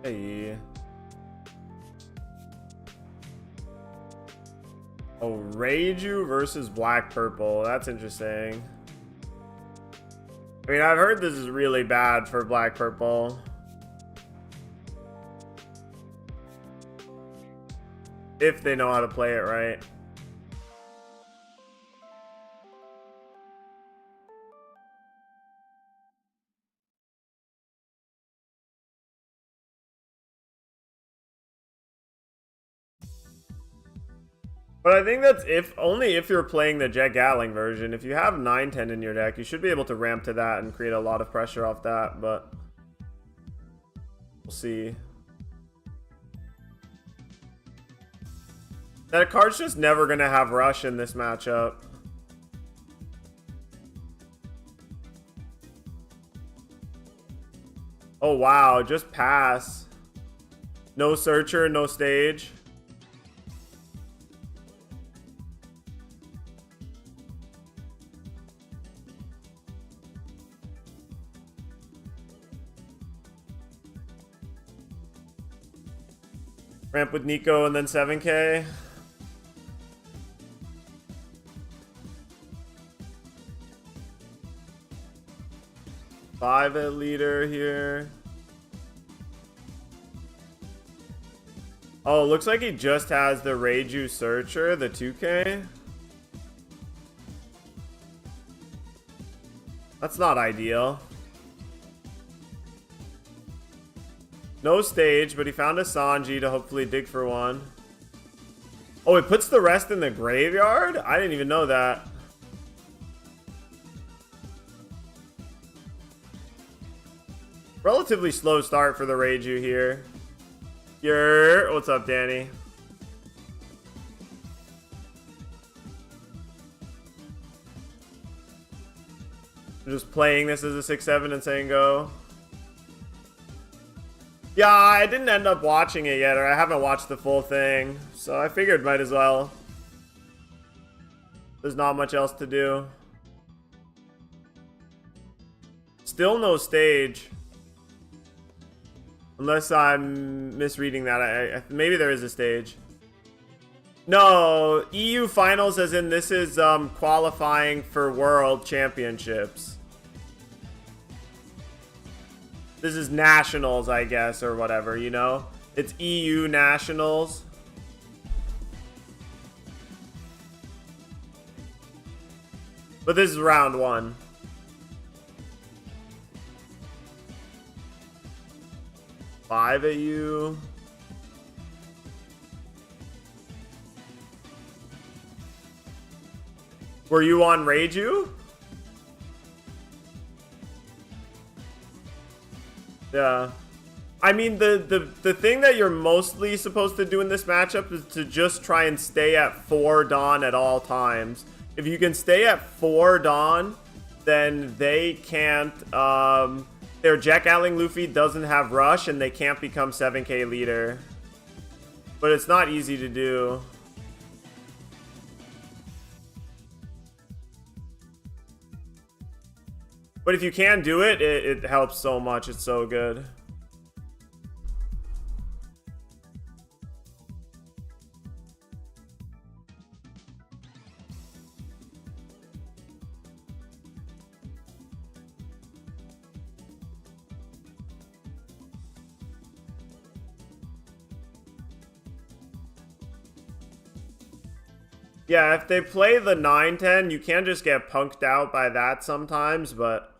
Hey. Oh, Prayge versus Black Purple. That's interesting. I mean, I've heard this is really bad for Black Purple. If they know how to play it right. But I think that's only if you're playing the Jet Gatling version. If you have 9-10 in your deck, you should be able to ramp to that and create a lot of pressure off that, but we'll see. That card's just never gonna have Rush in this matchup. Oh wow, just pass. No Searcher, no Stage. Ramp with Nico and then 7K. Five at leader here. Oh, looks like he just has the Prayge Searcher, the 2K. That's not ideal. No Stage, but he found a Sanji to hopefully dig for one. Oh, it puts the rest in the graveyard? I didn't even know that. Relatively slow start for the Prayge here. What's up, Danny? I'm just playing this as a 6-7 and saying go. Yeah, I didn't end up watching it yet, or I haven't watched the full thing, so I figured might as well. There's not much else to do. Still no Stage. Unless I'm misreading that. Maybe there is a Stage. No, EU finals as in this is qualifying for World Championships. This is nationals, I guess, or whatever, you know? It's EU nationals. But this is round one. Five at you. Were you on Prayge? Yeah. I mean, the thing that you're mostly supposed to do in this matchup is to just try and stay at 4 Dawn at all times. If you can stay at 4 Dawn, then they can't... their Jack Alling Luffy doesn't have Rush, and they can't become 7K leader. But it's not easy to do. But if you can do it, it helps so much. It's so good. Yeah, if they play the 9-10, you can just get punked out by that sometimes, but...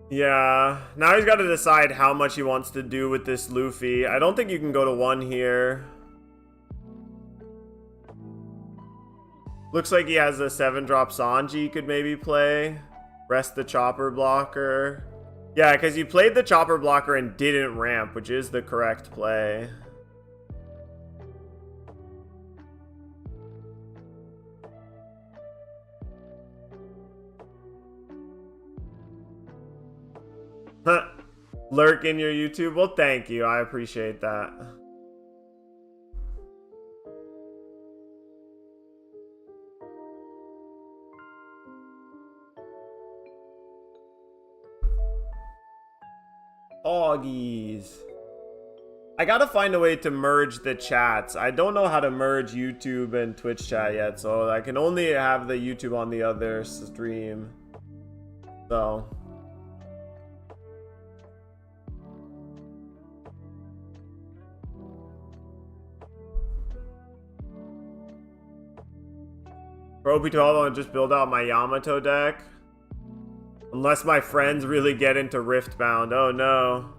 Yeah, now he's got to decide how much he wants to do with this Luffy. I don't think you can go to 1 here. Looks like he has a 7-drop Sanji he could maybe play. Rest the chopper blocker. Yeah, because you played the chopper blocker and didn't ramp, which is the correct play. Lurk in your YouTube? Well, thank you. I appreciate that. Augies. I gotta find a way to merge the chats. I don't know how to merge YouTube and Twitch chat yet, so I can only have the YouTube on the other stream. So... For OP12, I'll just build out my Yamato deck. Unless my friends really get into Riftbound. Oh no.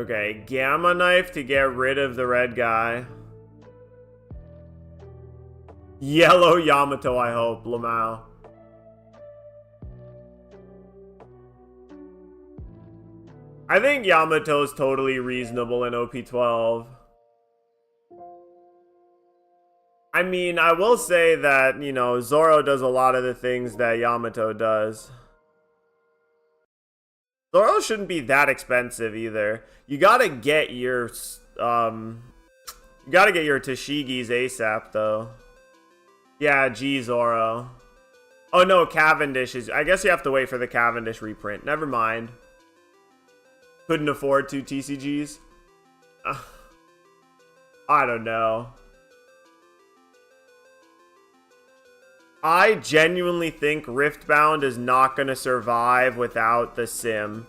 Okay, Gamma Knife to get rid of the red guy. Yellow Yamato, I hope, Lamau. I think Yamato's totally reasonable in OP12. I mean, I will say that, you know, Zoro does a lot of the things that Yamato does. Zoro shouldn't be that expensive either. You gotta get your, Tashigi's ASAP, though. Yeah, G Zoro. Oh no, Cavendish is... I guess you have to wait for the Cavendish reprint. Never mind. Couldn't afford 2 TCGs? I don't know. I genuinely think Riftbound is not going to survive without the sim.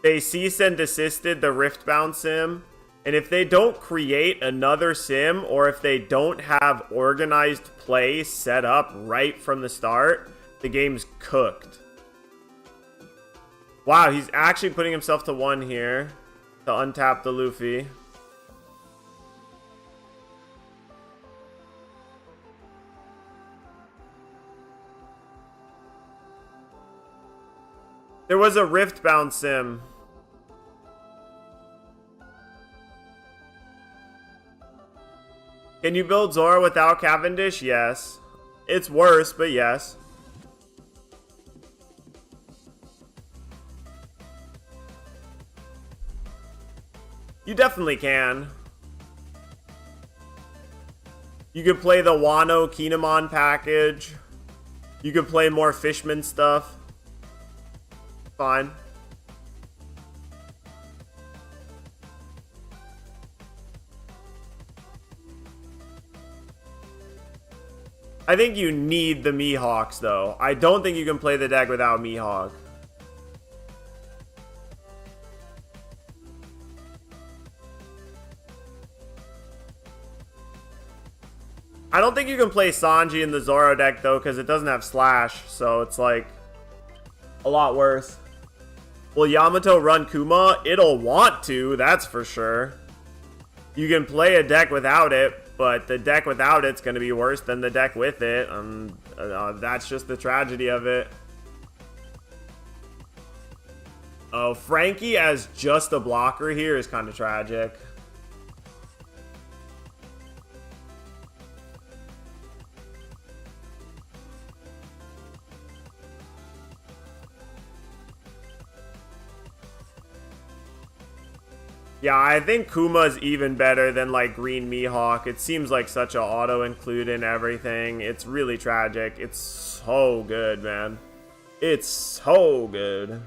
They cease and desisted the Riftbound sim, and if they don't create another sim, or if they don't have organized play set up right from the start, the game's cooked. Wow, he's actually putting himself to 1 here to untap the Luffy. There was a Riftbound sim. Can you build Zoro without Cavendish? Yes. It's worse, but yes. You definitely can. You could play the Wano Kinemon package. You could play more Fishman stuff. Fine. I think you need the Mihawks, though. I don't think you can play the deck without Mihawk. I don't think you can play Sanji in the Zoro deck, though, because it doesn't have Slash, so it's, like, a lot worse. Will Yamato run Kuma? It'll want to, that's for sure. You can play a deck without it, but the deck without it's going to be worse than the deck with it. That's just the tragedy of it. Oh, Frankie as just a blocker here is kind of tragic. Yeah, I think Kuma's even better than, like, Green Mihawk. It seems like such a auto-include in everything. It's really tragic. It's so good, man. It's so good.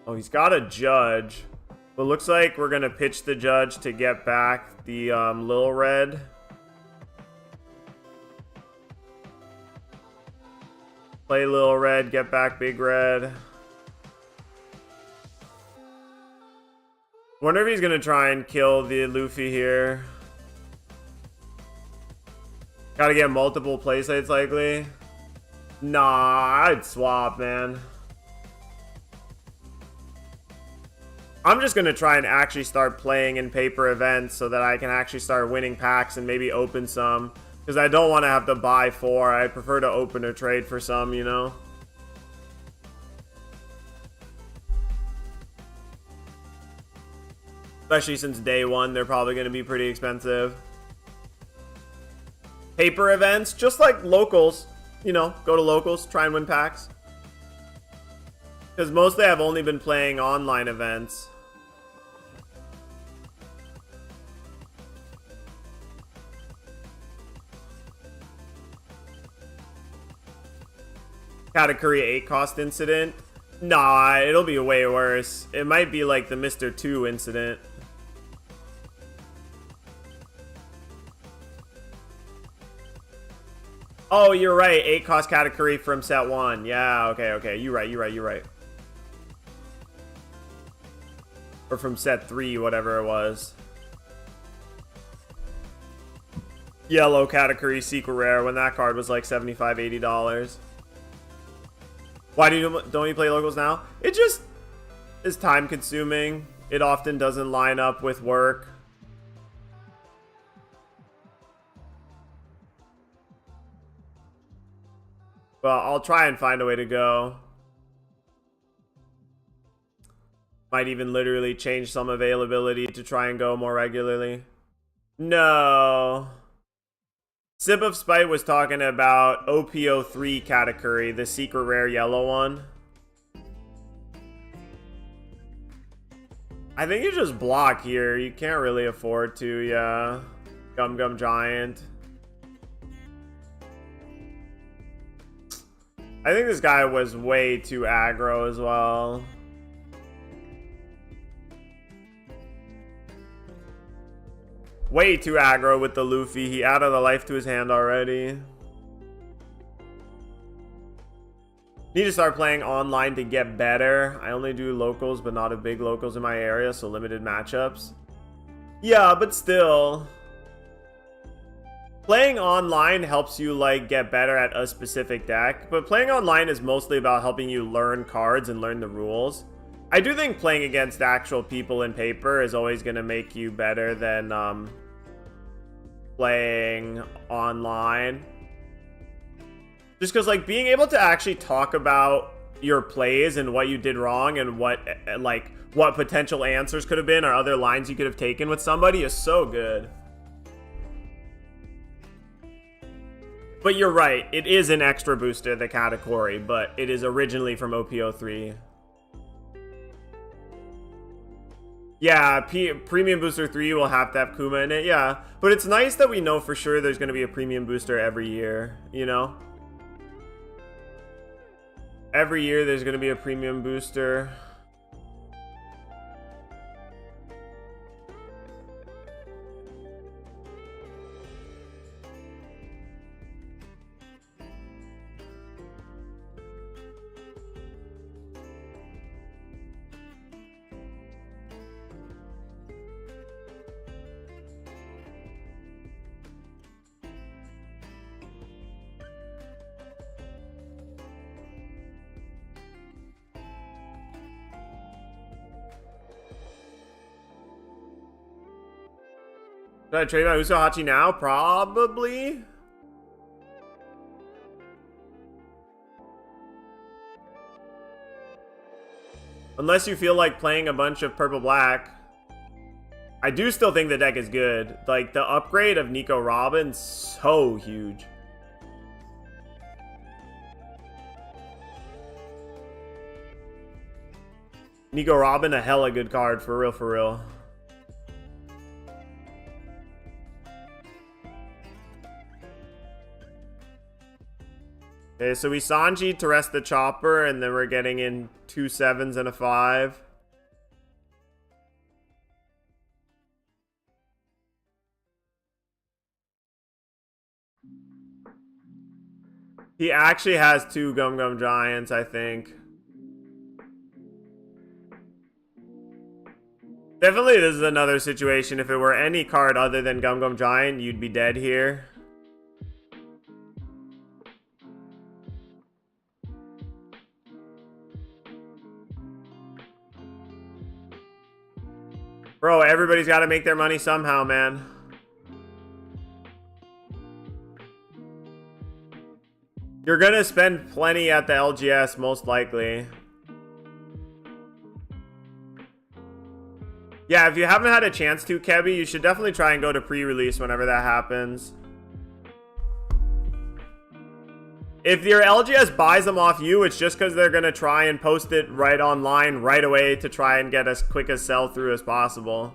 Oh, he's got a Judge. But looks like we're going to pitch the Judge to get back the Lil Red. Play Lil Red, get back Big Red. Wonder if he's gonna try and kill the Luffy here. Gotta get multiple playsites likely. Nah, I'd swap, man. I'm just gonna try and actually start playing in paper events so that I can actually start winning packs and maybe open some. Because I don't want to have to buy 4. I prefer to open or trade for some, you know? Especially since day 1, they're probably going to be pretty expensive. Paper events, just like locals. You know, go to locals, try and win packs. Because mostly I've only been playing online events. Katakuri 8 cost incident? Nah, it'll be way worse. It might be like the Mr. 2 incident. Oh, you're right. 8 cost Katakuri from set 1. Yeah, okay. You're right. Or from set 3, whatever it was. Yellow Katakuri secret rare when that card was like $75, $80. Why don't you play locals now? It just is time consuming. It often doesn't line up with work. But I'll try and find a way to go. Might even literally change some availability to try and go more regularly. No. Sip of Spite was talking about OPO3 Katakuri, the secret rare yellow one. I think you just block here. You can't really afford to, yeah. Gum Giant. I think this guy was way too aggro as well. Way too aggro with the Luffy. He added a life to his hand already. Need to start playing online to get better. I only do locals, but not a big locals in my area, so limited matchups. Yeah, but still. Playing online helps you like get better at a specific deck, but playing online is mostly about helping you learn cards and learn the rules. I do think playing against actual people in paper is always going to make you better than playing online. Just because like being able to actually talk about your plays and what you did wrong and what potential answers could have been or other lines you could have taken with somebody is so good. But you're right, it is an extra booster, the Katakuri, but it is originally from OPO3. Yeah, Premium Booster 3 will have to have Kuma in it, yeah. But it's nice that we know for sure there's going to be a Premium Booster every year, you know? Every year there's going to be a Premium Booster. Should I trade my Usohachi now? Probably. Unless you feel like playing a bunch of purple-black. I do still think the deck is good. Like, the upgrade of Nico Robin, so huge. Nico Robin, a hella good card, for real, for real. Okay, so we Sanji to rest the Chopper, and then we're getting in 2 7s and a 5. He actually has 2 Gum Giants, I think. Definitely, this is another situation. If it were any card other than Gum Gum Giant, you'd be dead here. Bro, everybody's got to make their money somehow, man. You're gonna spend plenty at the LGS, most likely. Yeah, if you haven't had a chance to, Kebby, you should definitely try and go to pre-release whenever that happens. If your LGS buys them off you, it's just because they're gonna try and post it right online right away to try and get as quick a sell-through as possible.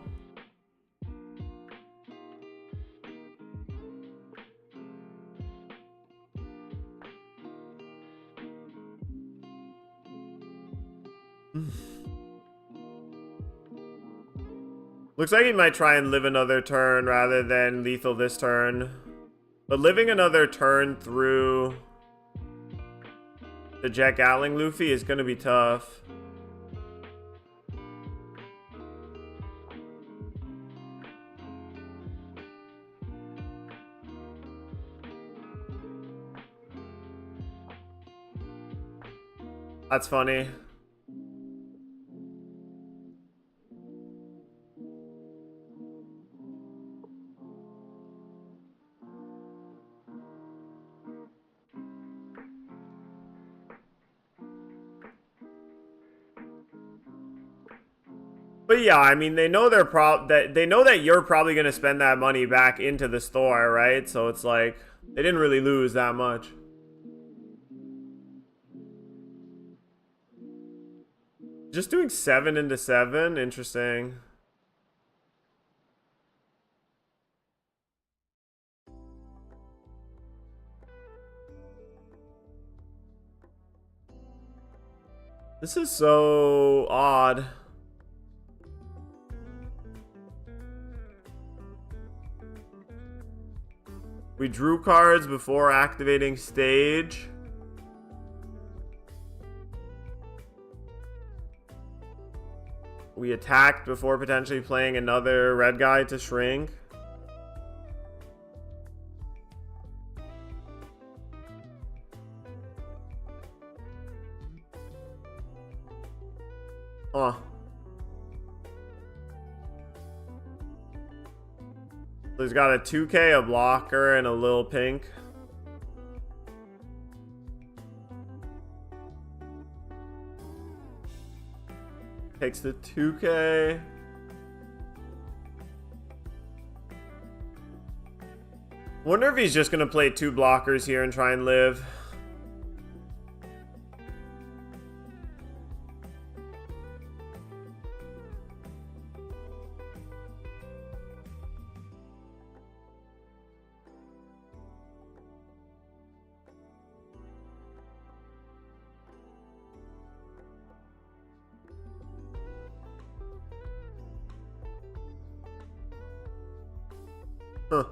Looks like he might try and live another turn rather than lethal this turn. But living another turn through the Jet Gatling Luffy is going to be tough. That's funny. But yeah, I mean, they know they know that you're probably gonna spend that money back into the store, right? So it's like they didn't really lose that much. Just doing 7 into 7, interesting. This is so odd. We drew cards before activating stage. We attacked before potentially playing another red guy to shrink. Huh. So he's got a 2K, a blocker, and a little pink. Takes the 2K. Wonder if he's just gonna play 2 blockers here and try and live. Huh.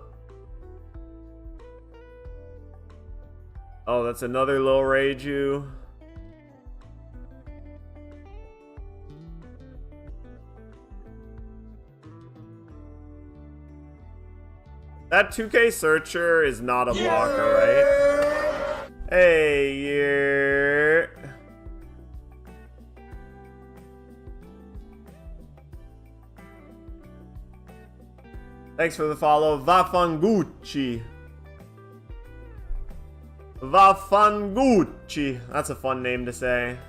Oh, that's another little Reiju. That 2K searcher is not a blocker, right? Hey, yeah. Thanks for the follow, Vafangucci. Vafangucci. That's a fun name to say.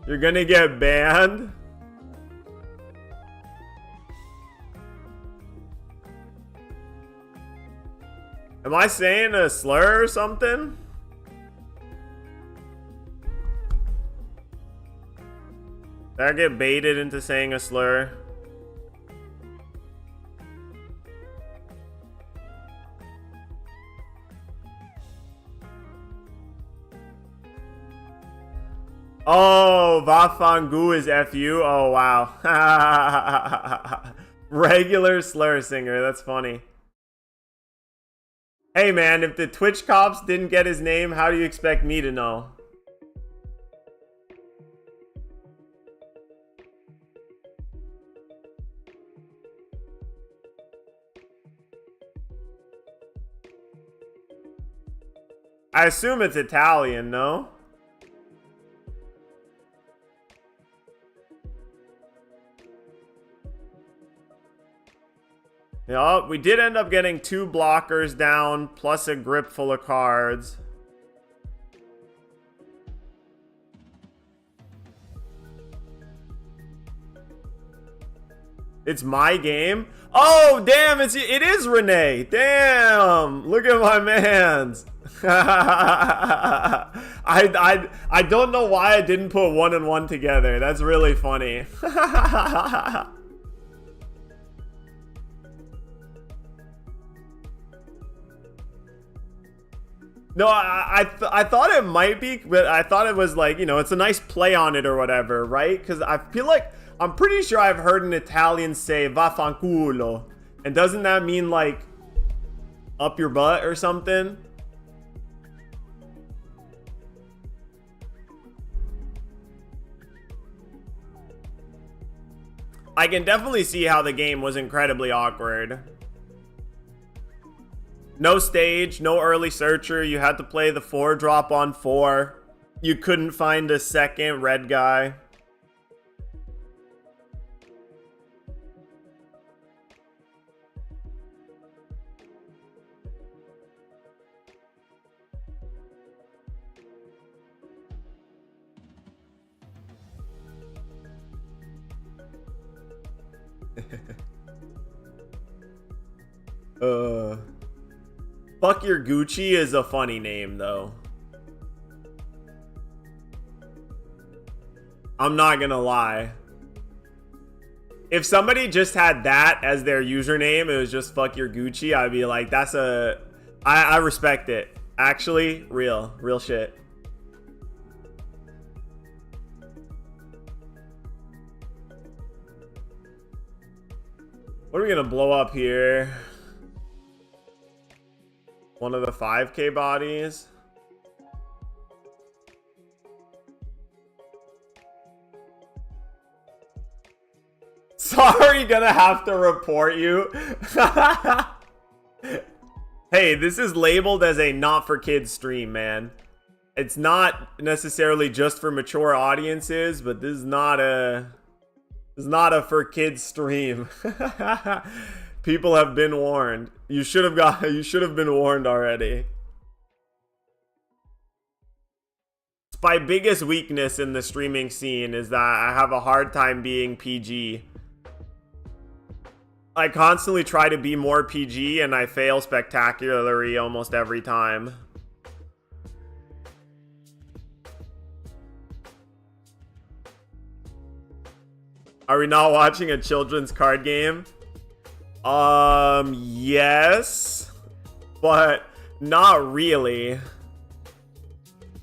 You're gonna get banned? Am I saying a slur or something? Did I get baited into saying a slur? Oh, Vafangu is FU? Oh, wow. Regular slur singer. That's funny. Hey, man, if the Twitch cops didn't get his name, how do you expect me to know? I assume it's Italian, no? Yeah, we did end up getting 2 blockers down, plus a grip full of cards. It's my game? Oh, damn, it is Renee. Damn, look at my mans. I don't know why I didn't put 1 and 1 together. That's really funny. No, I thought it might be, but I thought it was like, you know, it's a nice play on it or whatever, right? Because I feel like, I'm pretty sure I've heard an Italian say vaffanculo. And doesn't that mean like up your butt or something? I can definitely see how the game was incredibly awkward. No stage, no early searcher. You had to play the 4 drop on 4. You couldn't find a second red guy. Fuck Your Gucci is a funny name, though. I'm not gonna lie. If somebody just had that as their username, it was just Fuck Your Gucci, I'd be like, that's a... I respect it. Actually, real shit. What are we gonna blow up here? One of the 5K bodies. Sorry, gonna have to report you. Hey, this is labeled as a not for kids stream, man. It's not necessarily just for mature audiences, but this is not a for kids stream. People have been warned. You should have been warned already. It's my biggest weakness in the streaming scene is that I have a hard time being PG. I constantly try to be more PG and I fail spectacularly almost every time. Are we not watching a children's card game? Yes, but not really.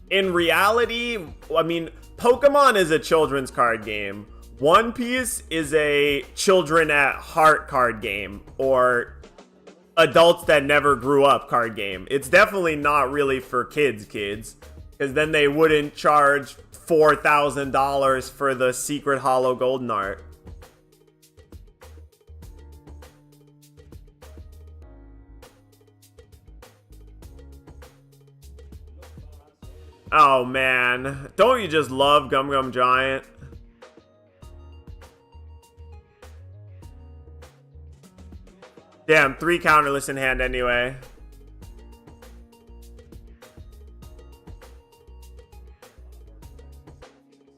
In reality, I mean, Pokemon is a children's card game. One Piece is a children at heart card game, or adults that never grew up card game. It's definitely not really for kids, because then they wouldn't charge $4,000 for the secret hollow golden art. Oh man, don't you just love Gum Gum Giant? Damn, 3 counterless in hand anyway.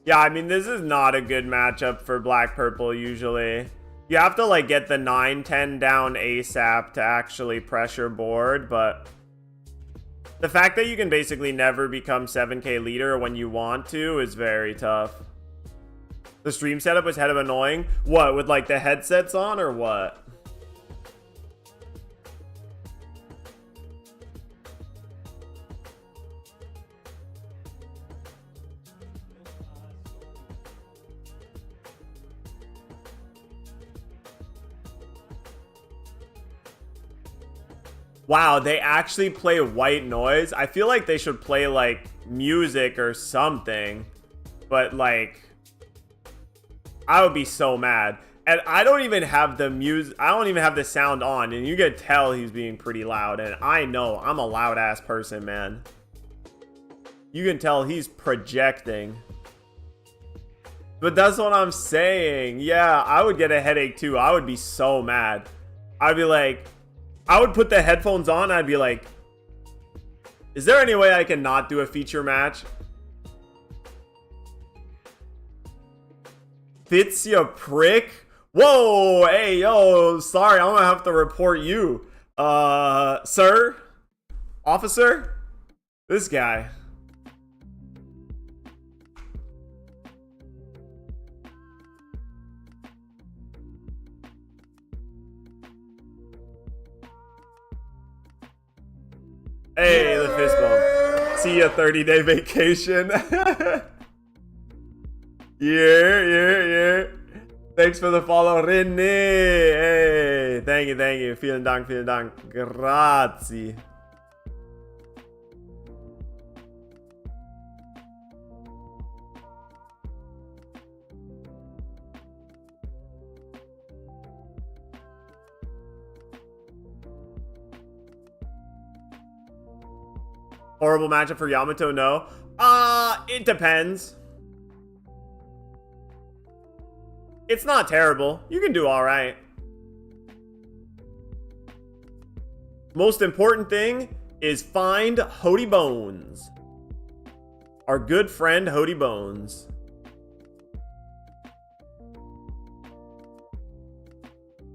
Yeah, I mean, this is not a good matchup for black purple usually. You have to like get the 9-10 down ASAP to actually pressure board, but the fact that you can basically never become 7K leader when you want to is very tough. The stream setup was kind of annoying. What, with like the headsets on or what? Wow, they actually play white noise? I feel like they should play, like, music or something. But, like, I would be so mad. And I don't even have the music, I don't even have the sound on, and you can tell he's being pretty loud, and I know I'm a loud ass person, man. You can tell he's projecting. But that's what I'm saying. Yeah, I would get a headache too. I would be so mad. I'd be like, I would put the headphones on, I'd be like, is there any way I can not do a feature match? Fits ya prick? Whoa, hey, yo, sorry, I'm gonna have to report you. Sir? Officer? This guy. Hey, the fist bump. See ya, 30-day vacation. Yeah. Thanks for the follow, René. Hey, thank you. Vielen Dank. Grazie. Horrible matchup for Yamato, no? It depends. It's not terrible. You can do alright. Most important thing is find Hody Bones. Our good friend Hody Bones.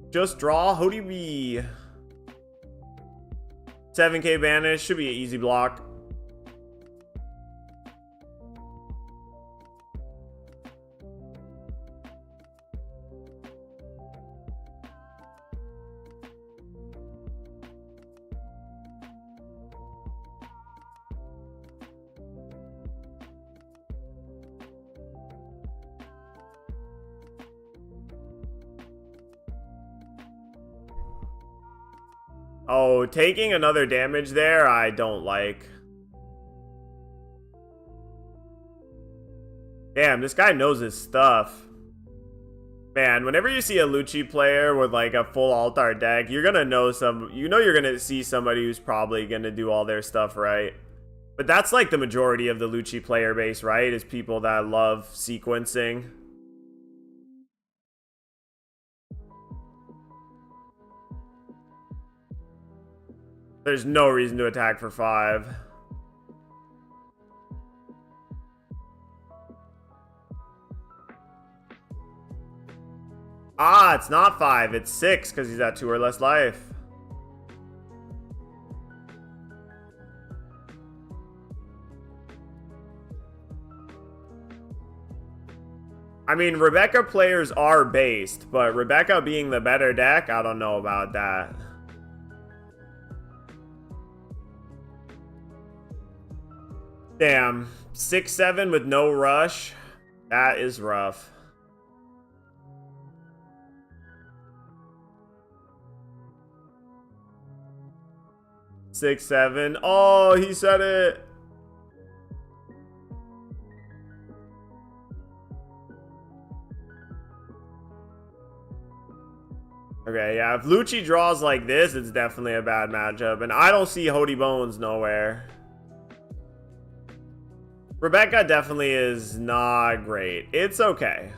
Just draw Hody B. 7k banish. Should be an easy block. Oh, taking another damage there, I don't like. Damn, this guy knows his stuff. Man, whenever you see a Lucci player with like a full Altar deck, you're gonna know you're gonna see somebody who's probably gonna do all their stuff right. But that's like the majority of the Lucci player base, right? Is people that love sequencing. There's no reason to attack for 5. Ah, it's not 5. It's 6 because he's at 2 or less life. I mean, Rebecca players are based, but Rebecca being the better deck, I don't know about that. Damn, 6-7 with no rush. That is rough. Six, 7. Oh, he said it. Okay, yeah, if Lucci draws like this, it's definitely a bad matchup. And I don't see Hody Bones nowhere. Rebecca definitely is not great. It's okay.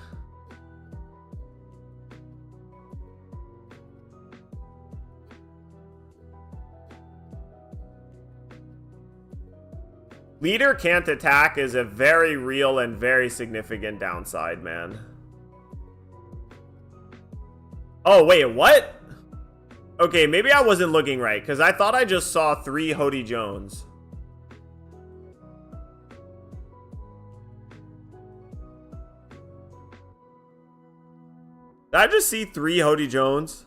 Leader can't attack is a very real and very significant downside, man. Oh, wait, what? Okay, maybe I wasn't looking right, because I thought I just saw 3 Hody Jones. Did I just see 3 Hody Jones?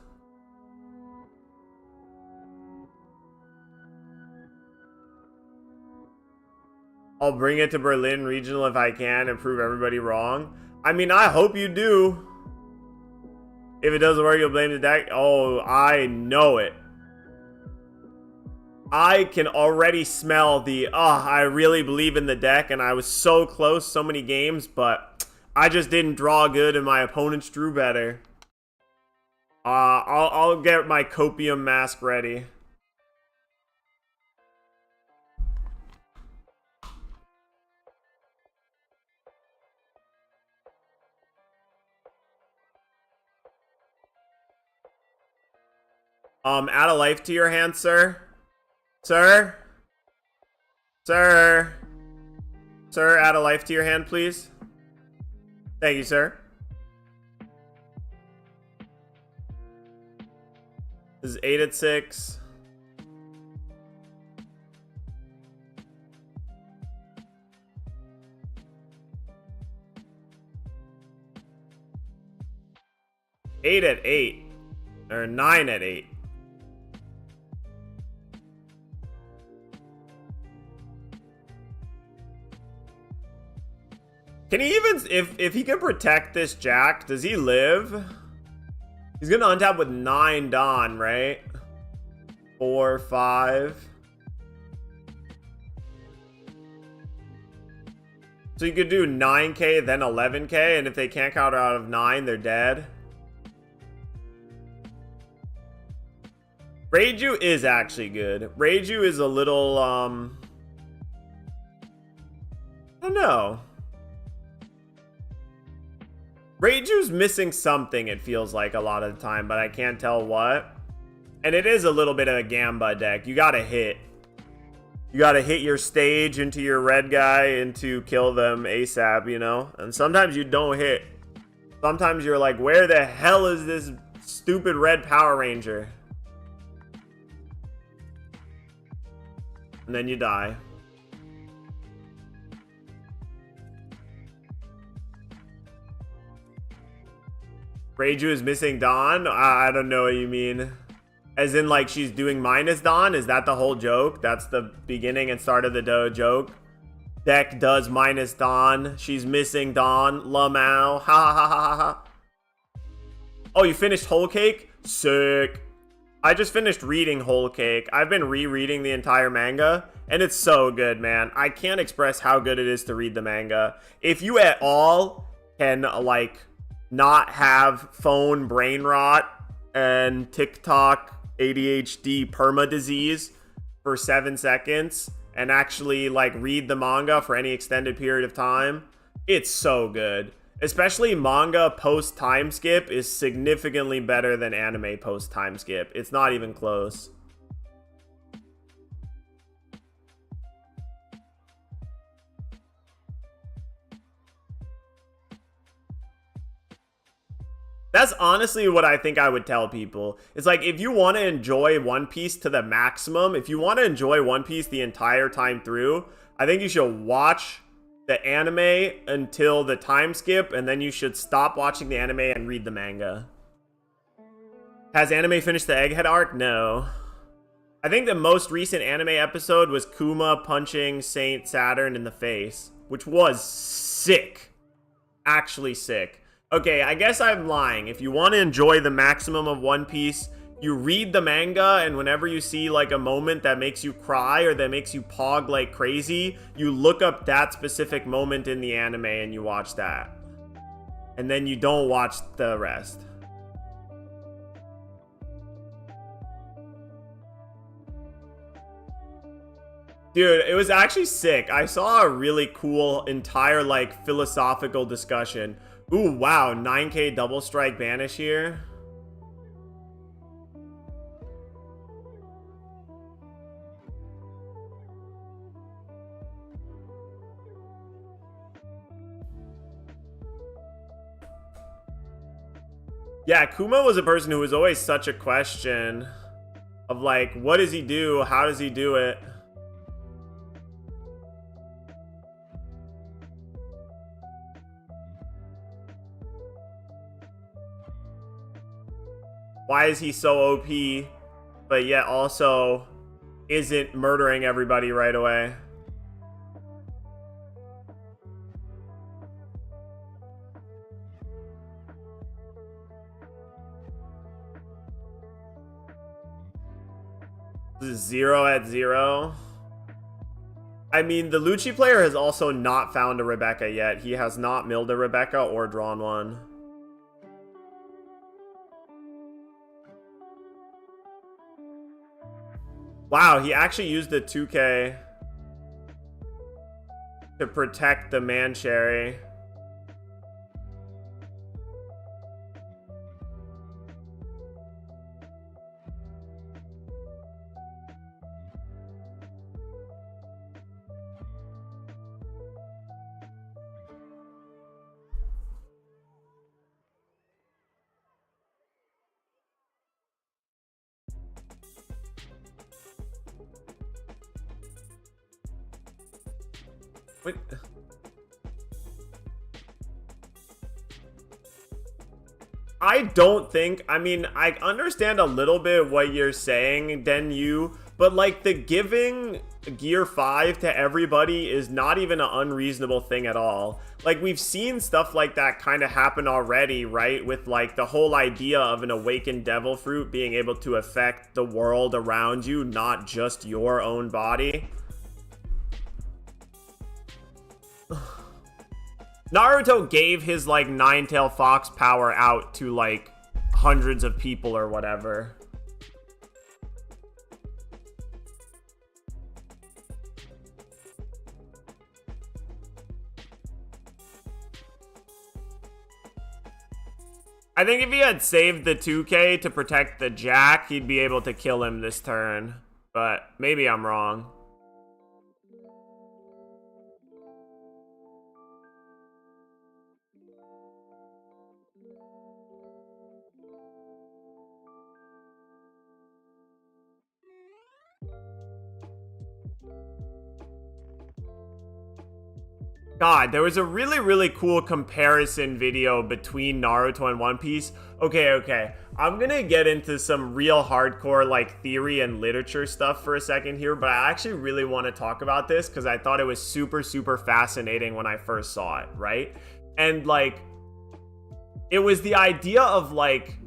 I'll bring it to Berlin Regional if I can and prove everybody wrong. I mean, I hope you do. If it doesn't work, you'll blame the deck. Oh, I know it. I can already smell the, I really believe in the deck, and I was so close so many games, but I just didn't draw good and my opponents drew better. I'll get my copium mask ready. Add a life to your hand, sir. Sir? Sir? Sir, add a life to your hand, please. Thank you, sir. This is 8 at 6. Eight at 8. Or 9 at 8. Can he even, if he can protect this jack, does he live? He's gonna untap with 9 Don, right? 4, 5. So you could do 9k, then 11k, and if they can't counter out of 9, they're dead. Prayge is actually good. Prayge is a little, I don't know. Prayge's missing something, it feels like, a lot of the time, but I can't tell what. And it is a little bit of a Gamba deck. You gotta hit. You gotta hit your stage into your red guy and to kill them ASAP, you know? And sometimes you don't hit. Sometimes you're like, where the hell is this stupid red Power Ranger? And then you die. Prayge is missing Dawn? I don't know what you mean. As in, like, she's doing minus Dawn? Is that the whole joke? That's the beginning and start of the joke? Deck does minus Dawn. She's missing Dawn. Lamau. Ha ha ha ha ha. Oh, you finished Whole Cake? Sick. I just finished reading Whole Cake. I've been rereading the entire manga, and it's so good, man. I can't express how good it is to read the manga. If you at all can, like, not have phone brain rot and TikTok ADHD perma disease for 7 seconds and actually like read the manga for any extended period of time, it's so good. Especially manga post time skip is significantly better than anime post time skip. It's not even close. That's honestly what I think I would tell people. It's like, if you want to enjoy One Piece to the maximum, if you want to enjoy One Piece the entire time through, I think you should watch the anime until the time skip, and then you should stop watching the anime and read the manga. Has anime finished the Egghead arc? No. I think the most recent anime episode was Kuma punching Saint Saturn in the face, which was sick. Actually sick. Okay, I guess I'm lying. If you want to enjoy the maximum of One Piece, you read the manga, and whenever you see like a moment that makes you cry or that makes you pog like crazy, you look up that specific moment in the anime and you watch that. And then you don't watch the rest. Dude, it was actually sick. I saw a really cool entire like philosophical discussion. Ooh, wow, 9k double strike banish here. Yeah, Kuma was a person who was always such a question of like, what does he do? How does he do it? Why is he so OP, but yet also isn't murdering everybody right away? 0 at 0. I mean, the Lucci player has also not found a Rebecca yet. He has not milled a Rebecca or drawn one. Wow, he actually used the 2K to protect the man cherry. Wait. I don't think, I mean, I understand a little bit what you're saying, but like the giving gear 5 to everybody is not even an unreasonable thing at all. Like we've seen stuff like that kind of happen already, right? With like the whole idea of an awakened devil fruit being able to affect the world around you, not just your own body. Naruto gave his like nine-tailed fox power out to like hundreds of people or whatever. I think if he had saved the 2K to protect the Jack, he'd be able to kill him this turn. But maybe I'm wrong. God, there was a really cool comparison video between Naruto and One Piece. Okay. I'm gonna get into some real hardcore like theory and literature stuff for a second here, but I actually really want to talk about this because I thought it was super fascinating when I first saw it, right? And like, it was the idea of like,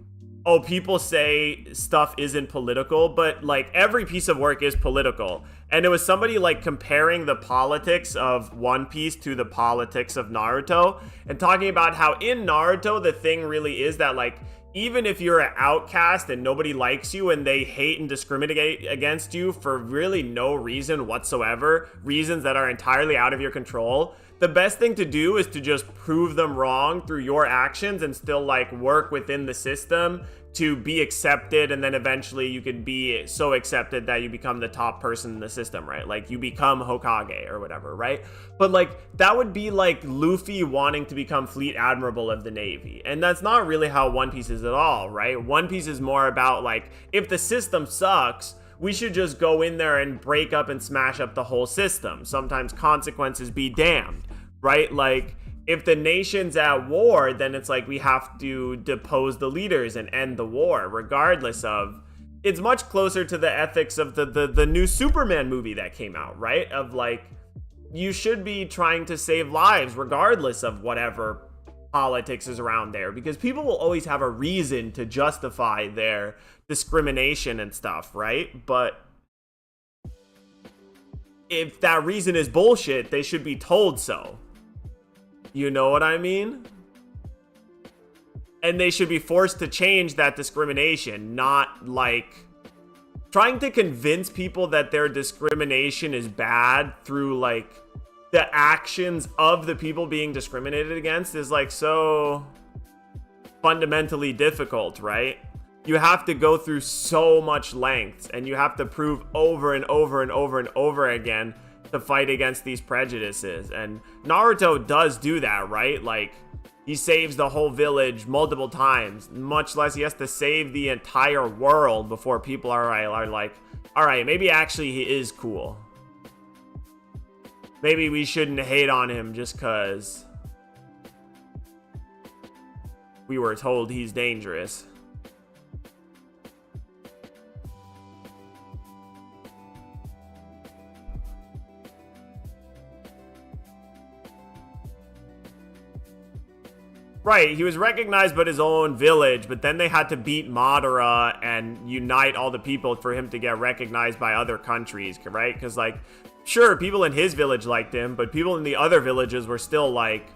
oh, people say stuff isn't political, but like every piece of work is political. And it was somebody like comparing the politics of One Piece to the politics of Naruto and talking about how in Naruto, the thing really is that like, even if you're an outcast and nobody likes you and they hate and discriminate against you for really no reason whatsoever, reasons that are entirely out of your control, the best thing to do is to just prove them wrong through your actions and still like work within the system to be accepted, and then eventually you could be so accepted that you become the top person in the system, right? Like you become Hokage or whatever, right? But like that would be like Luffy wanting to become Fleet Admiral of the Navy, and that's not really how One Piece is at all, right? One Piece is more about like, if the system sucks, we should just go in there and break up and smash up the whole system. Sometimes consequences be damned, right? Like, if the nation's at war, then it's like we have to depose the leaders and end the war, regardless of... It's much closer to the ethics of the new Superman movie that came out, right? Of like, you should be trying to save lives regardless of whatever politics is around there, because people will always have a reason to justify their discrimination and stuff, right? But if that reason is bullshit, they should be told so. You know what I mean? And they should be forced to change that discrimination, not like trying to convince people that their discrimination is bad through like the actions of the people being discriminated against is like so fundamentally difficult, right? You have to go through so much lengths and you have to prove over and over again to fight against these prejudices. And Naruto does do that, right? Like, he saves the whole village multiple times, much less he has to save the entire world before people are like, all right, maybe actually he is cool. Maybe we shouldn't hate on him just because we were told he's dangerous. Right, he was recognized by his own village, but then they had to beat Madara and unite all the people for him to get recognized by other countries, right? Because, like, sure, people in his village liked him, but people in the other villages were still like,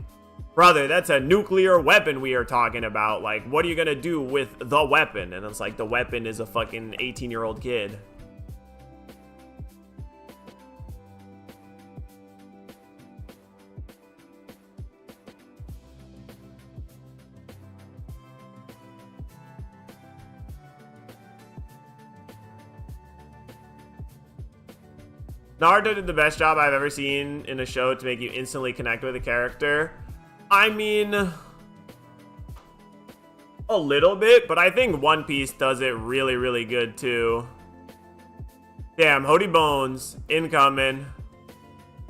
brother, that's a nuclear weapon we are talking about. Like, what are you gonna do with the weapon? And it's like, the weapon is a fucking 18-year-old kid. Naruto did the best job I've ever seen in a show to make you instantly connect with a character. I mean, a little bit, but I think One Piece does it really, really good too. Damn, Hody Bones incoming.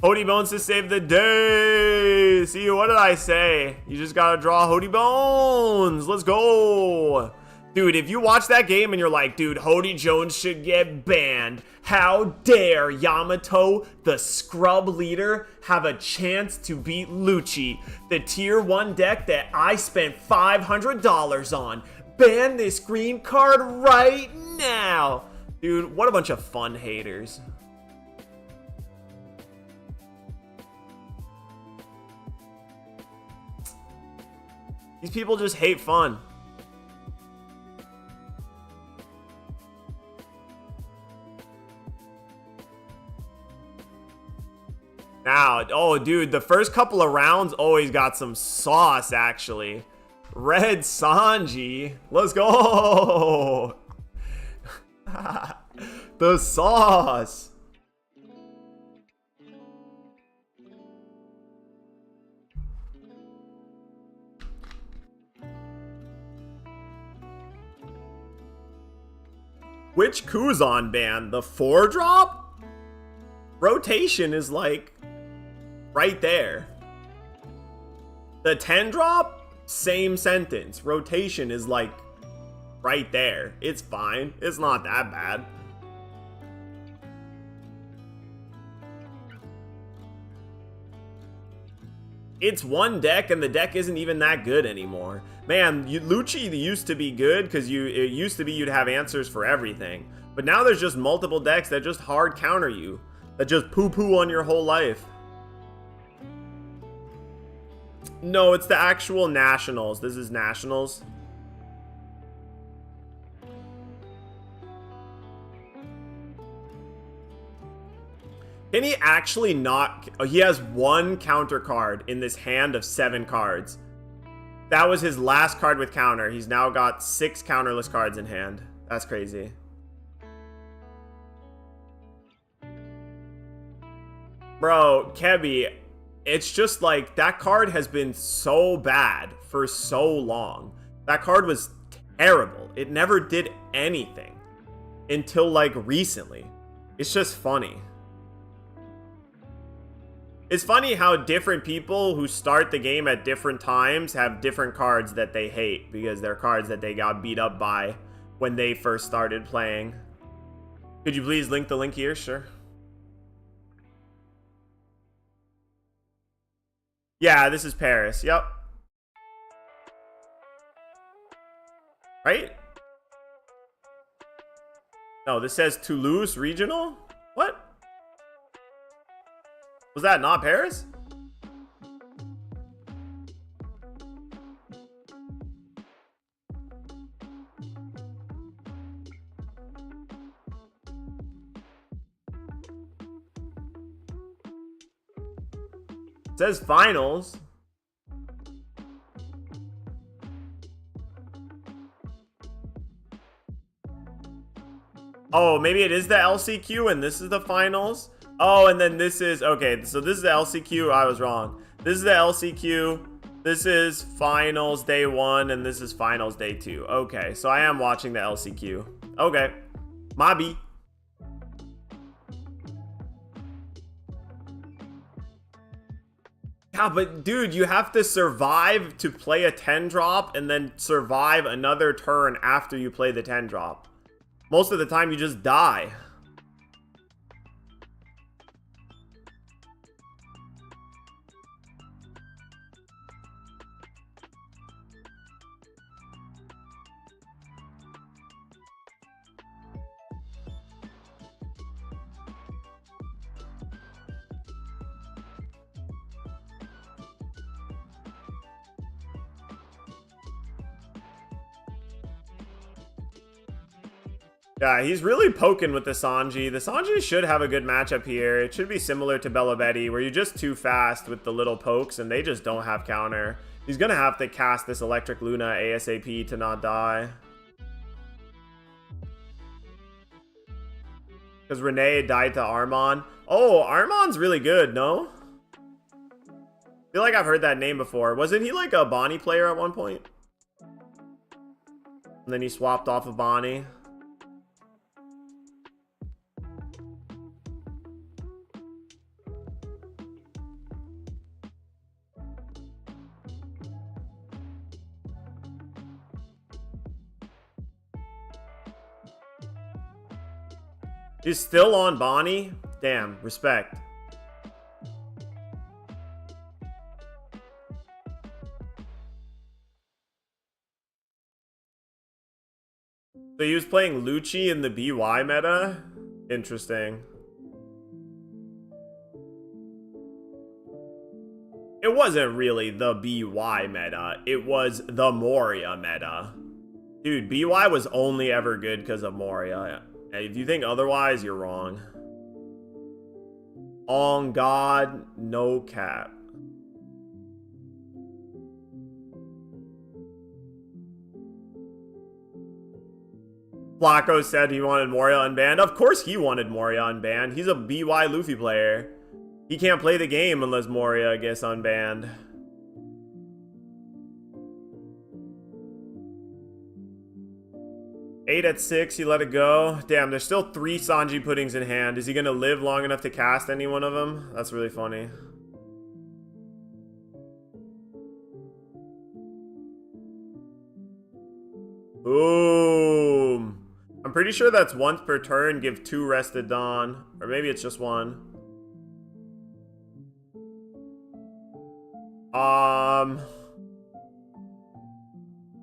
Hody Bones to save the day. See, what did I say? You just gotta draw Hody Bones. Let's go. Dude, if you watch that game and you're like, dude, Hody Jones should get banned. How dare Yamato, the scrub leader, have a chance to beat Lucci, the tier 1 deck that I spent $500 on. Ban this green card right now. Dude, what a bunch of fun haters. These people just hate fun. Now, oh, dude, the first couple of rounds always got some sauce, actually. Red Sanji. Let's go. The sauce. Which Kuzan band? The 4-drop? Rotation is like right there. The 10-drop? Same sentence. Rotation is like right there. It's fine. It's not that bad. It's one deck and the deck isn't even that good anymore. Man, Lucci used to be good because it used to be you'd have answers for everything. But now there's just multiple decks that just hard counter you. That just poo-poo on your whole life. No, it's the actual Nationals. This is Nationals. Can he actually not... Oh, he has one counter card in this hand of 7 cards. That was his last card with counter. He's now got 6 counterless cards in hand. That's crazy. Bro, Kebi, it's just like that card has been so bad for so long. That card was terrible. It never did anything until like recently. It's just funny. It's funny how different people who start the game at different times have different cards that they hate because they're cards that they got beat up by when they first started playing. Could you please link the link here? Sure. Yeah, this is Paris. Yep. Right? No, this says Toulouse Regional? What? Was that not Paris? It says finals. Oh, maybe it is the LCQ and this is the finals. Oh, and then this is, okay, so this is the LCQ. I was wrong. This is the LCQ. This is finals day 1, and this is finals day 2. Okay, so I am watching the LCQ. Okay. Mabi. Yeah, but dude, you have to survive to play a 10-drop and then survive another turn after you play the 10-drop. Most of the time, you just die. Yeah, he's really poking with the Sanji. The Sanji should have a good matchup here. It should be similar to Bella Betty, where you're just too fast with the little pokes and they just don't have counter. He's gonna have to cast this Electric Luna ASAP to not die. Because Renee died to Armon. Oh, Armon's really good, no? I feel like I've heard that name before. Wasn't he like a Bonnie player at one point? And then he swapped off of Bonnie. He's still on Bonnie? Damn, respect. So he was playing Lucci in the BY meta? Interesting. It wasn't really the BY meta. It was the Moria meta. Dude, BY was only ever good because of Moria. If you think otherwise, you're wrong. On God, no cap. Flacco said he wanted Moria unbanned. Of course he wanted Moria unbanned. He's a BY Luffy player. He can't play the game unless Moria gets unbanned. 8 at 6, he let it go. Damn, there's still 3 Sanji puddings in hand. Is he gonna live long enough to cast any one of them? That's really funny. Boom. I'm pretty sure that's once per turn. Give 2 rested Dawn. Or maybe it's just 1.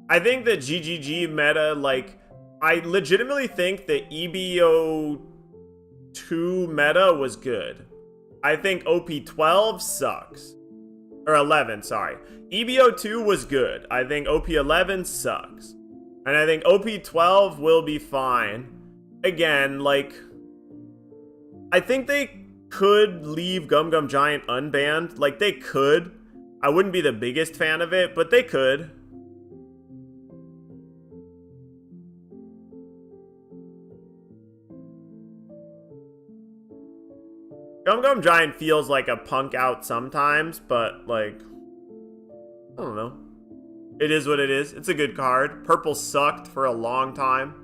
I think the GGG meta, like, I legitimately think the EBO2 meta was good. I think OP12 sucks. Or 11, sorry. EBO2 was good. I think OP11 sucks. And I think OP12 will be fine. Again, like, I think they could leave Gum Gum Giant unbanned. Like, they could. I wouldn't be the biggest fan of it, but they could. Gum Gum Giant feels like a punk out sometimes, but, like, I don't know. It is what it is. It's a good card. Purple sucked for a long time.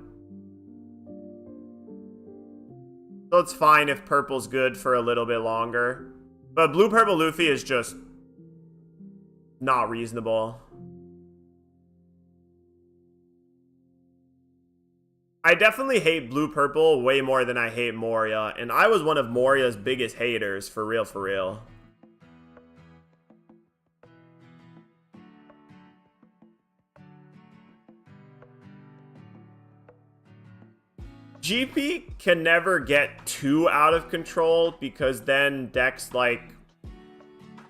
So it's fine if purple's good for a little bit longer. But blue purple Luffy is just not reasonable. I definitely hate blue purple way more than I hate Moria, and I was one of Moria's biggest haters, for real, for real. GP can never get too out of control because then decks like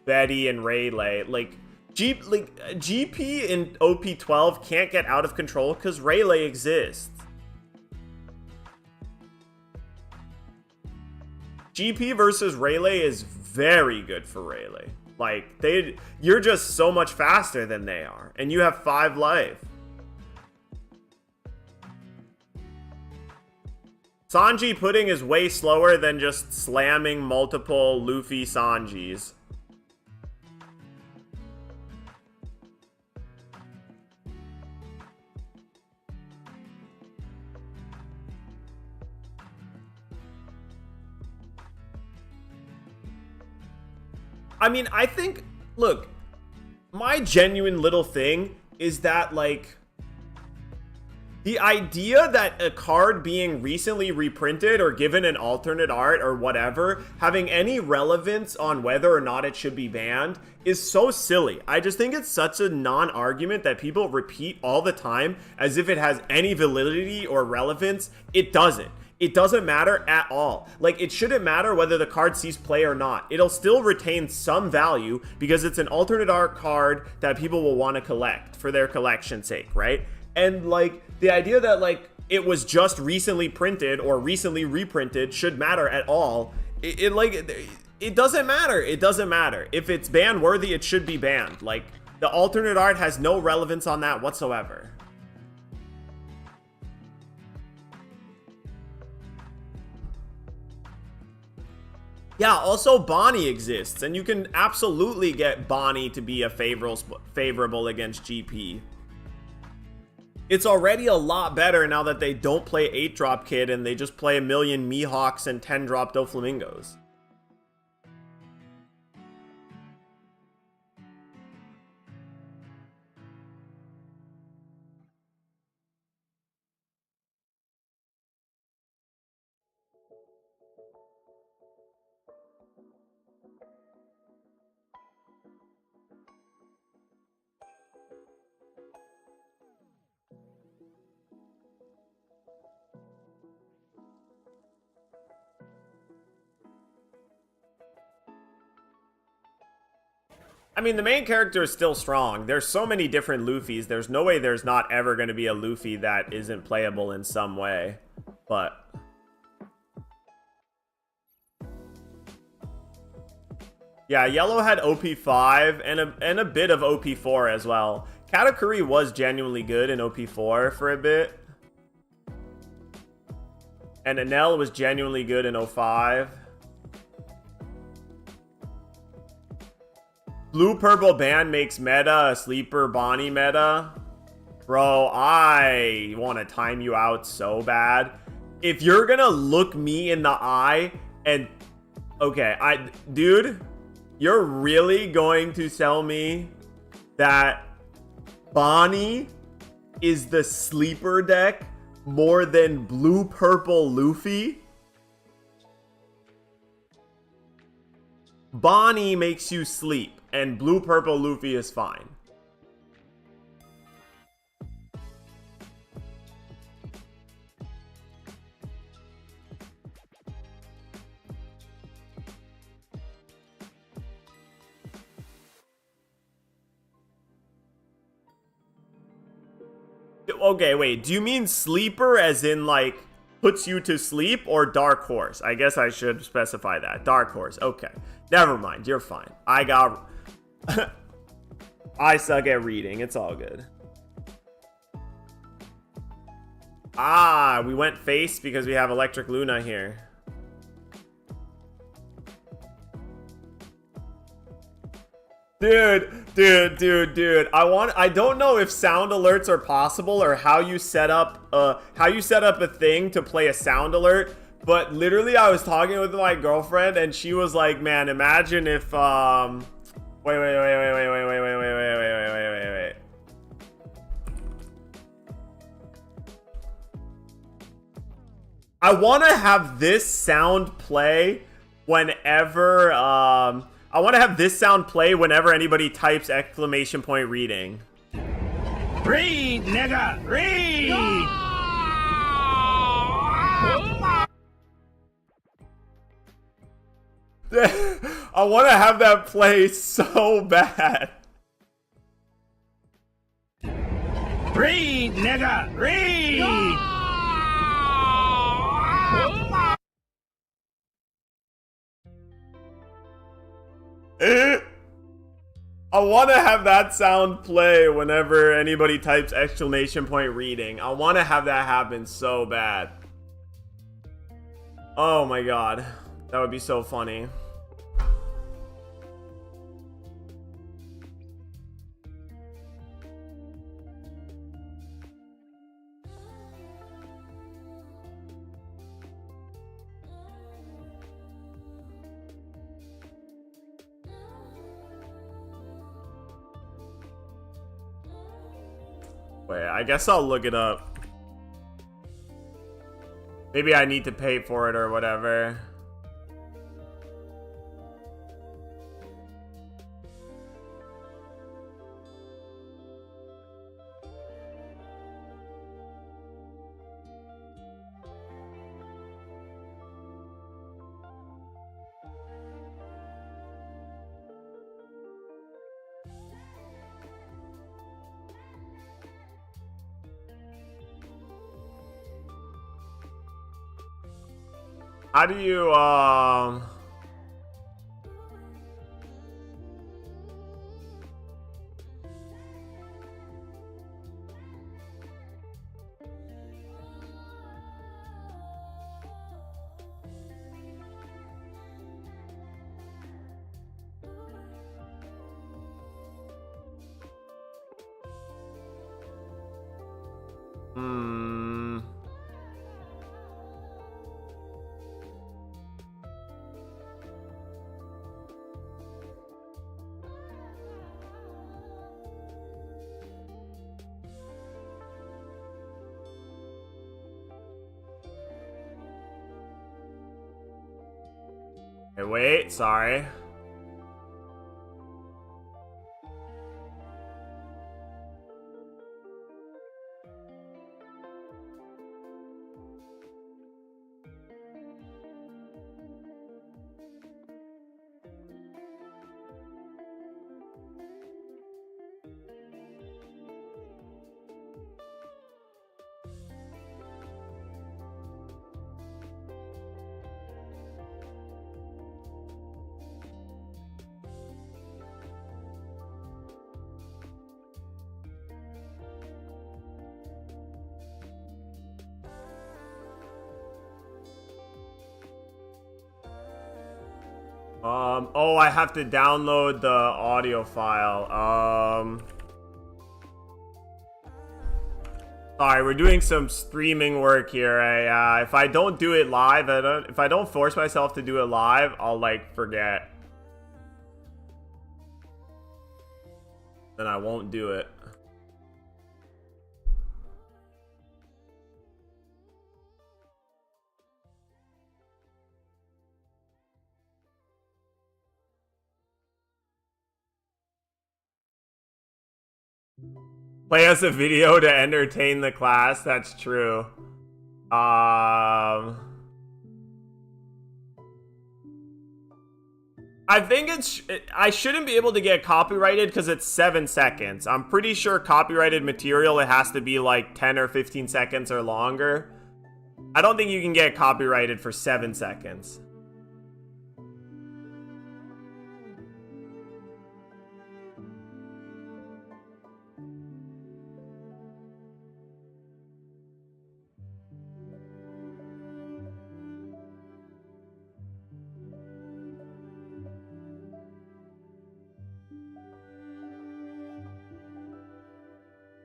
Betty and Rayleigh, like GP in OP12 can't get out of control because Rayleigh exists. GP versus Rayleigh is very good for Rayleigh. Like, you're just so much faster than they are, and you have 5 life. Sanji Pudding is way slower than just slamming multiple Luffy Sanjis. I mean, I think, look, my genuine little thing is that, like, the idea that a card being recently reprinted or given an alternate art or whatever having any relevance on whether or not it should be banned is so silly. I just think it's such a non-argument that people repeat all the time as if it has any validity or relevance. It doesn't. It doesn't matter at all. Like, it shouldn't matter whether the card sees play or not. It'll still retain some value because it's an alternate art card that people will want to collect for their collection's sake, right? And, like, the idea that, like, it was just recently printed or recently reprinted should matter at all. It doesn't matter. It doesn't matter. If it's ban worthy, it should be banned. Like, the alternate art has no relevance on that whatsoever. Yeah, also Bonnie exists, and you can absolutely get Bonnie to be a favorable against GP. It's already a lot better now that they don't play 8-drop Kid and they just play a million Mihawks and 10-drop Doflamingos. I mean, the main character is still strong. There's so many different Luffys. There's no way there's not ever going to be a Luffy that isn't playable in some way. But yeah, Yellow had OP5 and a bit of OP4 as well. Katakuri was genuinely good in OP4 for a bit. And Enel was genuinely good in 05. Blue Purple Band makes meta a sleeper Bonnie meta. Bro, I want to time you out so bad. If you're gonna look me in the eye and... Okay, dude, you're really going to tell me that Bonnie is the sleeper deck more than Blue Purple Luffy? Bonnie makes you sleep. And Blue Purple Luffy is fine. Okay, wait. Do you mean sleeper as in, like, puts you to sleep, or Dark Horse? I guess I should specify that. Dark Horse. Okay. Never mind. You're fine. I suck at reading. It's all good. Ah, we went face because we have Electric Luna here. Dude. I don't know if sound alerts are possible or how you set up a thing to play a sound alert. But literally, I was talking with my girlfriend, and she was like, "Man, imagine if wait. I want to have this sound play whenever anybody types exclamation point reading. Read, nigga, read. I want to have that play so bad. Read, nigga, read. I want to have that sound play whenever anybody types exclamation point reading. I want to have that happen so bad. Oh my god. That would be so funny. Wait, I guess I'll look it up. Maybe I need to pay for it or whatever. How do you, Hey, wait, sorry. Oh, I have to download the audio file. Sorry, we're doing some streaming work here. If I don't do it live, if I don't force myself to do it live, I'll, like, forget. Then I won't do it. Play us a video to entertain the class. That's true. I think I shouldn't be able to get copyrighted because it's 7 seconds. I'm pretty sure copyrighted material, it has to be like 10 or 15 seconds or longer. I don't think you can get copyrighted for 7 seconds.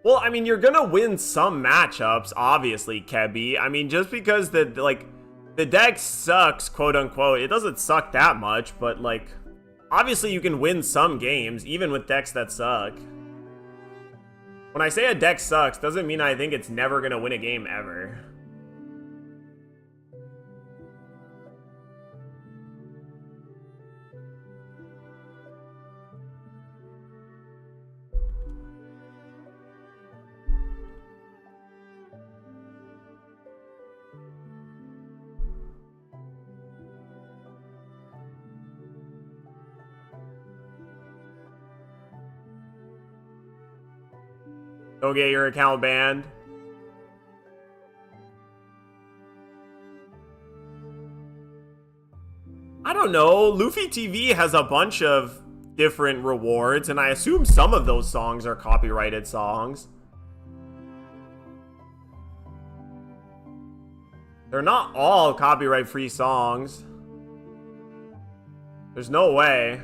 Well, I mean, you're gonna win some matchups, obviously, Kebby. I mean, just because the deck sucks, quote unquote, it doesn't suck that much, but, like, obviously you can win some games, even with decks that suck. When I say a deck sucks, doesn't mean I think it's never gonna win a game ever. Don't get your account banned. I don't know. Luffy TV has a bunch of different rewards, and I assume some of those songs are copyrighted songs. They're not all copyright-free songs. There's no way.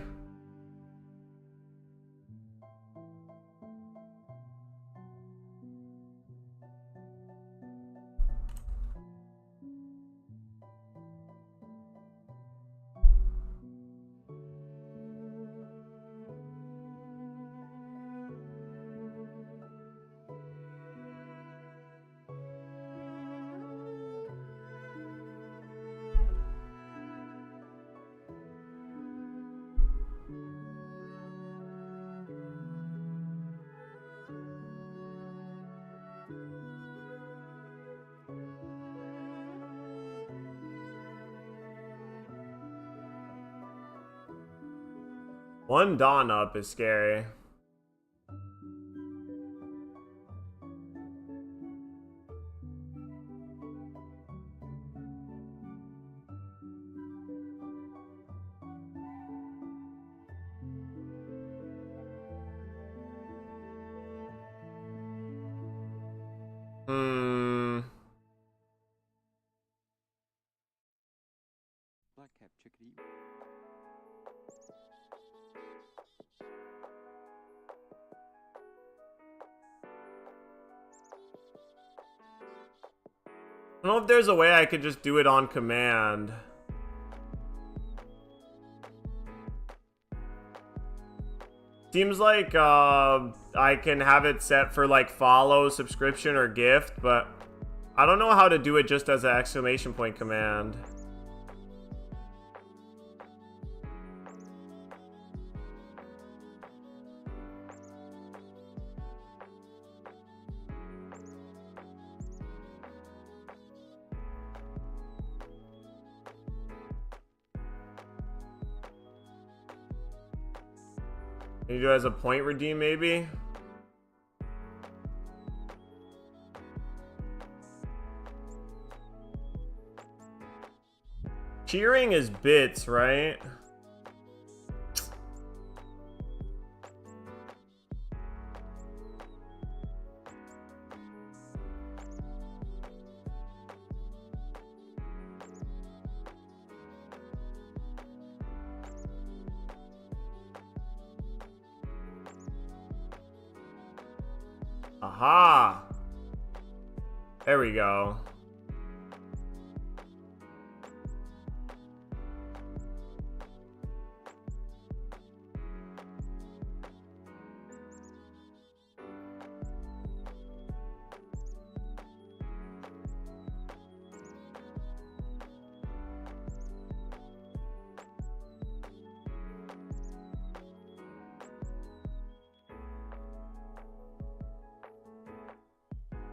One Dawn up is scary. Hmm. Black-cap chickadee. I don't know if there's a way I could just do it on command. Seems like I can have it set for like follow, subscription, or gift, but I don't know how to do it just as an exclamation point command. Can you do it as a point redeem, maybe? Cheering is bits, right? Aha! There we go.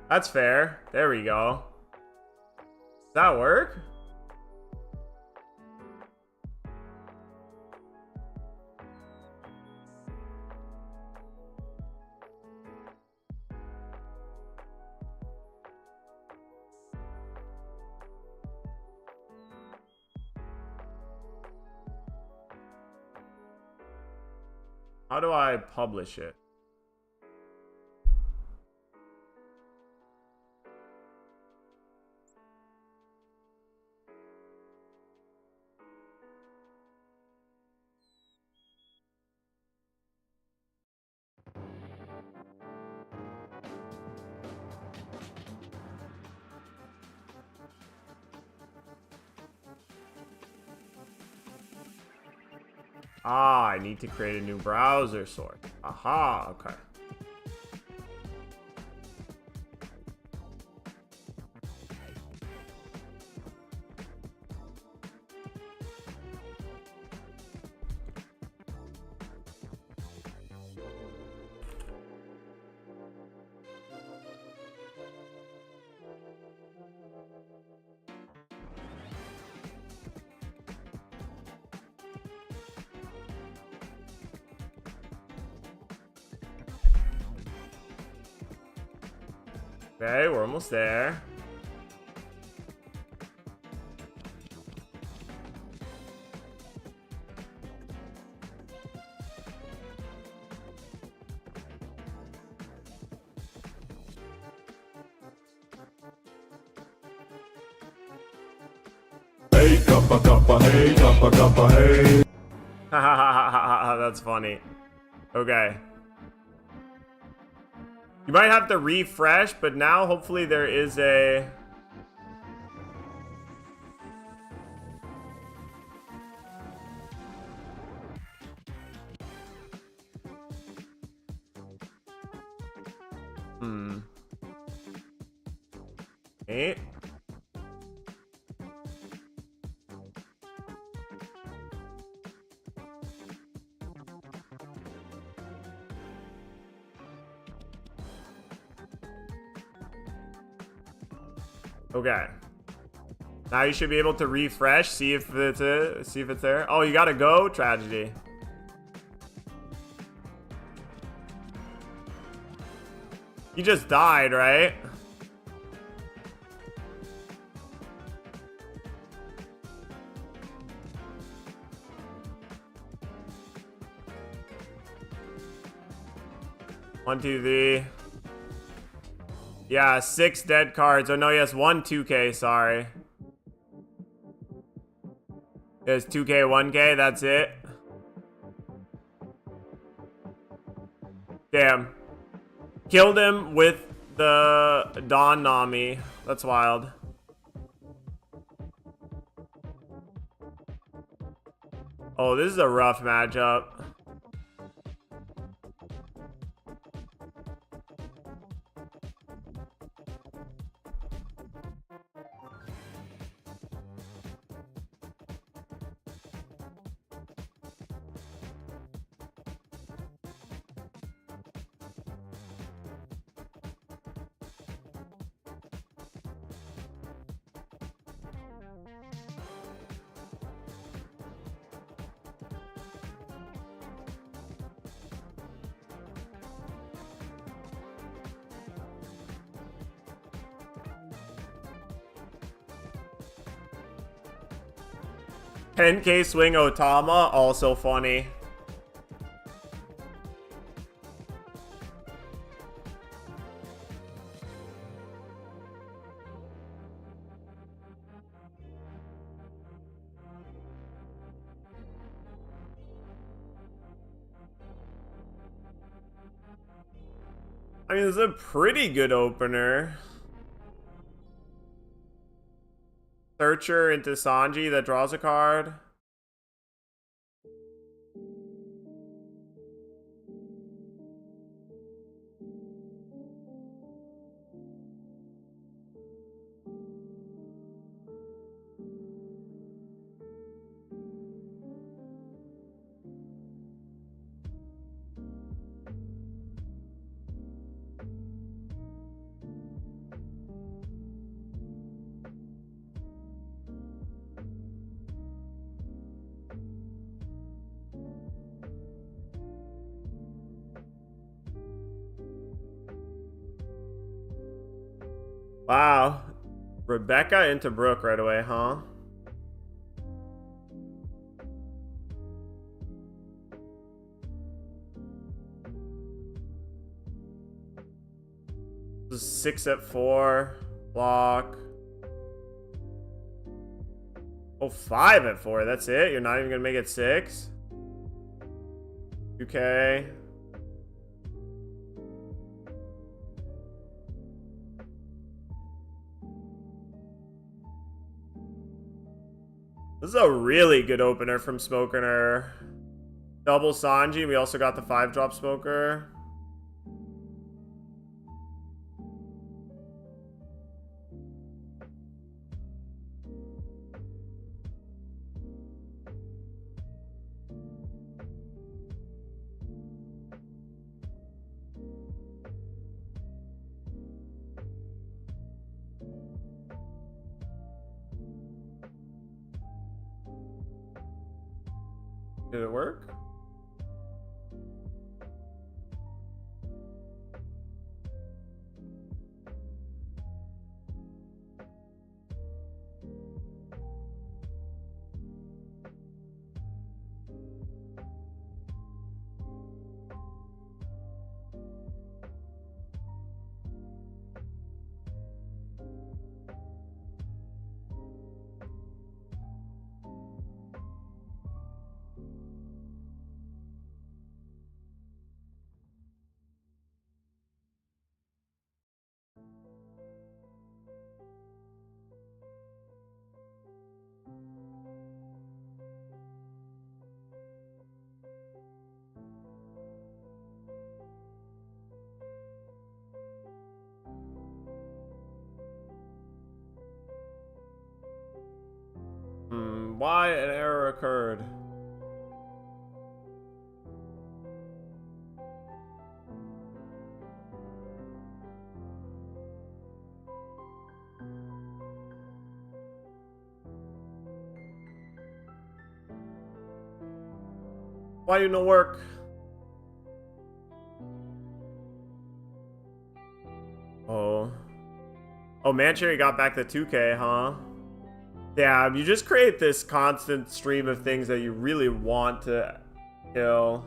That's fair. There we go. Does that work? How do I publish it? Ah, I need to create a new browser source. Aha, okay. Okay, we're almost there. Hey, kappa kappa, hey, kappa kappa, hey. That's funny. Okay. You might have to refresh, but now hopefully there is a... Eight. Okay. Now you should be able to refresh, see if it's there. Oh, you gotta go? Tragedy. You just died, right? One, two, three. Yeah, 6 dead cards. Oh no, he has 1 2K, sorry. He has 2K, 1K, that's it. Damn. Killed him with the Dawn Nami. That's wild. Oh, this is a rough matchup. 10K swing Otama, also funny. I mean, this is a pretty good opener. Searcher into Sanji that draws a card. Wow. Rebecca into Brooke right away, huh? This is 6 at 4. Block. Oh, 5 at 4. That's it? You're not even gonna make it 6? Okay. This is a really good opener from Smoker. Double Sanji. We also got the 5-drop Smoker. Did it work? Why an error occurred? Why you no work? Oh. Oh, Mancherry got back the 2K, huh? Yeah, you just create this constant stream of things that you really want to kill.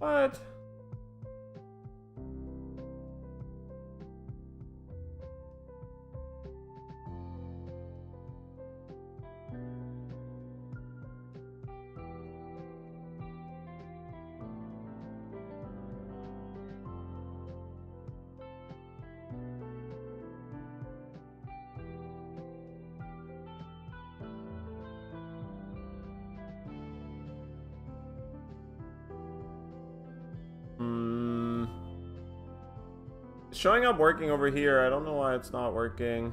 What? It's showing up working over here. I don't know why it's not working.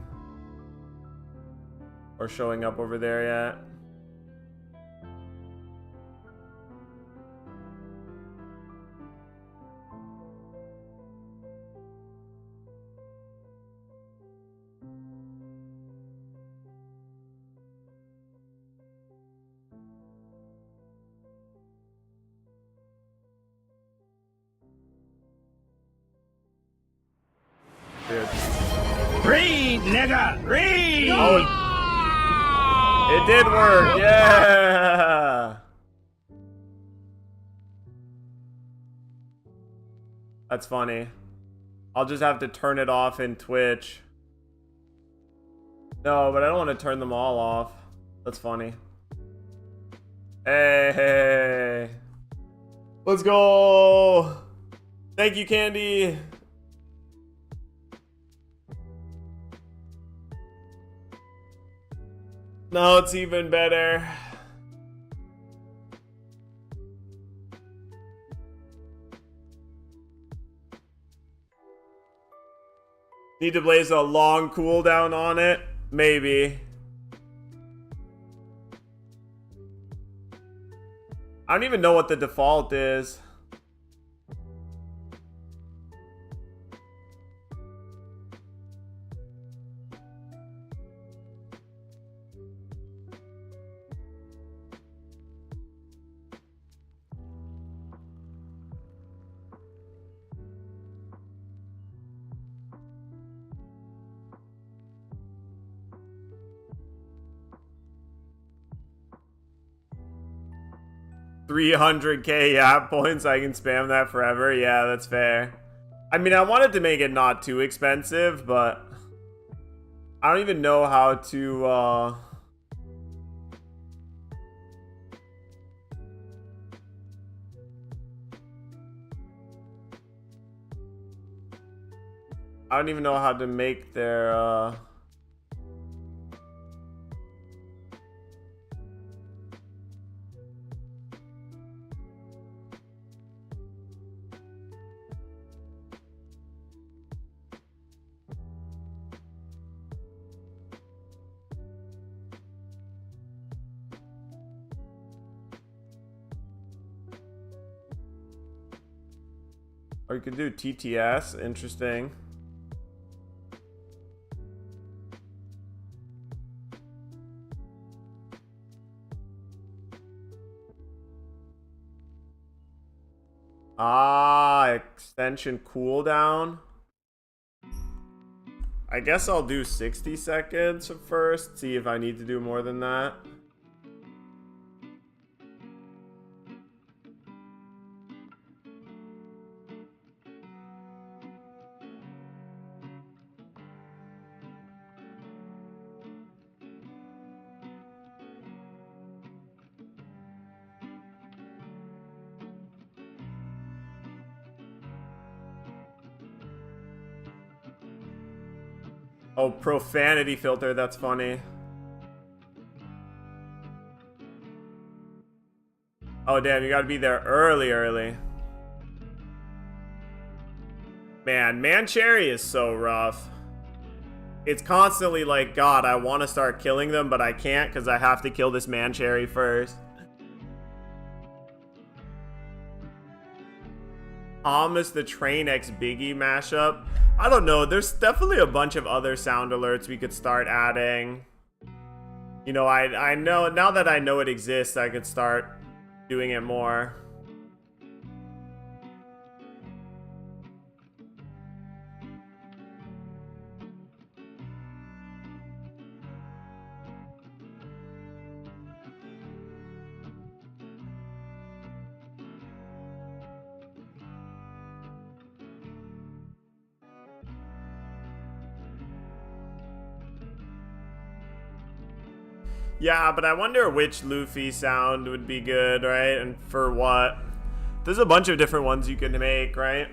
Or showing up over there yet. Weird. Read, nigga, read! Oh, it did work. Yeah. That's funny. I'll just have to turn it off in Twitch. No, but I don't want to turn them all off. That's funny. Hey. Let's go. Thank you, Candy. No, it's even better. Need to place a long cooldown on it? Maybe. I don't even know what the default is. $300k yacht points. I can spam that forever. Yeah, that's fair. I mean, I wanted to make it not too expensive, but I don't even know how to I don't even know how to make their or you could do TTS. Interesting. Ah, extension cooldown. I guess I'll do 60 seconds first, see if I need to do more than that. Oh, profanity filter, that's funny. Oh, damn, you gotta be there early. Man, Mancherry is so rough. It's constantly like, God, I want to start killing them, but I can't because I have to kill this Mancherry first. Thomas the Train X Biggie mashup. I don't know. There's definitely a bunch of other sound alerts we could start adding. You know, I know now that I know it exists, I could start doing it more. Yeah, but I wonder which Luffy sound would be good, right? And for what? There's a bunch of different ones you can make, right?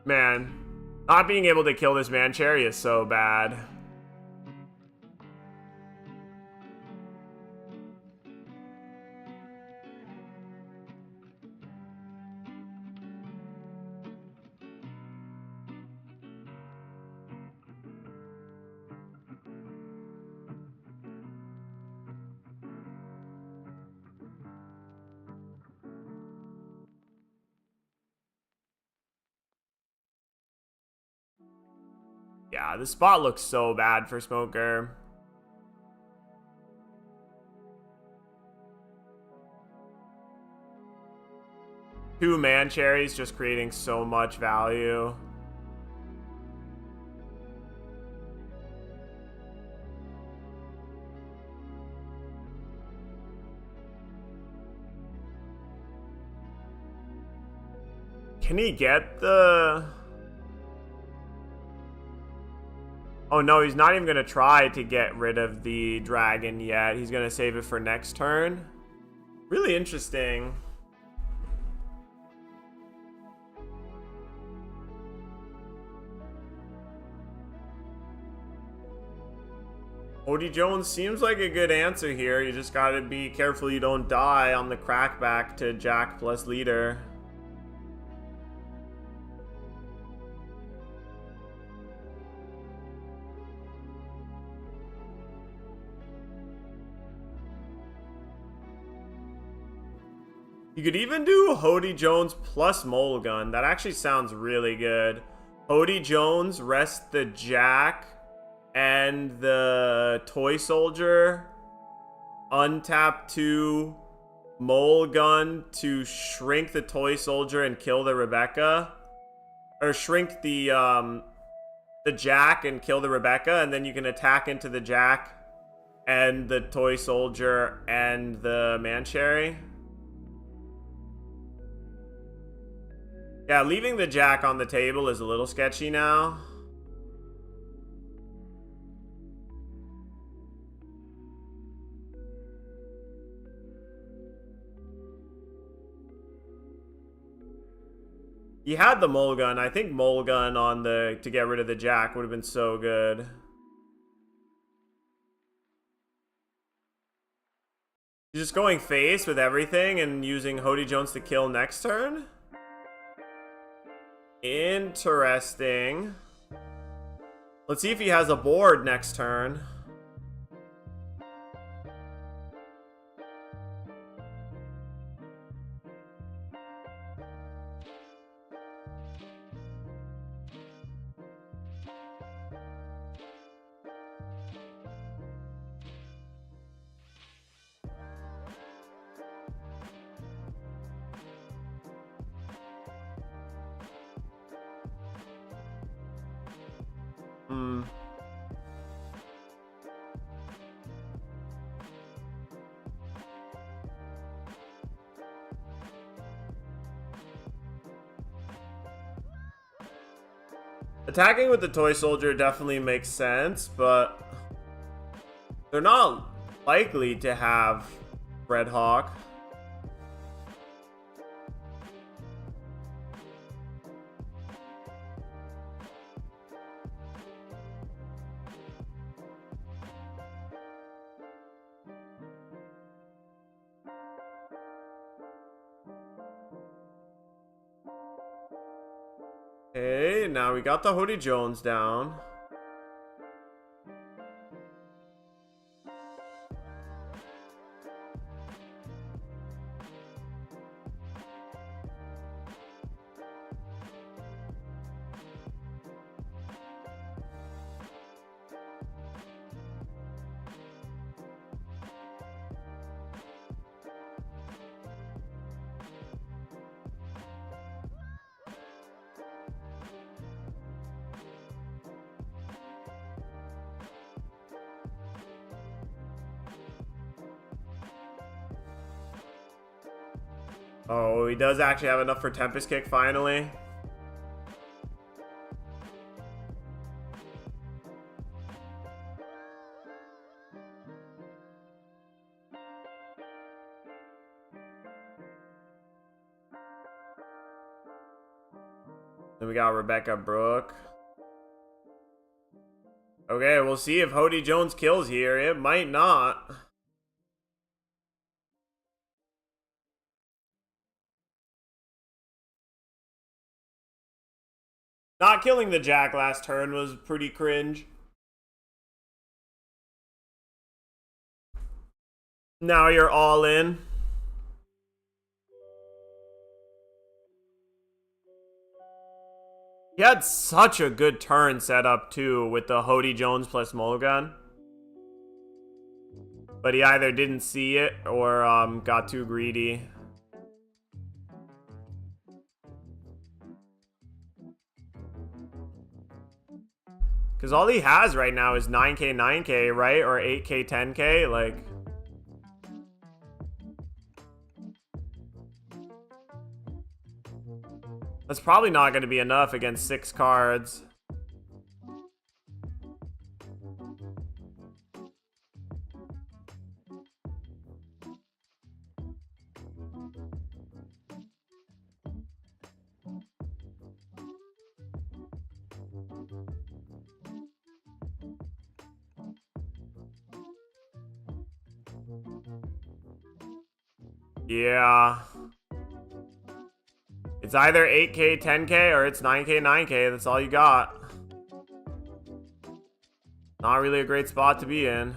Man, not being able to kill this man cherry is so bad. Yeah, the spot looks so bad for Smoker. Two man cherries just creating so much value. Can he get the... Oh no, he's not even going to try to get rid of the dragon yet. He's going to save it for next turn. Really interesting. Odie Jones seems like a good answer here. You just got to be careful you don't die on the crackback to Jack plus leader. You could even do Hody Jones plus Mulligan. That actually sounds really good. Hody Jones, rest the Jack and the Toy Soldier. Untap 2 Mulligan to shrink the Toy Soldier and kill the Rebecca. Or shrink the Jack and kill the Rebecca, and then you can attack into the Jack and the Toy Soldier and the Mancherry. Yeah, leaving the Jack on the table is a little sketchy now. He had the Mulligan. I think Mulligan on the to get rid of the Jack would have been so good. He's just going face with everything and using Hody Jones to kill next turn? Interesting. Let's see if he has a board next turn. Attacking with the Toy Soldier definitely makes sense, but they're not likely to have Red Hawk. Okay, now we got the Hody Jones down. Oh, he does actually have enough for Tempest Kick finally. Then we got Rebecca Brooke. Okay, we'll see if Hody Jones kills here. It might not. Not killing the Jack last turn was pretty cringe. Now you're all in. He had such a good turn set up too with the Hody Jones plus Mulligan. But he either didn't see it or got too greedy. Because all he has right now is 9k, 9k, right? Or 8k, 10k, like... That's probably not going to be enough against 6 cards. Yeah. It's either 8k, 10k, or it's 9k, 9k. That's all you got. Not really a great spot to be in.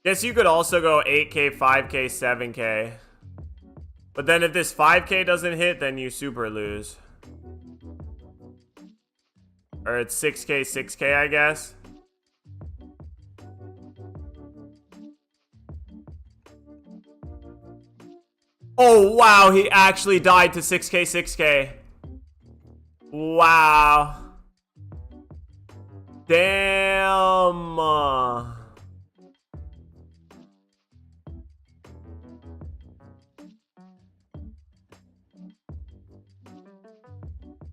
Guess you could also go 8k, 5k, 7k. But then if this 5k doesn't hit, then you super lose. Or it's 6k, 6k, I guess. Oh, wow, he actually died to 6k, 6k. Wow. Damn.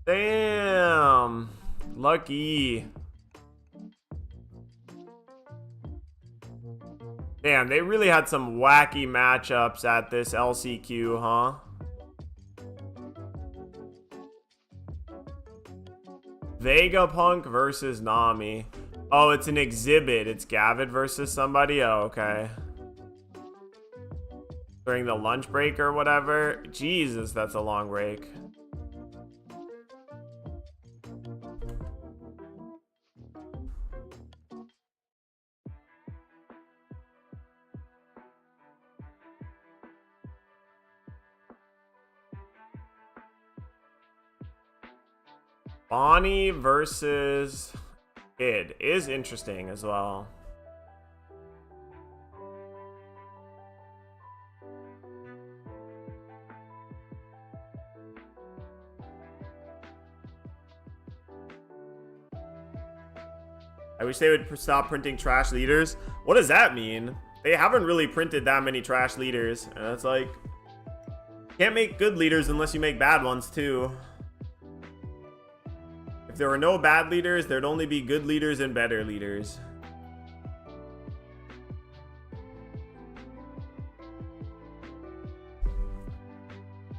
Damn. Lucky. Damn, they really had some wacky matchups at this LCQ, huh? Vegapunk versus Nami. Oh, it's an exhibit. It's Gavid versus somebody? Oh, okay. During the lunch break or whatever. Jesus, that's a long break. Bonnie versus Kid is interesting as well. I wish they would stop printing trash leaders. What does that mean? They haven't really printed that many trash leaders. And it's like, you can't make good leaders unless you make bad ones too. If there were no bad leaders, there'd only be good leaders and better leaders.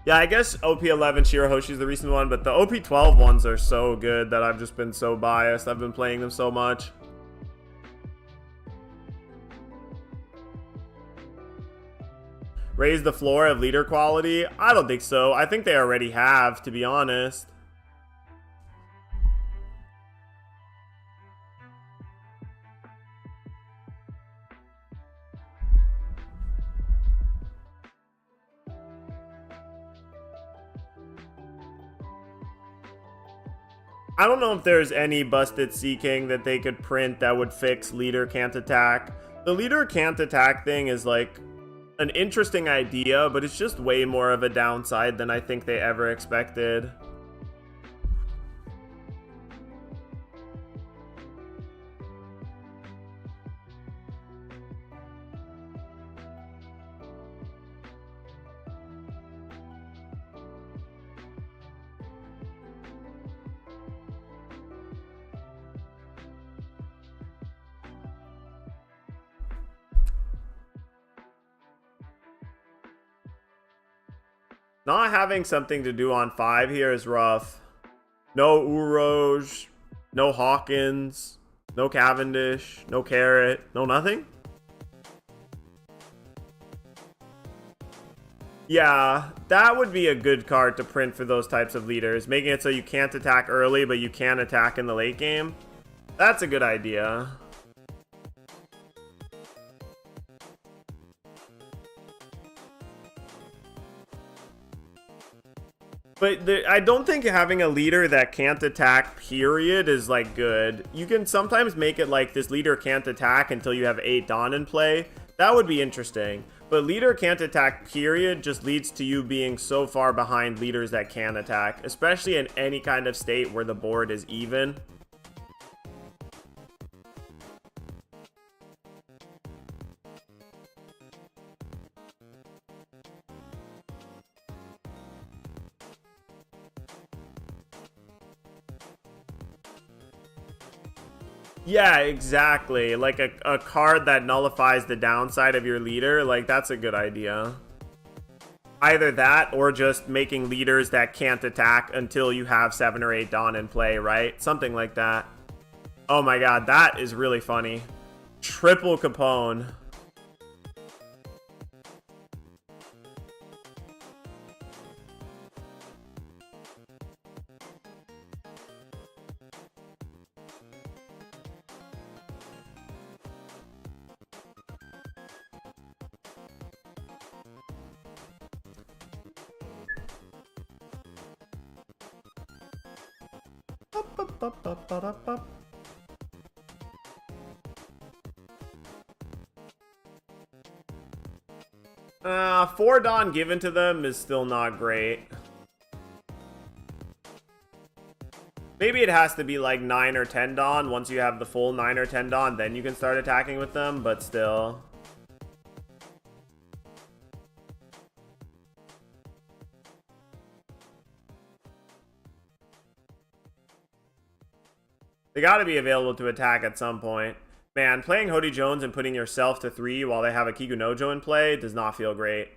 Yeah, I guess OP11 Shirahoshi is the recent one, but the OP12 ones are so good that I've just been so biased. I've been playing them so much. Raise the floor of leader quality? I don't think so. I think they already have, to be honest. I don't know if there's any busted Sea King that they could print that would fix leader can't attack. The leader can't attack thing is like an interesting idea, but it's just way more of a downside than I think they ever expected. Not having something to do on 5 here is rough. No Uroj, no Hawkins, no Cavendish, no Carrot, no nothing? Yeah, that would be a good card to print for those types of leaders, making it so you can't attack early, but you can attack in the late game. That's a good idea. But I don't think having a leader that can't attack, period, is, like, good. You can sometimes make it like this leader can't attack until you have 8 Dawn in play. That would be interesting. But leader can't attack, period, just leads to you being so far behind leaders that can attack, especially in any kind of state where the board is even. Yeah, exactly. Like a card that nullifies the downside of your leader. Like, that's a good idea. Either that or just making leaders that can't attack until you have 7 or 8 Dawn in play, right? Something like that. Oh my god, that is really funny. Triple Capone. Four Dawn given to them is still not great. Maybe it has to be like 9 or 10 Dawn. Once you have the full 9 or 10 Dawn, then you can start attacking with them, but still. They gotta be available to attack at some point. Man, playing Hody Jones and putting yourself to 3 while they have a Kikunojo in play does not feel great.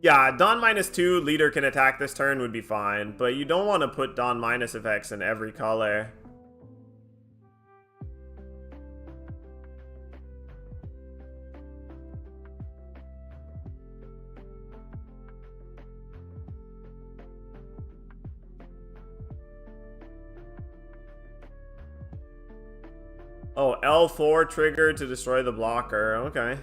Yeah, Dawn -2, leader can attack this turn would be fine, but you don't want to put Dawn minus effects in every color. Oh, L4 trigger to destroy the blocker. Okay.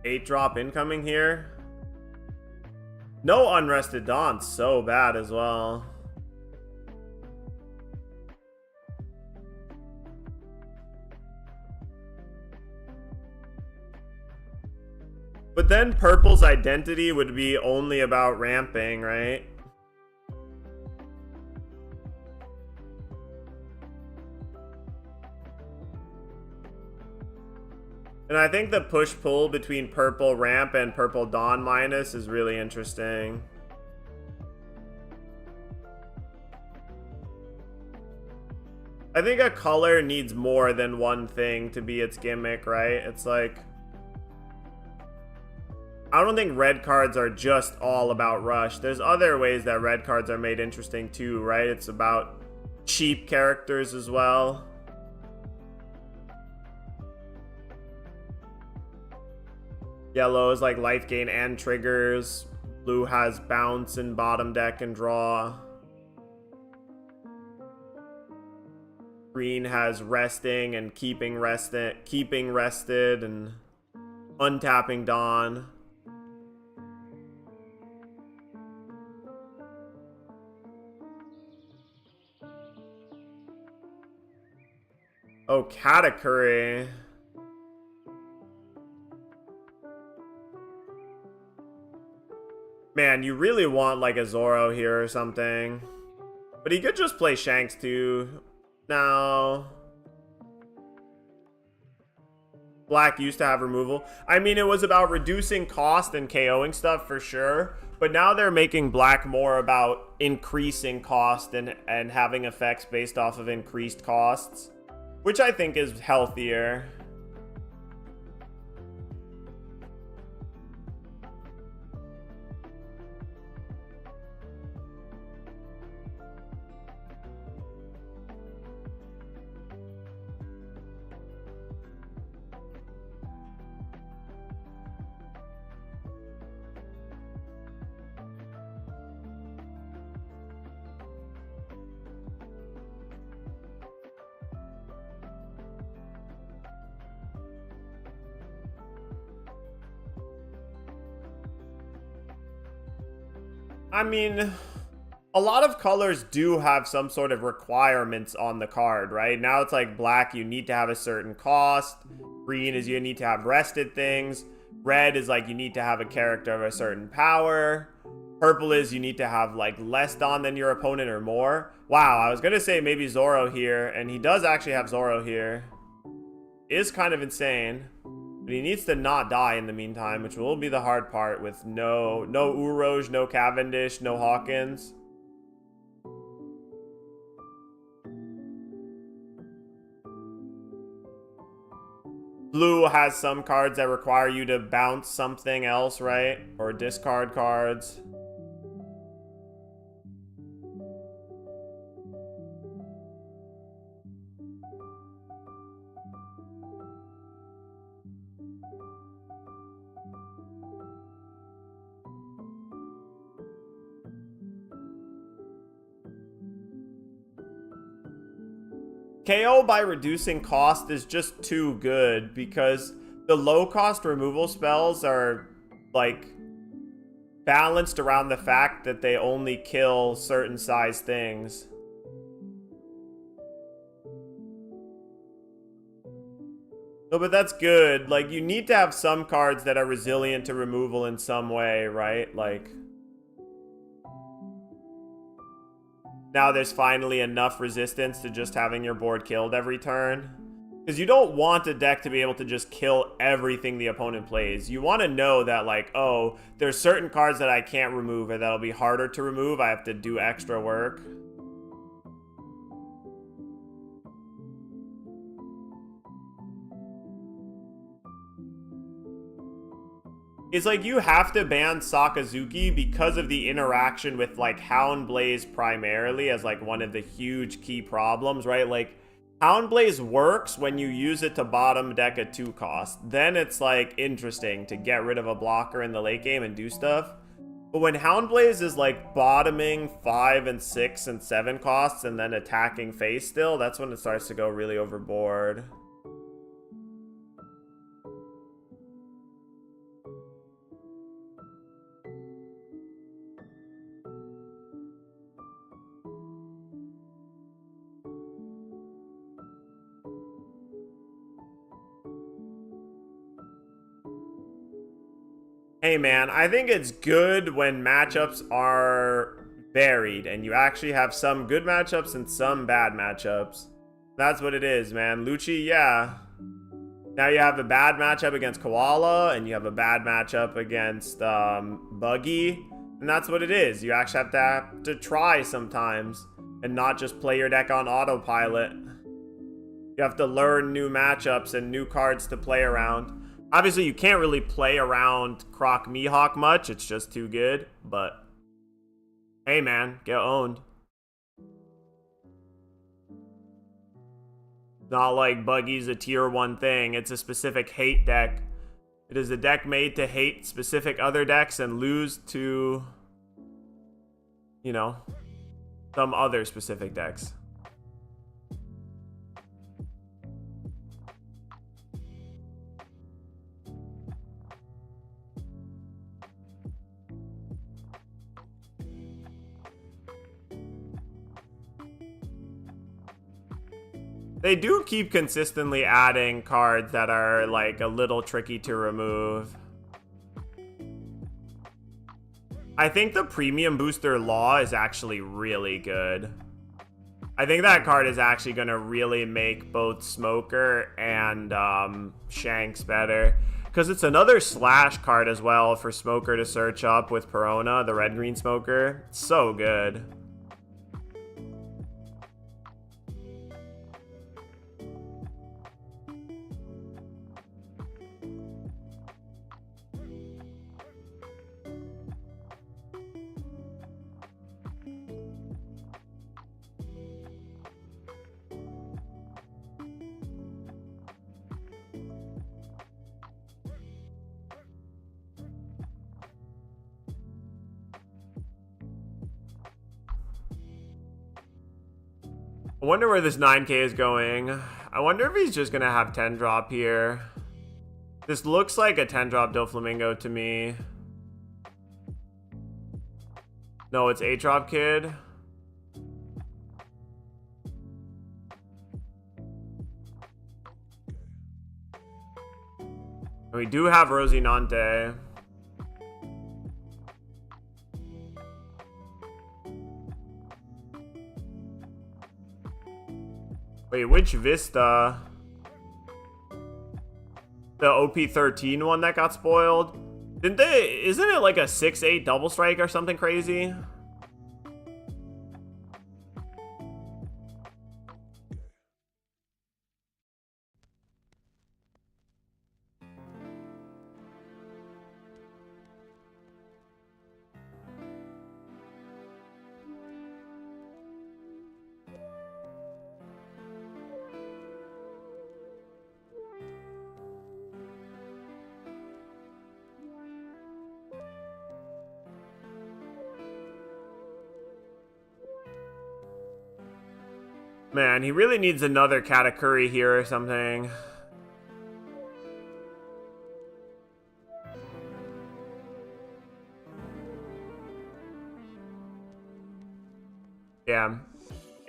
Eight drop incoming here. No Unrested Dawn. So bad as well. But then purple's identity would be only about ramping, right? And I think the push-pull between purple ramp and purple Dawn minus is really interesting. I think a color needs more than one thing to be its gimmick, right? It's like, I don't think red cards are just all about rush. There's other ways that red cards are made interesting too, right? It's about cheap characters as well. Yellow is like life gain and triggers. Blue has bounce and bottom deck and draw. Green has resting and keeping rested and untapping Dawn. Oh, Katakuri. Man, you really want like a Zoro here or something. But he could just play Shanks too. No. Black used to have removal. I mean, it was about reducing cost and KOing stuff for sure. But now they're making Black more about increasing cost and having effects based off of increased costs, which I think is healthier. I mean, a lot of colors do have some sort of requirements on the card, right? Now it's like black, you need to have a certain cost. Green is you need to have rested things. Red is like you need to have a character of a certain power. Purple is you need to have like less Dawn than your opponent or more. Wow, I was going to say maybe Zoro here, and he does actually have Zoro here. Is kind of insane. But he needs to not die in the meantime, which will be the hard part with no Uroj, no Cavendish, no Hawkins. Blue has some cards that require you to bounce something else, right? Or discard cards. KO by reducing cost is just too good because the low cost removal spells are like balanced around the fact that they only kill certain size things. No, but that's good. Like, you need to have some cards that are resilient to removal in some way, right? Like, now there's finally enough resistance to just having your board killed every turn. Because you don't want a deck to be able to just kill everything the opponent plays. You want to know that, like, oh, there's certain cards that I can't remove or that'll be harder to remove. I have to do extra work. It's like you have to ban Sakazuki because of the interaction with like Houndblaze primarily as like one of the huge key problems, right? Like Houndblaze works when you use it to bottom deck a 2 cost. Then it's like interesting to get rid of a blocker in the late game and do stuff. But when Houndblaze is like bottoming 5 and 6 and 7 costs and then attacking face still, that's when it starts to go really overboard. Hey man, I think it's good when matchups are varied and you actually have some good matchups and some bad matchups. That's what it is, man. Lucci, yeah. Now you have a bad matchup against Koala and you have a bad matchup against Buggy. And that's what it is. You actually have to try sometimes and not just play your deck on autopilot. You have to learn new matchups and new cards to play around. Obviously, you can't really play around Croc Mihawk much. It's just too good. But, hey, man, get owned. Not like Buggy's a tier 1 thing. It's a specific hate deck. It is a deck made to hate specific other decks and lose to, you know, some other specific decks. They do keep consistently adding cards that are like a little tricky to remove. I think the premium booster Law is actually really good. I think that card is actually going to really make both Smoker and Shanks better. Because it's another slash card as well for Smoker to search up with Perona, the red-green Smoker. It's so good. I wonder where this 9k is going. I wonder if he's just going to have 10 drop here. This looks like a 10 drop Doflamingo to me. No, it's 8 drop Kid. We do have Rosinante. Wait, which Vista? The OP13 one that got spoiled? Didn't they? Isn't it like a 6-8 double strike or something crazy? Man, he really needs another Katakuri here or something. Yeah.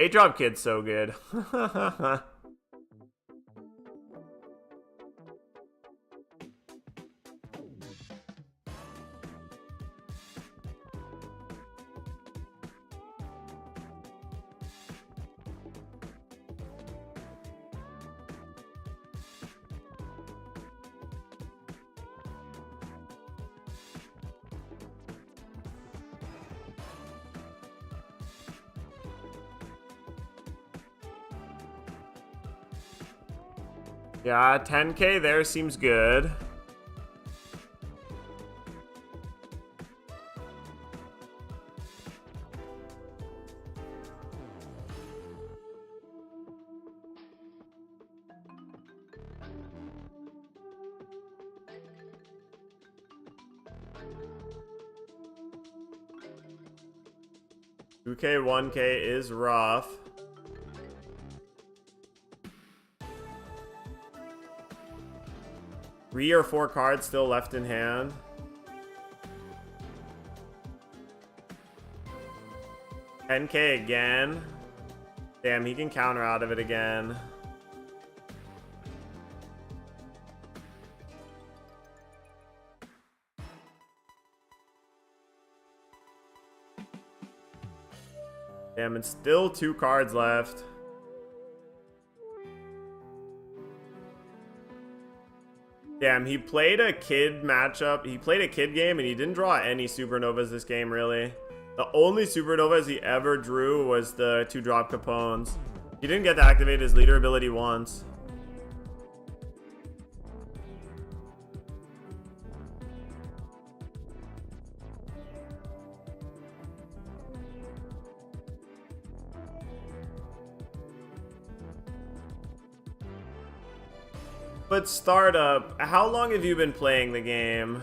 8-drop Kid's so good. Yeah, 10k there seems good. $2k, 1k is rough. Three or four cards still left in hand. $10k again. Damn, he can counter out of it again. Damn, it's still 2 cards left. Damn, he played a kid matchup. He played a kid game and he didn't draw any supernovas this game, really. The only supernovas he ever drew was the 2-drop Capones. He didn't get to activate his leader ability once. But Startup, how long have you been playing the game?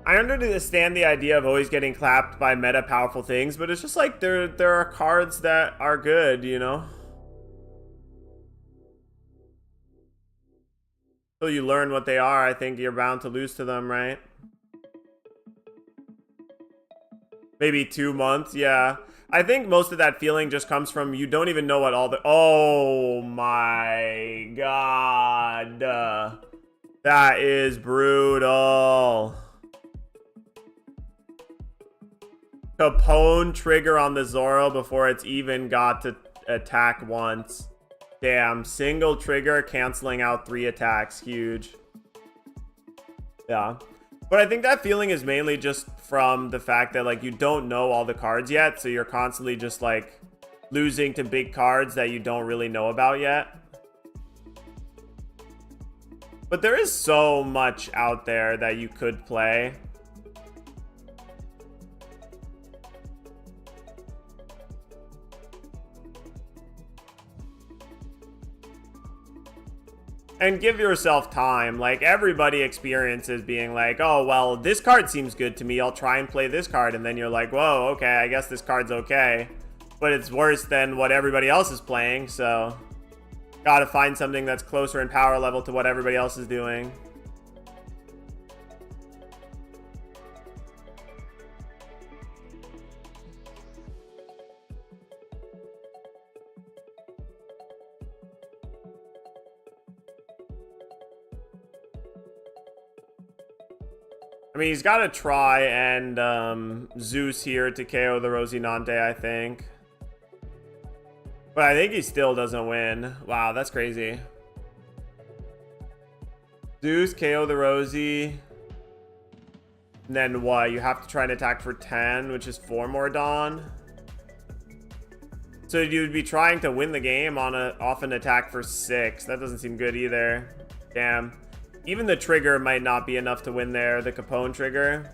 I understand the idea of always getting clapped by meta powerful things, but it's just like there are cards that are good, you know? So you learn what they are, I think you're bound to lose to them, right? Maybe 2 months, yeah. I think most of that feeling just comes from you don't even know what all the... Oh my god. That is brutal. Capone trigger on the Zoro before it's even got to attack once. Damn, single trigger canceling out 3 attacks. Huge. Yeah. But I think that feeling is mainly just from the fact that, like, you don't know all the cards yet, so you're constantly just, like, losing to big cards that you don't really know about yet. But there is so much out there that you could play. And give yourself time. Like, everybody experiences being like, oh, well, this card seems good to me. I'll try and play this card. And then you're like, whoa, okay, I guess this card's okay. But it's worse than what everybody else is playing, so... Gotta find something that's closer in power level to what everybody else is doing. I mean, he's got to try and Zeus here to KO the Rosinante, I think. But I think he still doesn't win. Wow, that's crazy. Zeus, KO the Rosie. And then what? You have to try and attack for 10, which is 4 more Dawn. So you'd be trying to win the game on off an attack for 6. That doesn't seem good either. Damn. Even the trigger might not be enough to win there, the Capone trigger.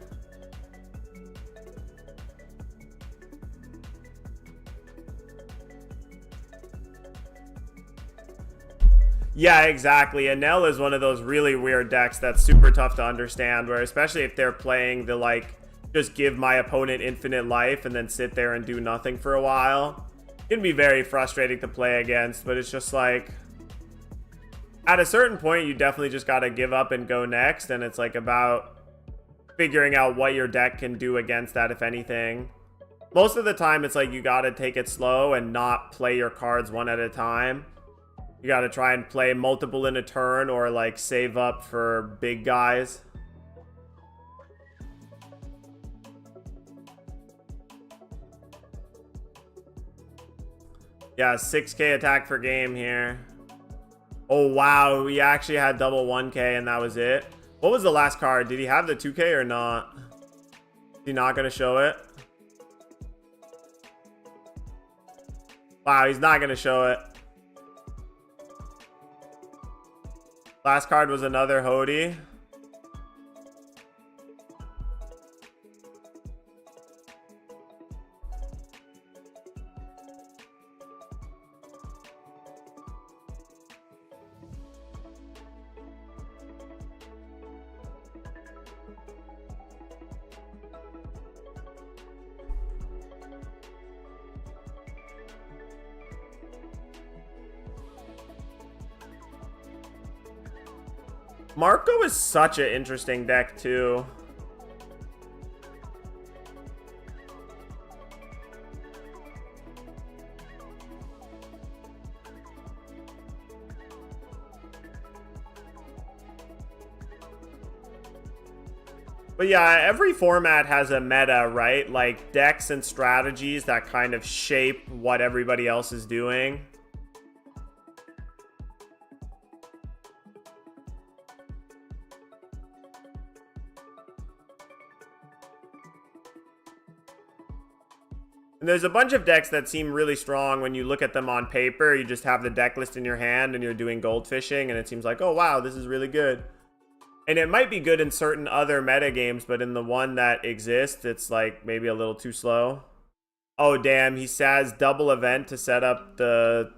Yeah, exactly. Enel is one of those really weird decks that's super tough to understand, where especially if they're playing the, like, just give my opponent infinite life and then sit there and do nothing for a while. It can be very frustrating to play against, but it's just like... At a certain point, you definitely just got to give up and go next, and it's like about figuring out what your deck can do against that, if anything. Most of the time, it's like you got to take it slow and not play your cards one at a time. You got to try and play multiple in a turn or like save up for big guys. Yeah, 6k attack per game here. Oh, wow. We actually had double 1k and that was it. What was the last card? Did he have the 2k or not? Is he not going to show it? Wow, he's not going to show it. Last card was another Hody. Marco is such an interesting deck, too. But yeah, every format has a meta, right? Like decks and strategies that kind of shape what everybody else is doing. And there's a bunch of decks that seem really strong when you look at them on paper. You just have the deck list in your hand and you're doing gold fishing and it seems like, oh wow, this is really good. And it might be good in certain other meta games, but in the one that exists, it's like maybe a little too slow. Oh damn, he says double event to set up the...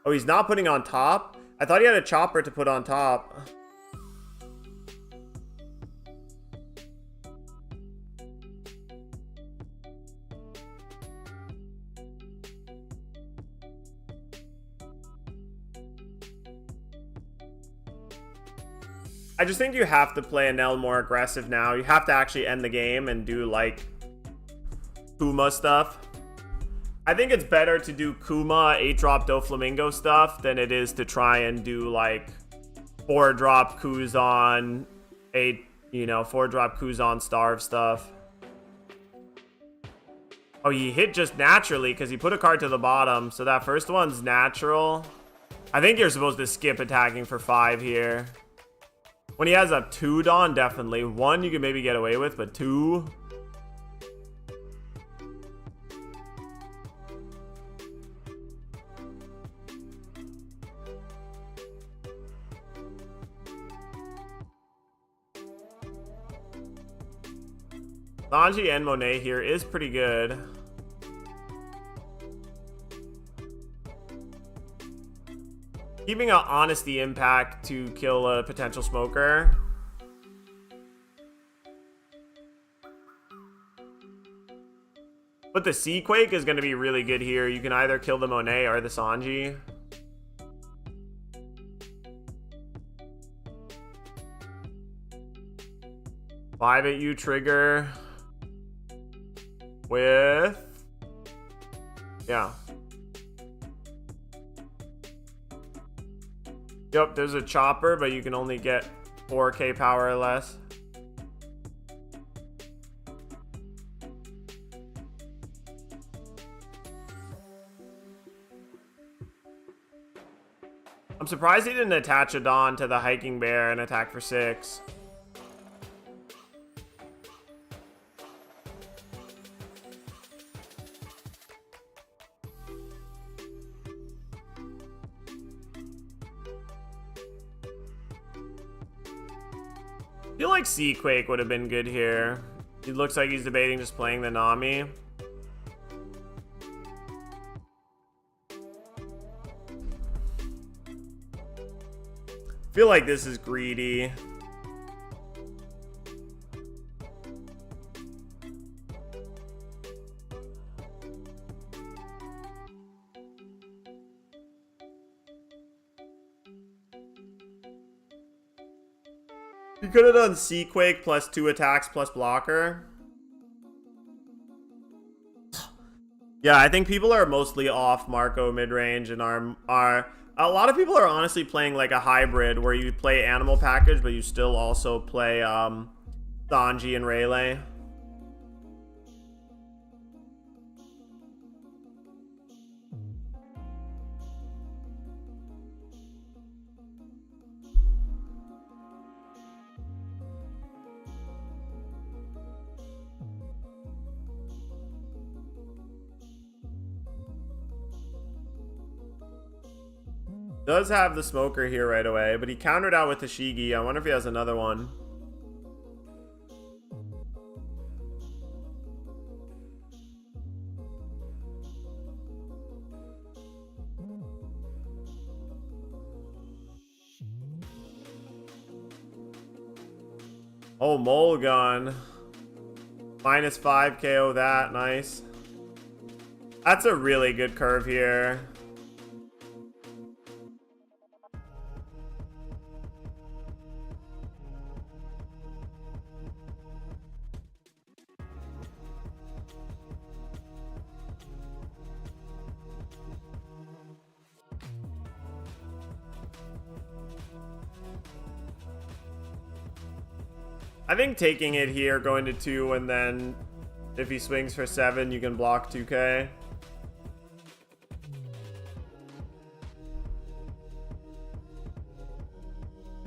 Oh, he's not putting on top? I thought he had a chopper to put on top. I just think you have to play Enel more aggressive now. You have to actually end the game and do, like, Kuma stuff. I think it's better to do Kuma 8-drop Doflamingo stuff than it is to try and do, like, 4-drop Kuzan, 4-drop Kuzan Starve stuff. Oh, he hit just naturally because he put a card to the bottom. So that first one's natural. I think you're supposed to skip attacking for 5 here. When he has a 2 Dawn, definitely. 1 you can maybe get away with, but 2... Sanji and Monet here is pretty good. Keeping an Honesty impact to kill a potential smoker. But the Seaquake is going to be really good here. You can either kill the Monet or the Sanji. Five at you trigger. With... yeah. Yep, there's a chopper, but you can only get 4k power or less. I'm surprised he didn't attach a Dawn to the Hiking Bear and attack for 6. I feel like Seaquake would have been good here. He looks like he's debating just playing the Nami. I feel like this is greedy. You could have done Seaquake plus 2 attacks plus blocker. Yeah, I think people are mostly off Marco midrange and are a lot of people are honestly playing like a hybrid where you play Animal Package, but you still also play Sanji and Rayleigh. Does have the smoker here right away, but he countered out with the Shigi. I wonder if he has another one. Oh, Mulligan. Minus 5 KO that. Nice. That's a really good curve here. I think taking it here, going to 2, and then if he swings for 7, you can block 2k.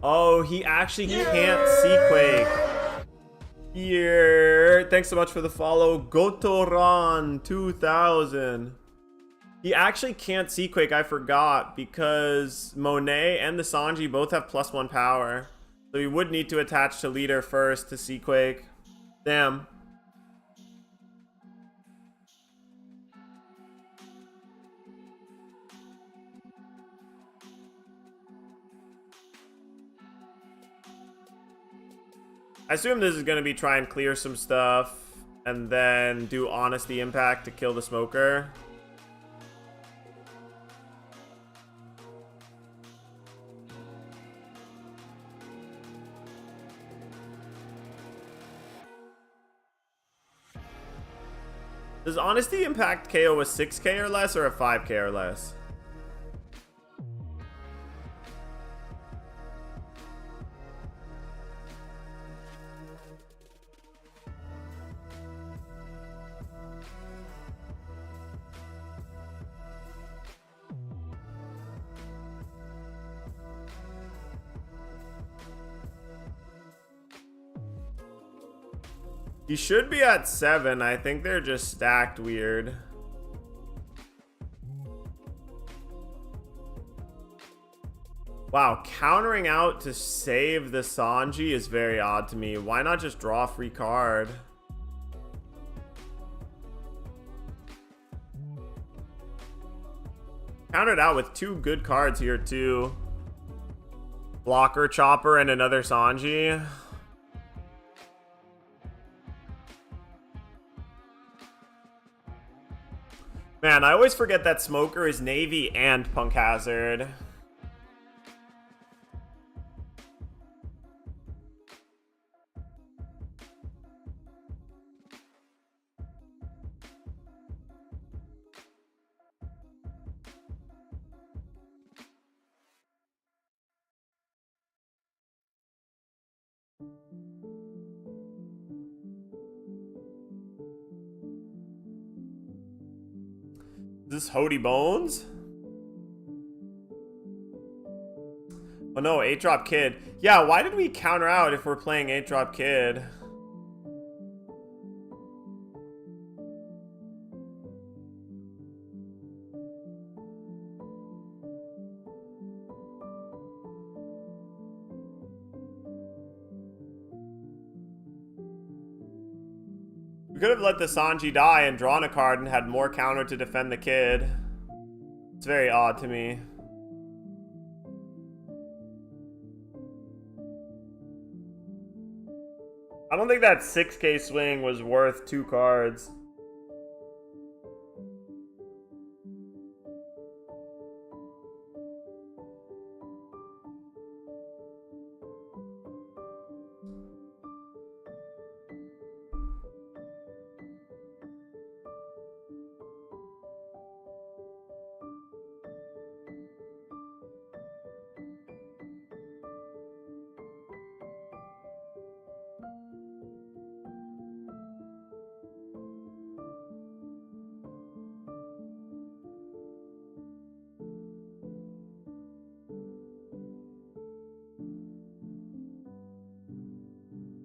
Oh, he actually can't Seaquake. Here. Thanks so much for the follow. Gotoran 2000. He actually can't Seaquake, I forgot, because Monet and the Sanji both have +1 power. So you would need to attach to leader first to Seaquake. Damn. I assume this is going to be try and clear some stuff and then do Honesty Impact to kill the smoker. Does Honesty impact KO a 6k or less or a 5k or less? He should be at 7. I think they're just stacked weird. Wow, countering out to save the Sanji is very odd to me. Why not just draw a free card? Countered out with 2 good cards here too. Blocker, Chopper, and another Sanji. Man, I always forget that Smoker is Navy and Punk Hazard. Is this Hody Bones? Oh no, 8-drop Kid. Yeah, why did we counter out if we're playing 8-drop Kid? We could have let the Sanji die and drawn a card and had more counter to defend the Kid. It's very odd to me. I don't think that 6k swing was worth 2 cards.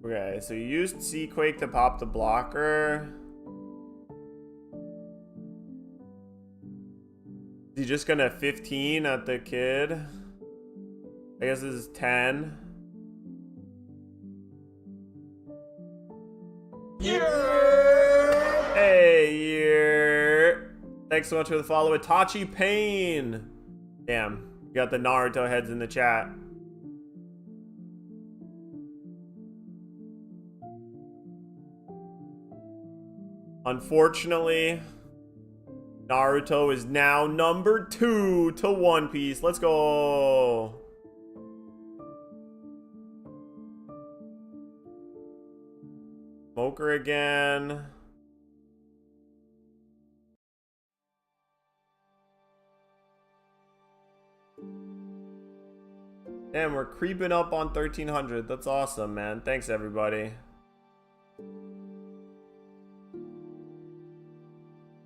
Okay, so you used Seaquake to pop the blocker. Is he just gonna 15 at the Kid? I guess this is 10. Yeah! Hey, yeah! Thanks so much for the follow. Itachi Pain! Damn, you got the Naruto heads in the chat. Unfortunately, Naruto is now number 2 to One Piece. Let's go. Smoker again. Damn, we're creeping up on 1300. That's awesome, man. Thanks, everybody.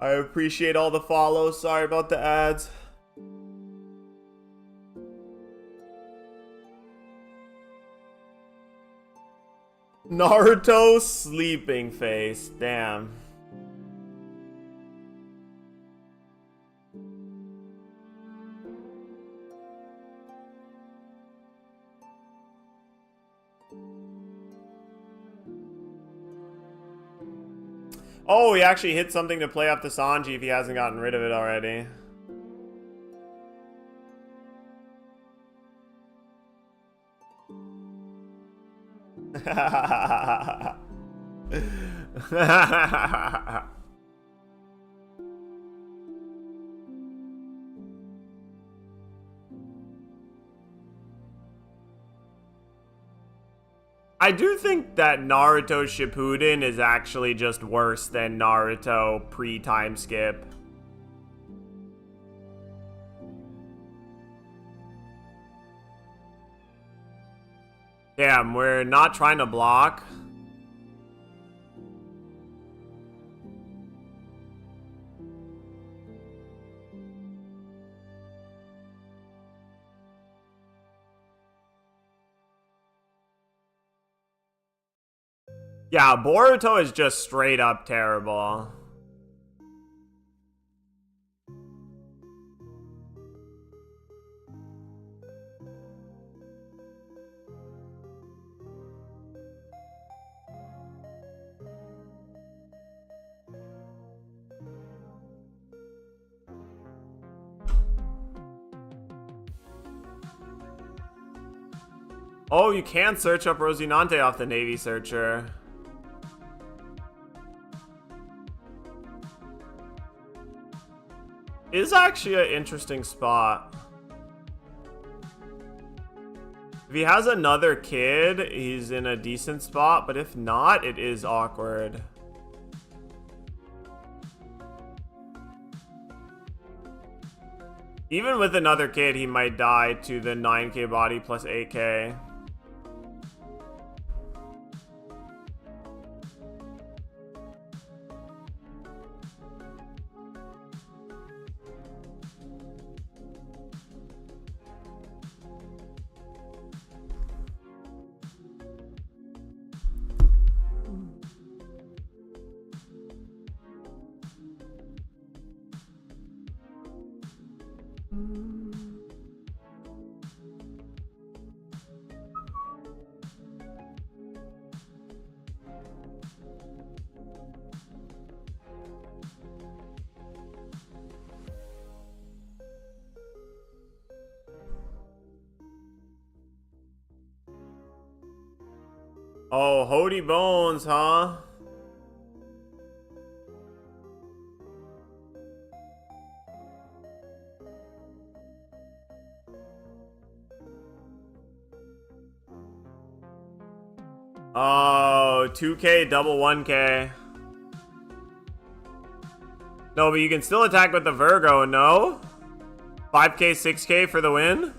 I appreciate all the follows. Sorry about the ads. Naruto sleeping face. Damn. Oh, he actually hit something to play off the Sanji if he hasn't gotten rid of it already. I do think that Naruto Shippuden is actually just worse than Naruto pre-time skip. Damn, we're not trying to block. Yeah, Boruto is just straight up terrible. Oh, you can search up Rosinante off the Navy Searcher. Is actually an interesting spot. If he has another kid, he's in a decent spot, but if not, it is awkward. Even with another kid, he might die to the 9k body plus 8k. Oh, Hody Bones, huh? Oh, 2k double 1k. No, but you can still attack with the Virgo, no? 5k, 6k for the win?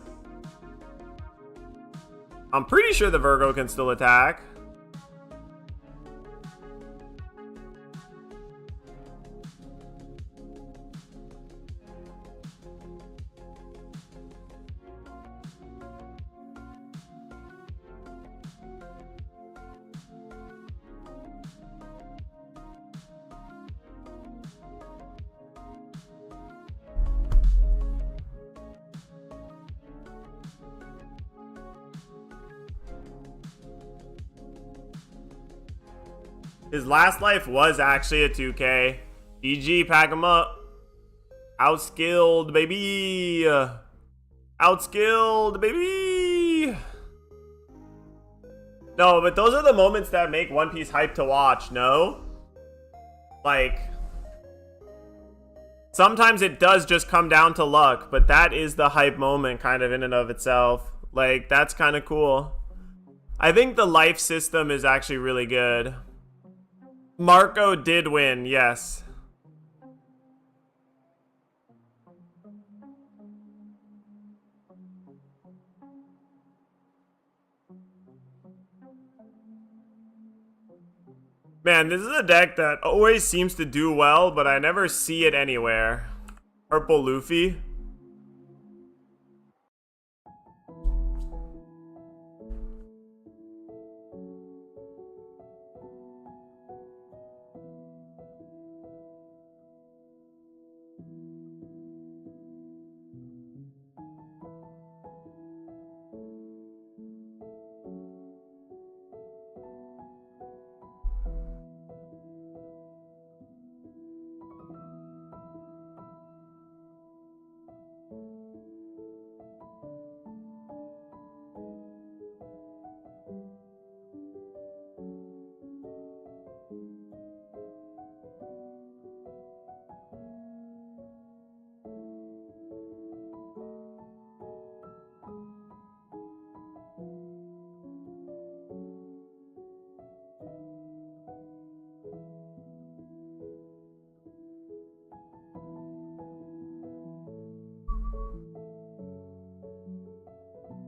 I'm pretty sure the Virgo can still attack. His last life was actually a 2k. GG, pack him up. Outskilled, baby. Outskilled, baby. No, but those are the moments that make One Piece hype to watch, no? Like, sometimes it does just come down to luck, but that is the hype moment kind of in and of itself. Like, that's kind of cool. I think the life system is actually really good. Marco did win, yes. Man, this is a deck that always seems to do well, but I never see it anywhere. Purple Luffy.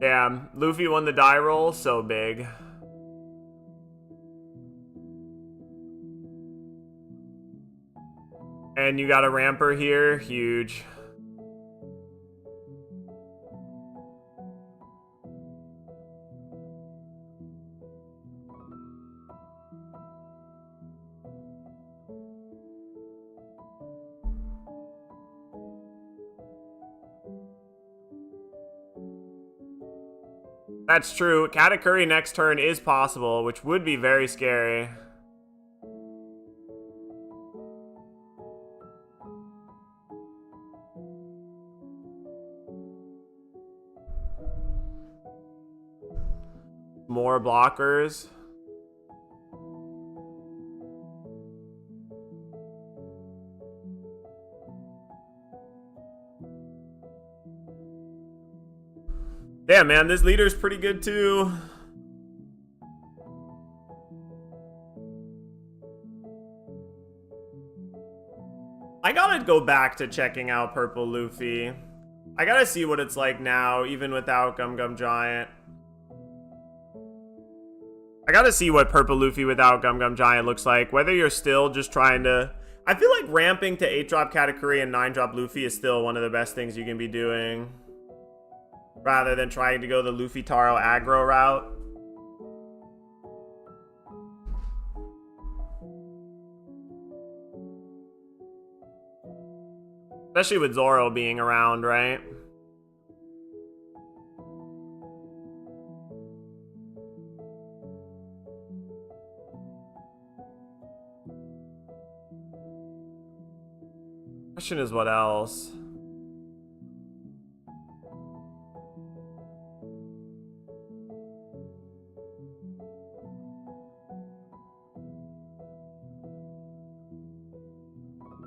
Damn, Luffy won the die roll, so big. And you got a ramper here, huge. That's true. Katakuri next turn is possible, which would be very scary. More blockers. Damn, man, this leader's pretty good too. I gotta go back to checking out Purple Luffy. I gotta see what it's like now, even without Gum Gum Giant. I gotta see what Purple Luffy without Gum Gum Giant looks like. Whether you're still just trying to... I feel like ramping to 8-drop Katakuri and 9-drop Luffy is still one of the best things you can be doing. Rather than trying to go the Luffy Taro aggro route. Especially with Zoro being around, right? Question is what else?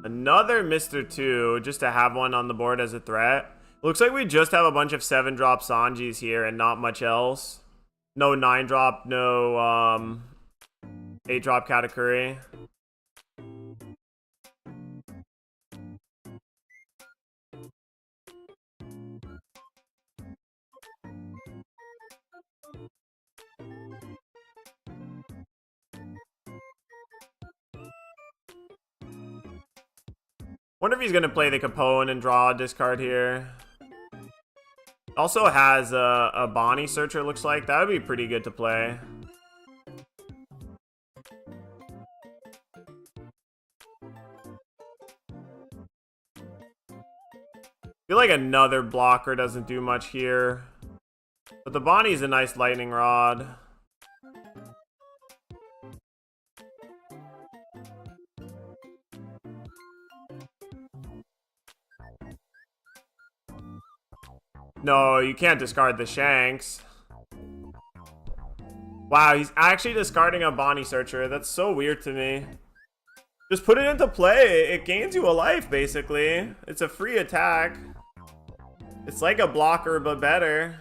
Another Mr. 2, just to have one on the board as a threat. Looks like we just have a bunch of 7-drop Sanjis here and not much else. No 9-drop, no 8-drop Katakuri. Wonder if he's gonna play the Capone and draw a discard here. Also has a Bonnie Searcher, looks like. That would be pretty good to play. I feel like another blocker doesn't do much here. But the Bonnie's a nice lightning rod. No, you can't discard the Shanks. Wow, he's actually discarding a Bonnie Searcher. That's so weird to me. Just put it into play. It gains you a life, basically. It's a free attack. It's like a blocker, but better.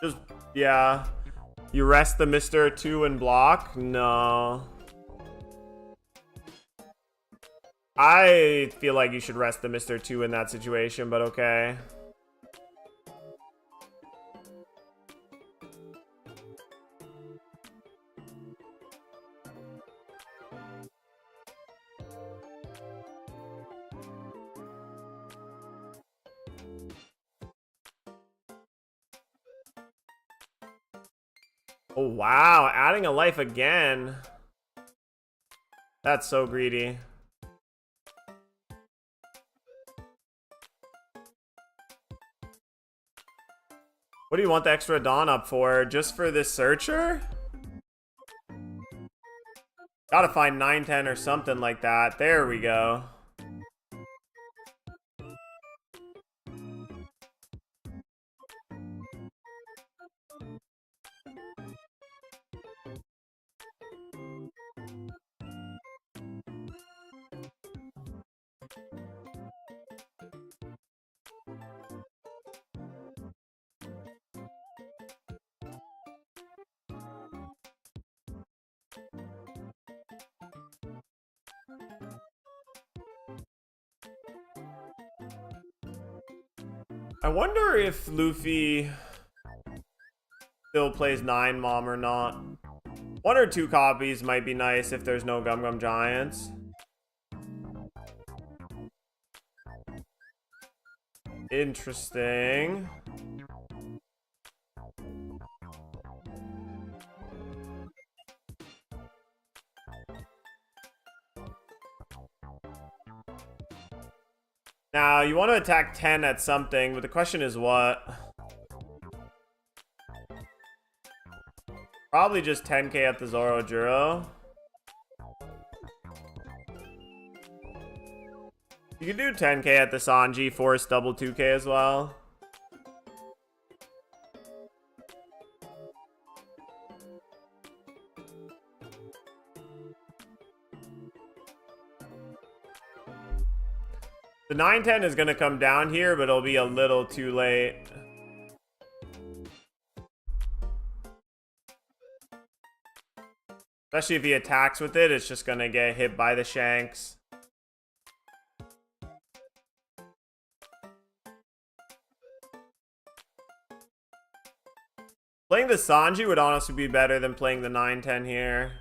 Just, yeah. You rest the Mr. 2 and block? No. I feel like you should rest the Mr. 2 in that situation, but okay. Oh, wow. Adding a life again. That's so greedy. What do you want the extra Dawn up for? Just for this Searcher? Gotta find 9-10 or something like that. There we go. I wonder if Luffy still plays 9 Mom or not. 1 or 2 copies might be nice if there's no Gum Gum Giants. Interesting. Now, you want to attack 10 at something, but the question is what? Probably just 10k at the Zoro Juro. You can do 10k at the Sanji, force double 2k as well. The 910 is going to come down here, but it'll be a little too late. Especially if he attacks with it, it's just going to get hit by the Shanks. Playing the Sanji would honestly be better than playing the 910 here.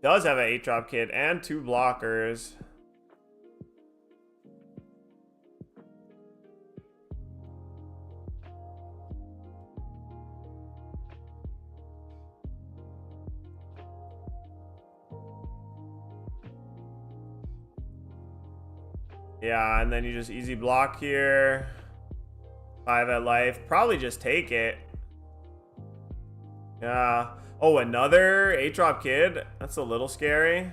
Does have an 8-drop kit and 2 blockers. Yeah, and then you just easy block here. 5 at life. Probably just take it. Yeah. Oh, another 8-drop kid? That's a little scary.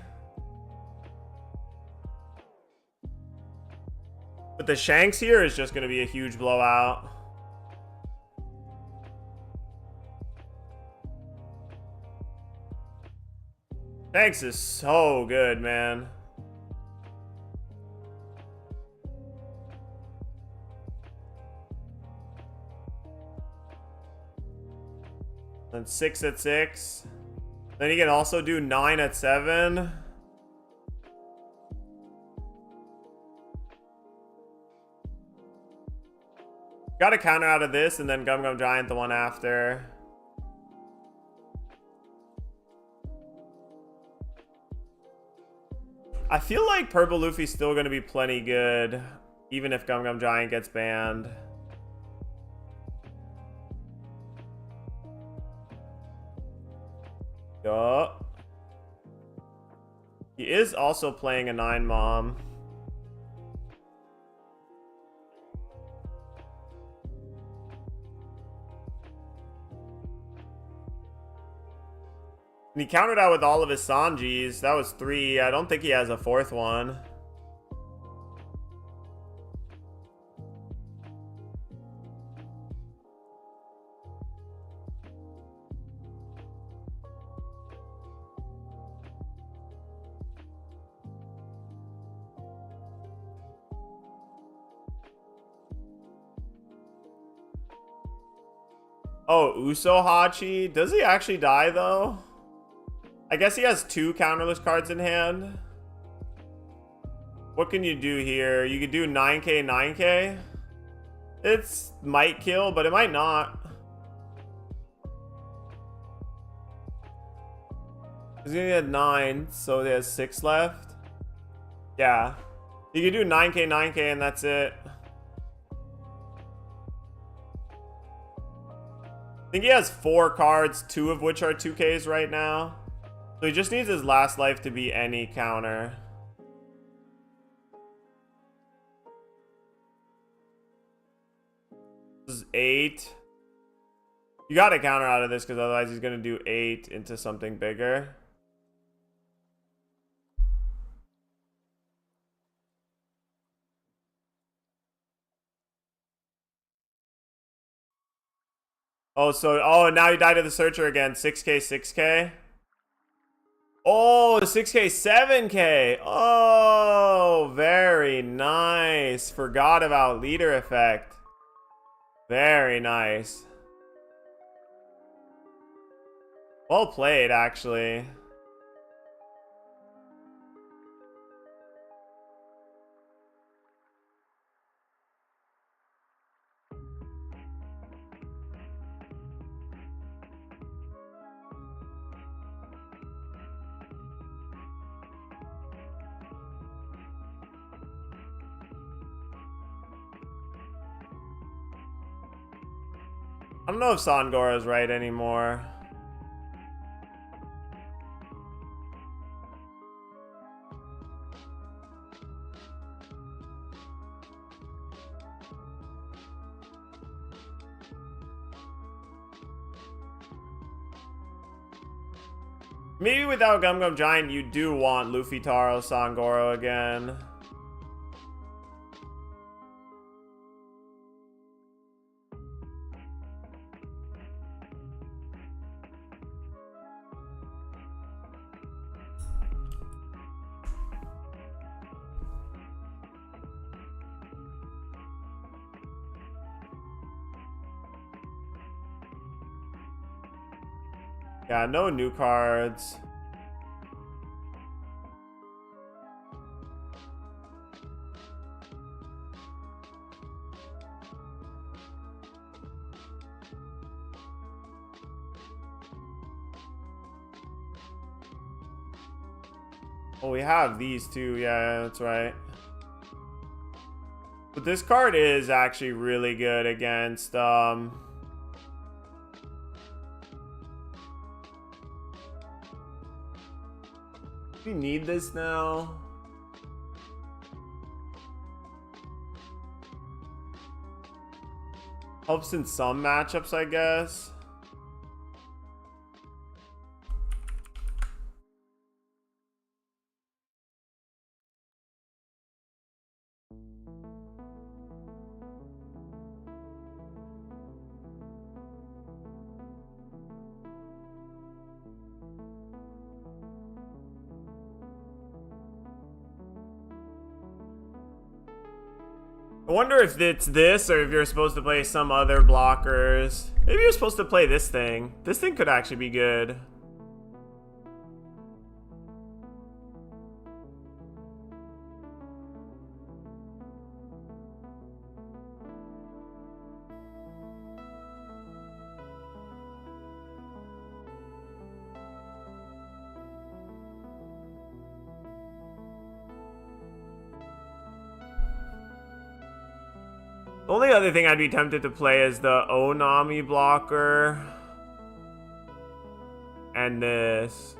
But the Shanks here is just going to be a huge blowout. Shanks is so good, man. And 6 at 6. Then you can also do 9 at 7. Got a counter out of this and then Gum Gum Giant the one after. I feel like Purple Luffy's still going to be plenty good, even if Gum Gum Giant gets banned. He is also playing a 9 Mom. And he countered out with all of his Sanjis. That was 3. I don't think he has a 4th one. Oh, Uso Hachi? Does he actually die, though? I guess he has 2 counterless cards in hand. What can you do here? You could do 9k, 9k. It's might kill, but it might not. He's gonna get 9, so he has 6 left. Yeah. You could do 9k, 9k, and that's it. I think he has 4 cards, 2 of which are 2Ks right now. So he just needs his last life to be any counter. This is 8. You got to counter out of this because otherwise he's going to do 8 into something bigger. Oh, so, oh, now you die to the Searcher again. 6k, 6k. Oh, 6k, 7k. Oh, very nice. Forgot about leader effect. Very nice. Well played, actually. I don't know if Sangoro's right anymore. Maybe without Gum Gum Giant, you do want Luffy Taro Sangoro again. Yeah, no new cards. Oh, we have these two. Yeah, that's right. But this card is actually really good against we need this now. Helps in some matchups, I guess. I wonder if it's this or if you're supposed to play some other blockers. Maybe you're supposed to play this thing. This thing could actually be good. The only other thing I'd be tempted to play is the Onami blocker. And this.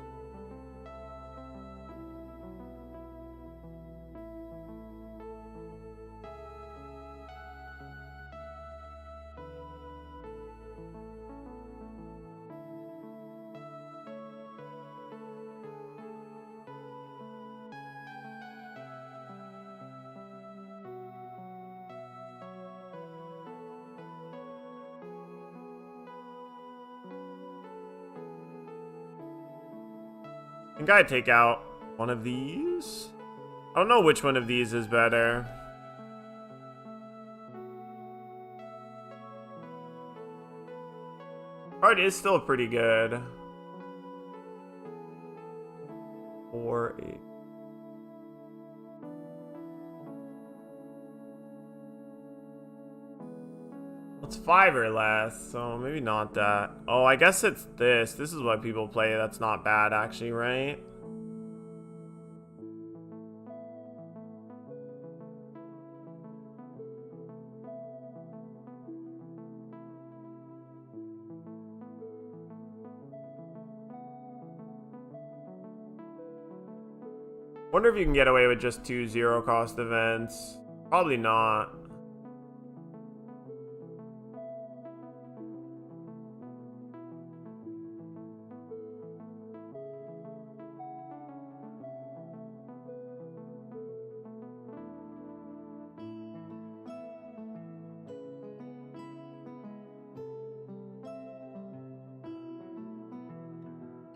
I think I'd take out one of these. I don't know which one of these is better. Card is still pretty good. 4, 8. It's 5 or less, so maybe not that. Oh, I guess it's this. This is what people play. That's not bad, actually, right? Wonder if you can get away with just 2 zero-cost events. Probably not.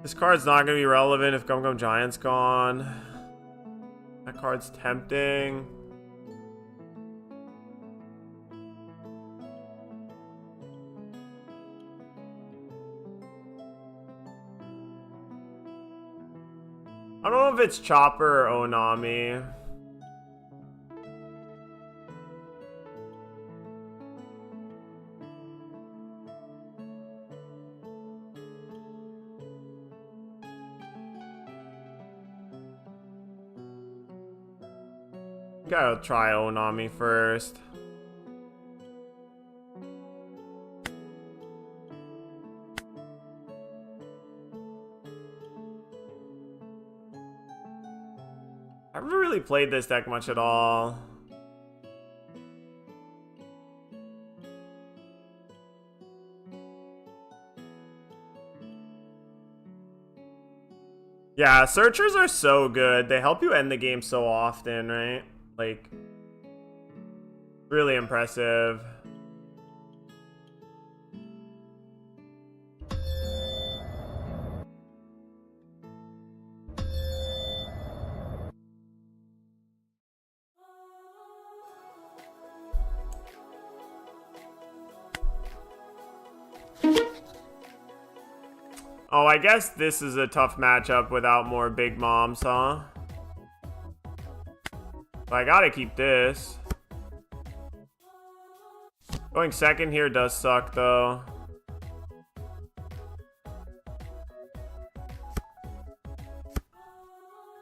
This card's not going to be relevant if Gum Gum Giant's gone. That card's tempting. it's Chopper or Onami. Gotta try Onami first. I haven't really played this deck much at all. Yeah, searchers are so good. They help you end the game so often, right? Like, really impressive. Oh, I guess this is a tough matchup without more big moms, huh? But I gotta keep this. Going second here does suck, though.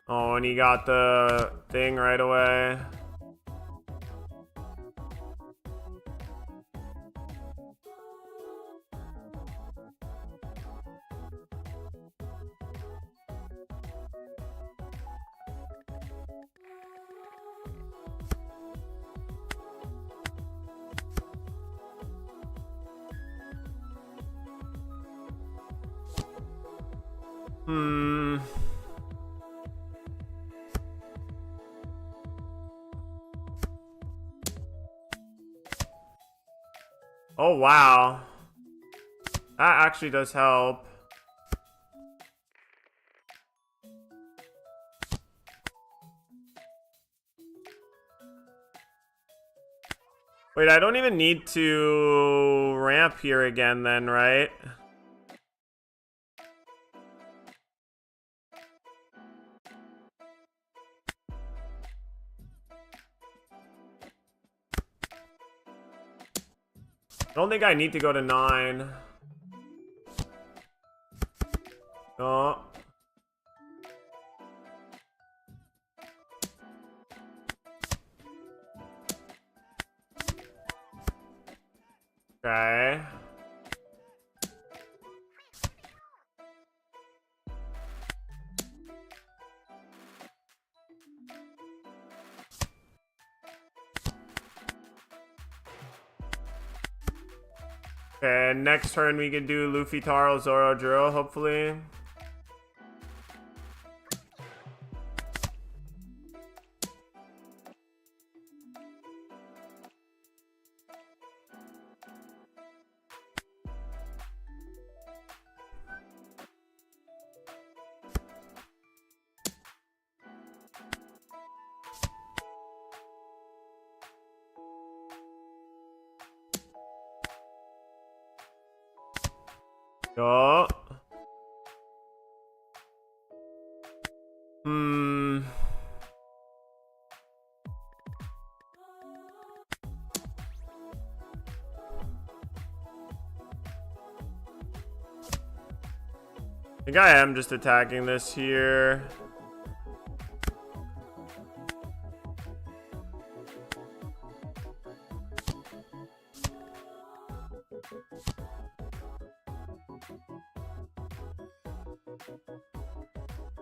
Oh, and he got the thing right away. Oh, wow. That actually does help. Wait, I don't even need to ramp here again then, right? I don't think I need to go to 9. Oh. Okay. Okay, next turn we can do Luffy, Taro, Zoro, Juro, hopefully. Oh. I think I am just attacking this here.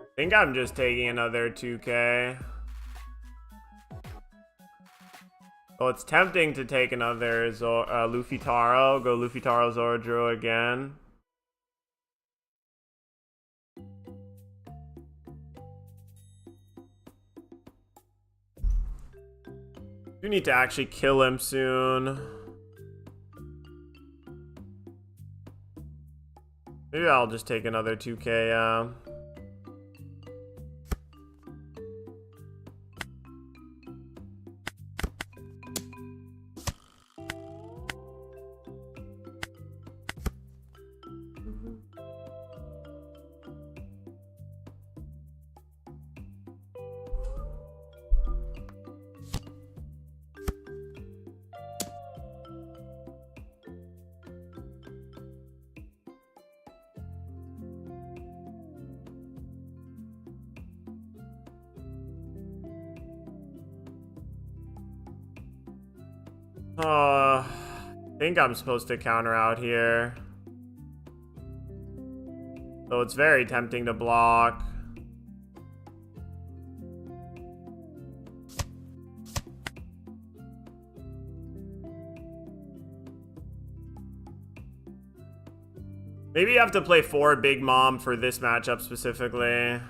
I think I'm just taking another 2K. Oh, it's tempting to take another Luffy Taro. Go Luffy Taro, Zoro, Juro again. You need to actually kill him soon. Maybe I'll just take another 2K, I think I'm supposed to counter out here. So it's very tempting to block. Maybe you have to play 4 Big Mom for this matchup specifically.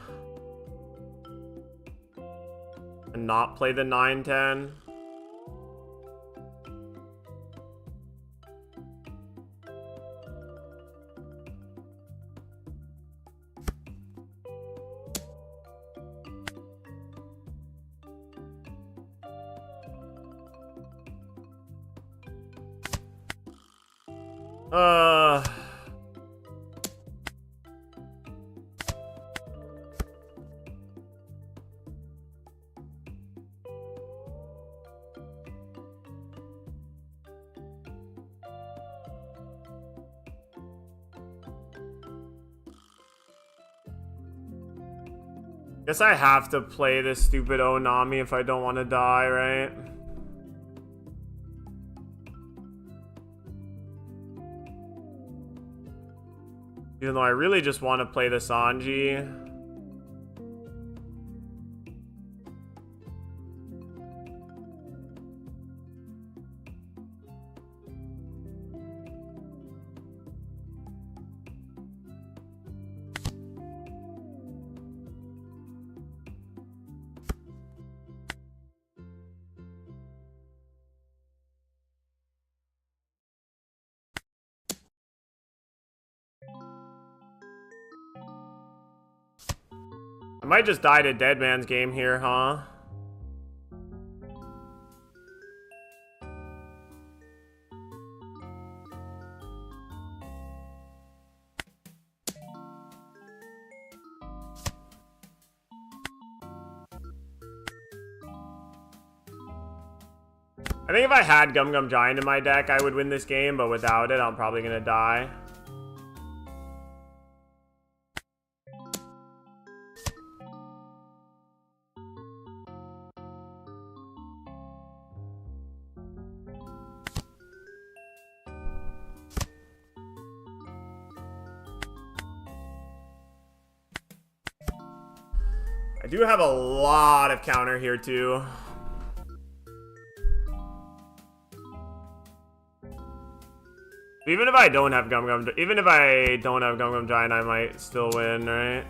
And not play the 9-10. Guess I have to play this stupid Onami if I don't want to die, right? Even though I really just want to play the Sanji. I might just die to Dead Man's Game here, huh? I think if I had Gum Gum Giant in my deck, I would win this game, but without it, I'm probably gonna die. I do have a lot of counter here too. Even if I don't have Gum Gum Giant, I might still win, right?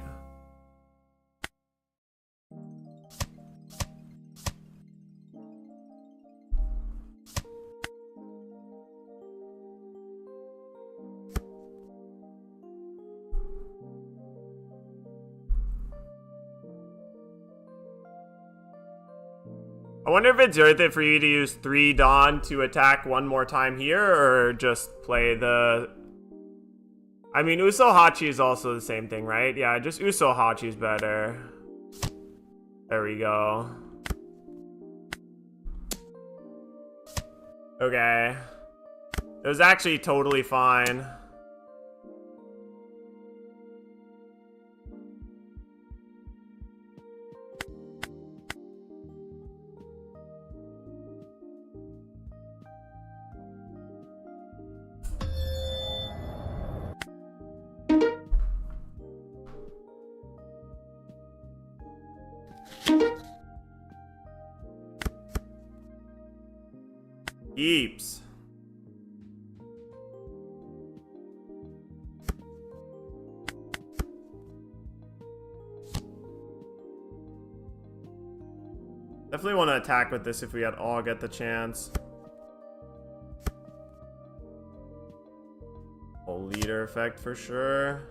I wonder if it's worth it for you to use 3 Dawn to attack one more time here, or just play the... I mean, Uso Hachi is also the same thing, right? Yeah, just Uso Hachi's better. There we go. Okay. It was actually totally fine. Heaps. Definitely want to attack with this if we at all get the chance. Whole leader effect for sure.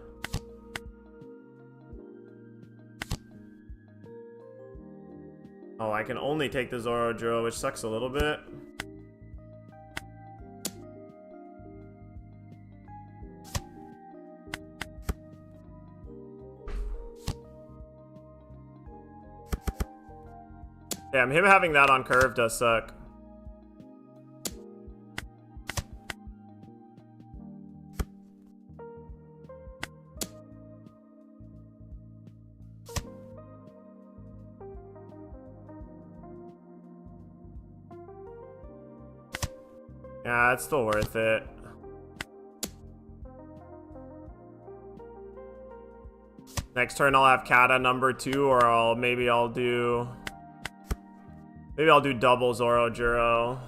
Oh, I can only take the Zoro, which sucks a little bit. Damn, him having that on curve does suck. Yeah, it's still worth it. Next turn I'll have Kata number 2, or maybe I'll do double Zoro Juro.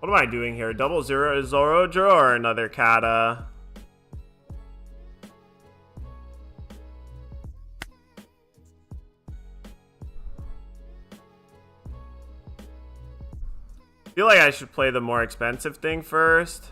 What am I doing here? Double Zoro Juro or another Kata? I feel like I should play the more expensive thing first.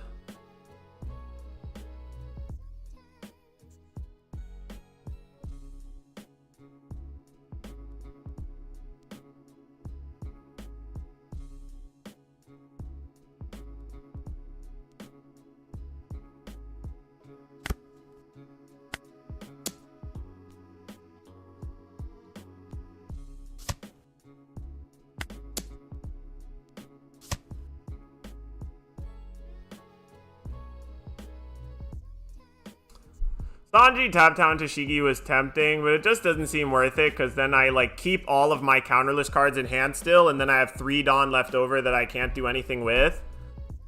Sanji Tap Town Tashigi was tempting, but it just doesn't seem worth it because then I like keep all of my counterless cards in hand still, and then I have 3 Dawn left over that I can't do anything with.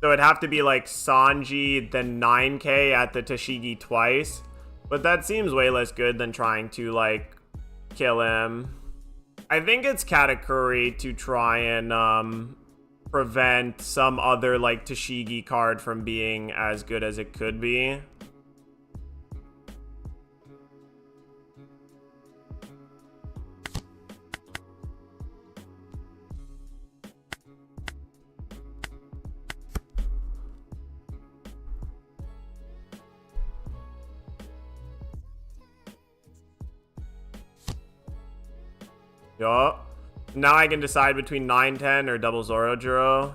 So it'd have to be like Sanji, then 9k at the Tashigi twice. But that seems way less good than trying to like kill him. I think it's Katakuri to try and prevent some other like Tashigi card from being as good as it could be. Yup. Now I can decide between 9-10 or double Zoro Juro.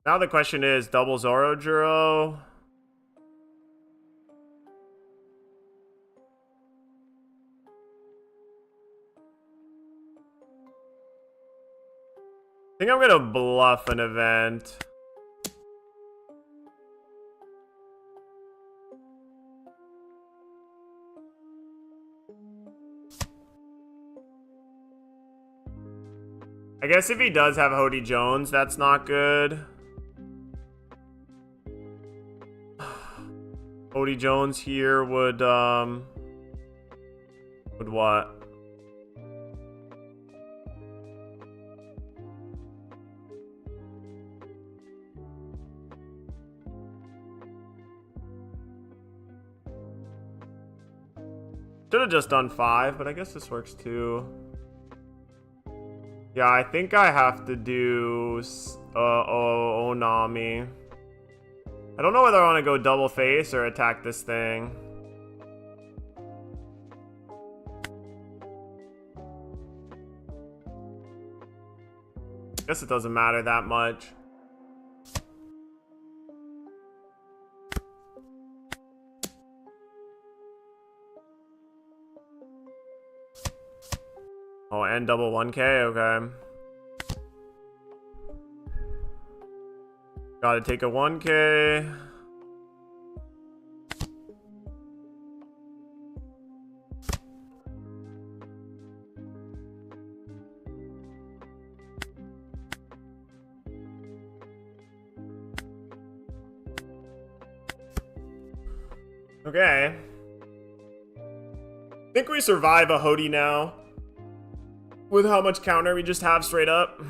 Now the question is double Zoro Juro. I think I'm gonna bluff an event. I guess if he does have Hody Jones, that's not good. Hody Jones here would what? Should have just done 5, but I guess this works too. Yeah, I think I have to do Onami. I don't know whether I want to go double face or attack this thing. Guess it doesn't matter that much. Oh, and double 1k, okay. Gotta take a 1k. Okay. think we survive a Hody now. With how much counter we just have straight up.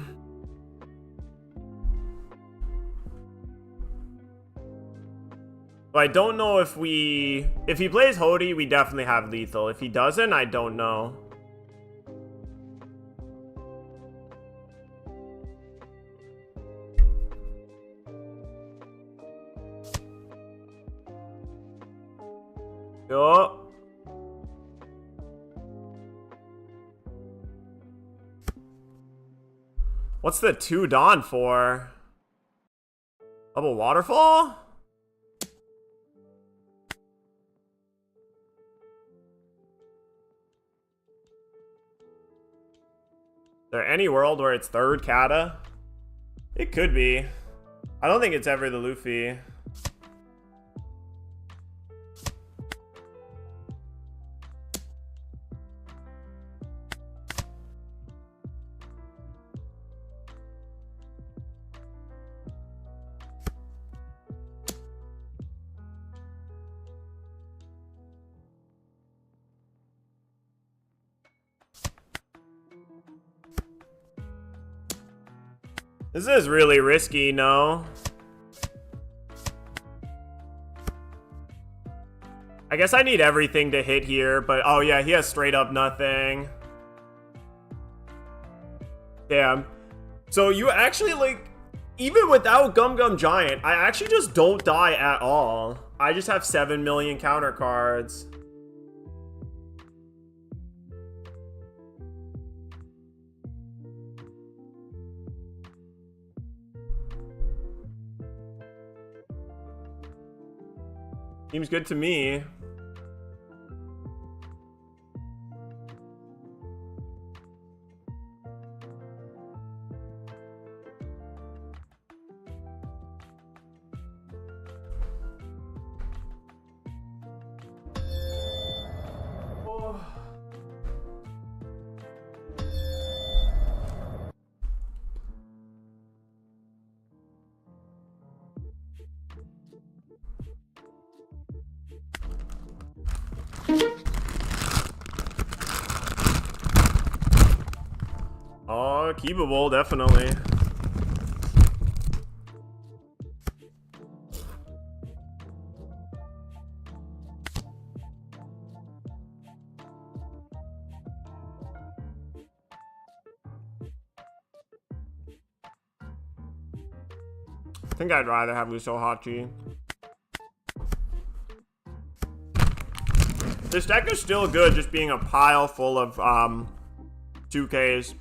But I don't know if we... If he plays Hody, we definitely have lethal. If he doesn't, I don't know. Yo. What's the 2 Dawn for? Double waterfall? Is there any world where it's 3rd Kata? It could be. I don't think it's ever the Luffy. This is really risky, no? I guess I need everything to hit here, but oh yeah, he has straight up nothing. Damn. So you actually, like, even without Gum Gum Giant, I actually just don't die at all. I just have 7 million counter cards. Seems good to me. Oh, keepable, definitely. I think I'd rather have Lucio Hachi. This deck is still good, just being a pile full of 2Ks.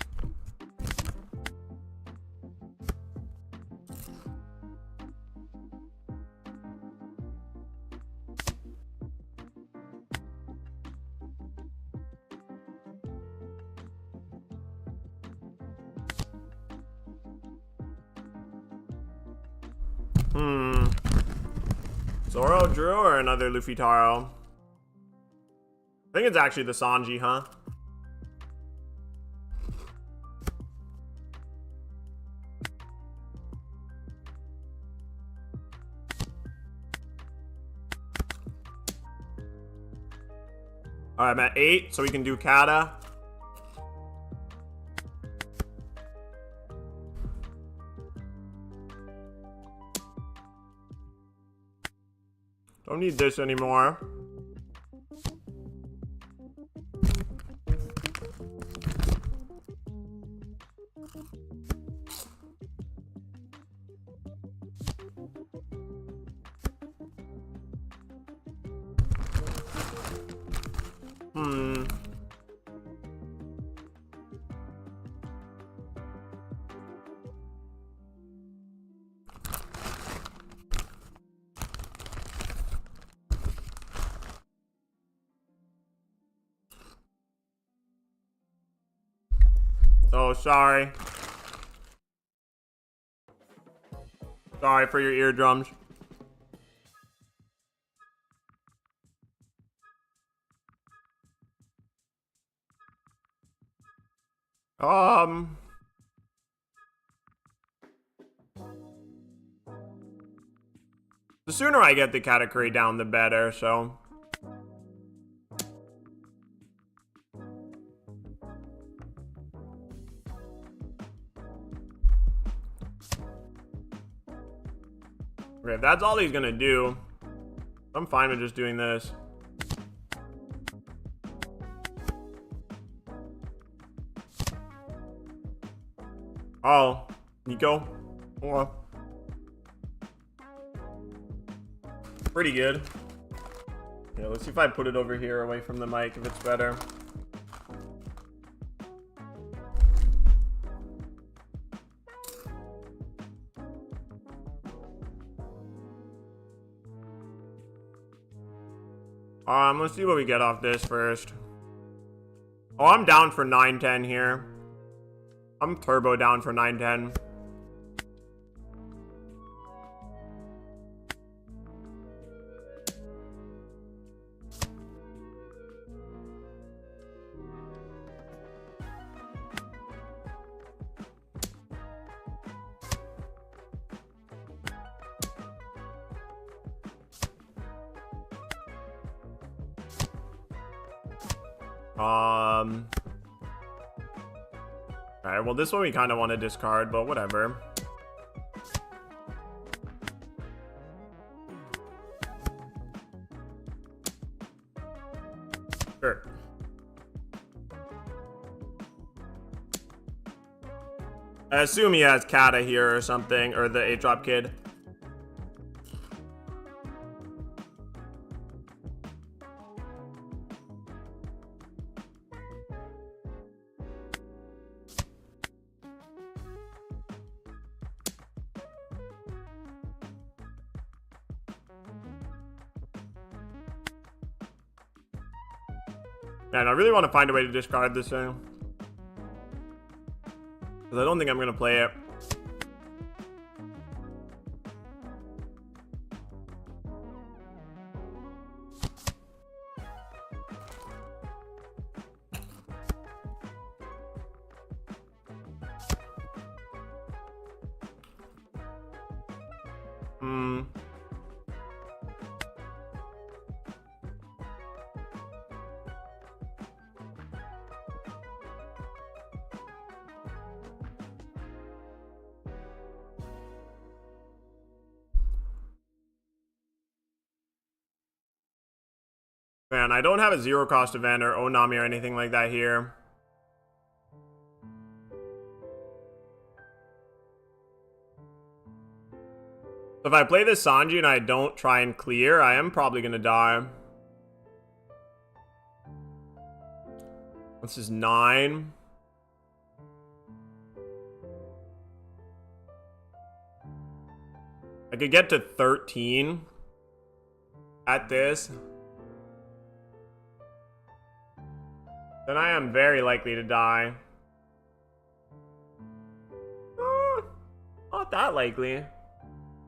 Zoro, Drew, or another Luffy Taro? I think it's actually the Sanji, huh? Alright, I'm at 8, so we can do Kata. Don't need this anymore. Oh, sorry. Sorry for your eardrums. The sooner I get the Katakuri down, the better, so. Okay, if that's all he's gonna do, I'm fine with just doing this. Oh, Nico. Oh. Pretty good. Yeah, let's see if I put it over here away from the mic if it's better. Let's see what we get off this first. Oh, I'm down for 910 here. I'm turbo down for 910. Alright, well, this one we kind of want to discard, but whatever. Sure. I assume he has Kata here or something, or the 8-drop kid. Man, I really want to find a way to discard this thing. Because I don't think I'm going to play it. Man, I don't have a 0-cost event or Onami or anything like that here. So if I play this Sanji and I don't try and clear, I am probably going to die. This is 9. I could get to 13 at this. Then I am very likely to die. Not that likely.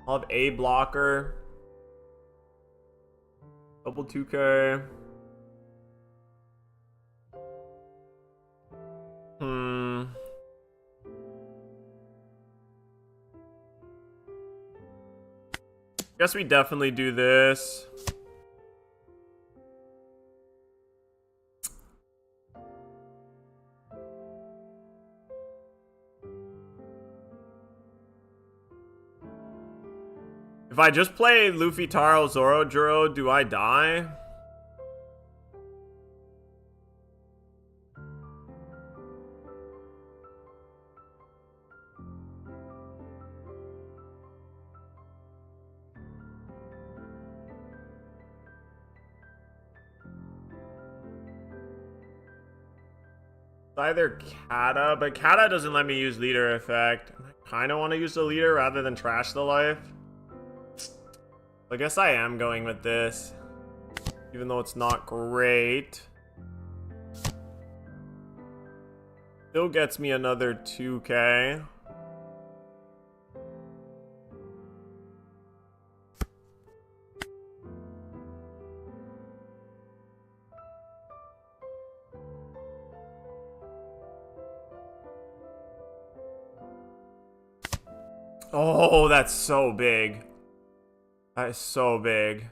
I'll have a blocker. Double 2K. Guess we definitely do this. If I just play Luffy, Taro, Zoro, Juro, do I die? It's either Kata, but Kata doesn't let me use leader effect. I kind of want to use the leader rather than trash the life. I guess I am going with this, even though it's not great. Still gets me another 2K. Oh, that's so big. That is so big.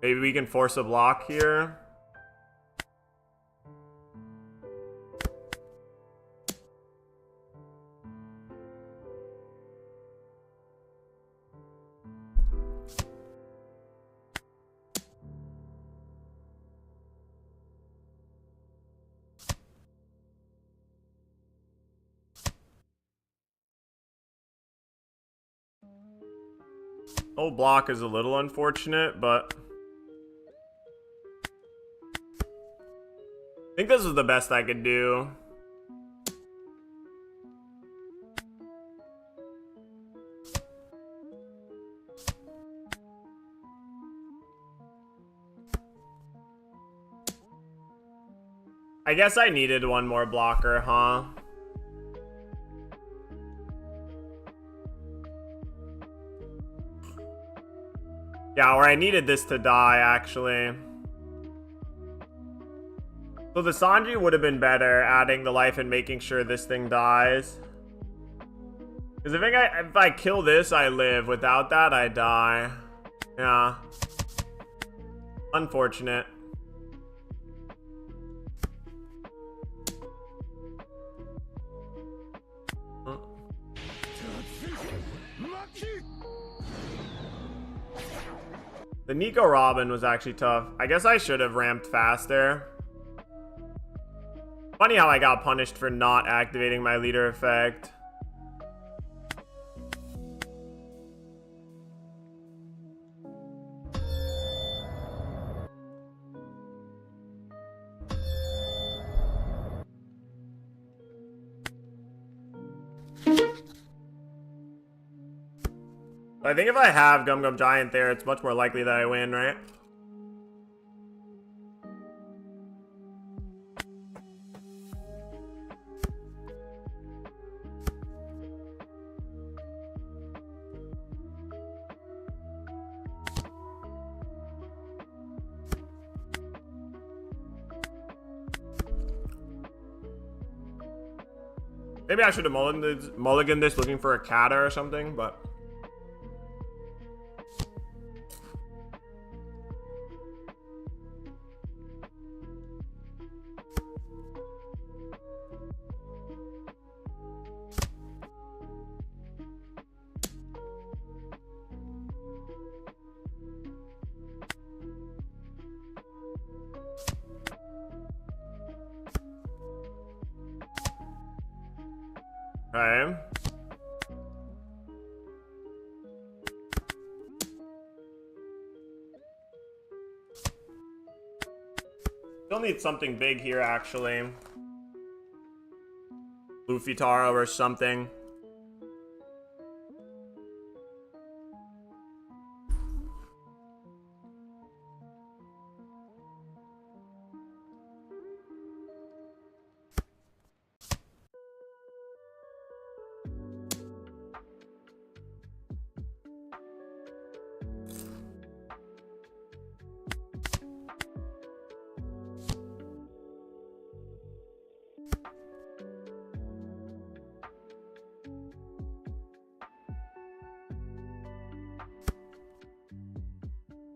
Maybe we can force a block here. Whole block is a little unfortunate, but I think this is the best I could do. I guess I needed one more blocker, huh? Yeah, or I needed this to die, actually. So the Sanji would have been better, adding the life and making sure this thing dies. Because if I kill this, I live. Without that, I die. Yeah. Unfortunate. The Nico Robin was actually tough. I guess I should have ramped faster. Funny how I got punished for not activating my leader effect. I think if I have Gum Gum Giant there, it's much more likely that I win, right? Maybe I should have mulliganed this looking for a Kata or something, but... Okay. Still need something big here, actually. Luffy Taro or something.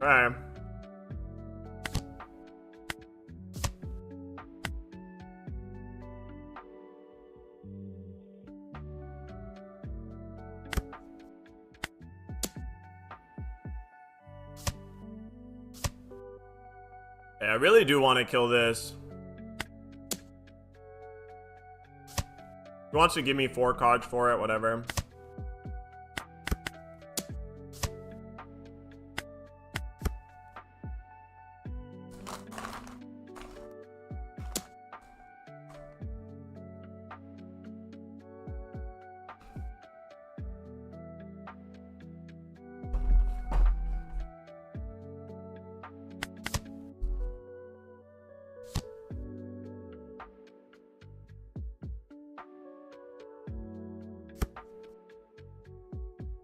Alright. Yeah, I really do want to kill this. He wants to give me 4 cards for it, whatever.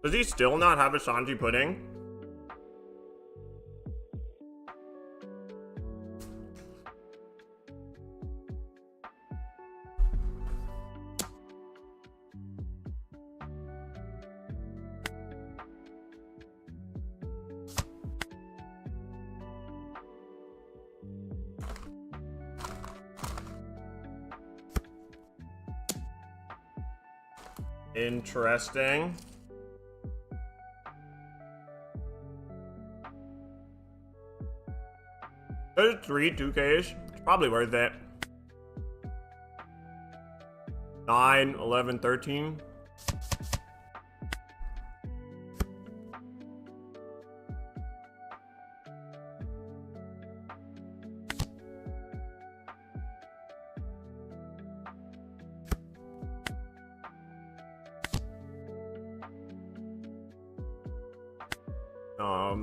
Does he still not have a Sanji pudding? Interesting. There's 3 2Ks. It's probably worth it. 9, 11, 13.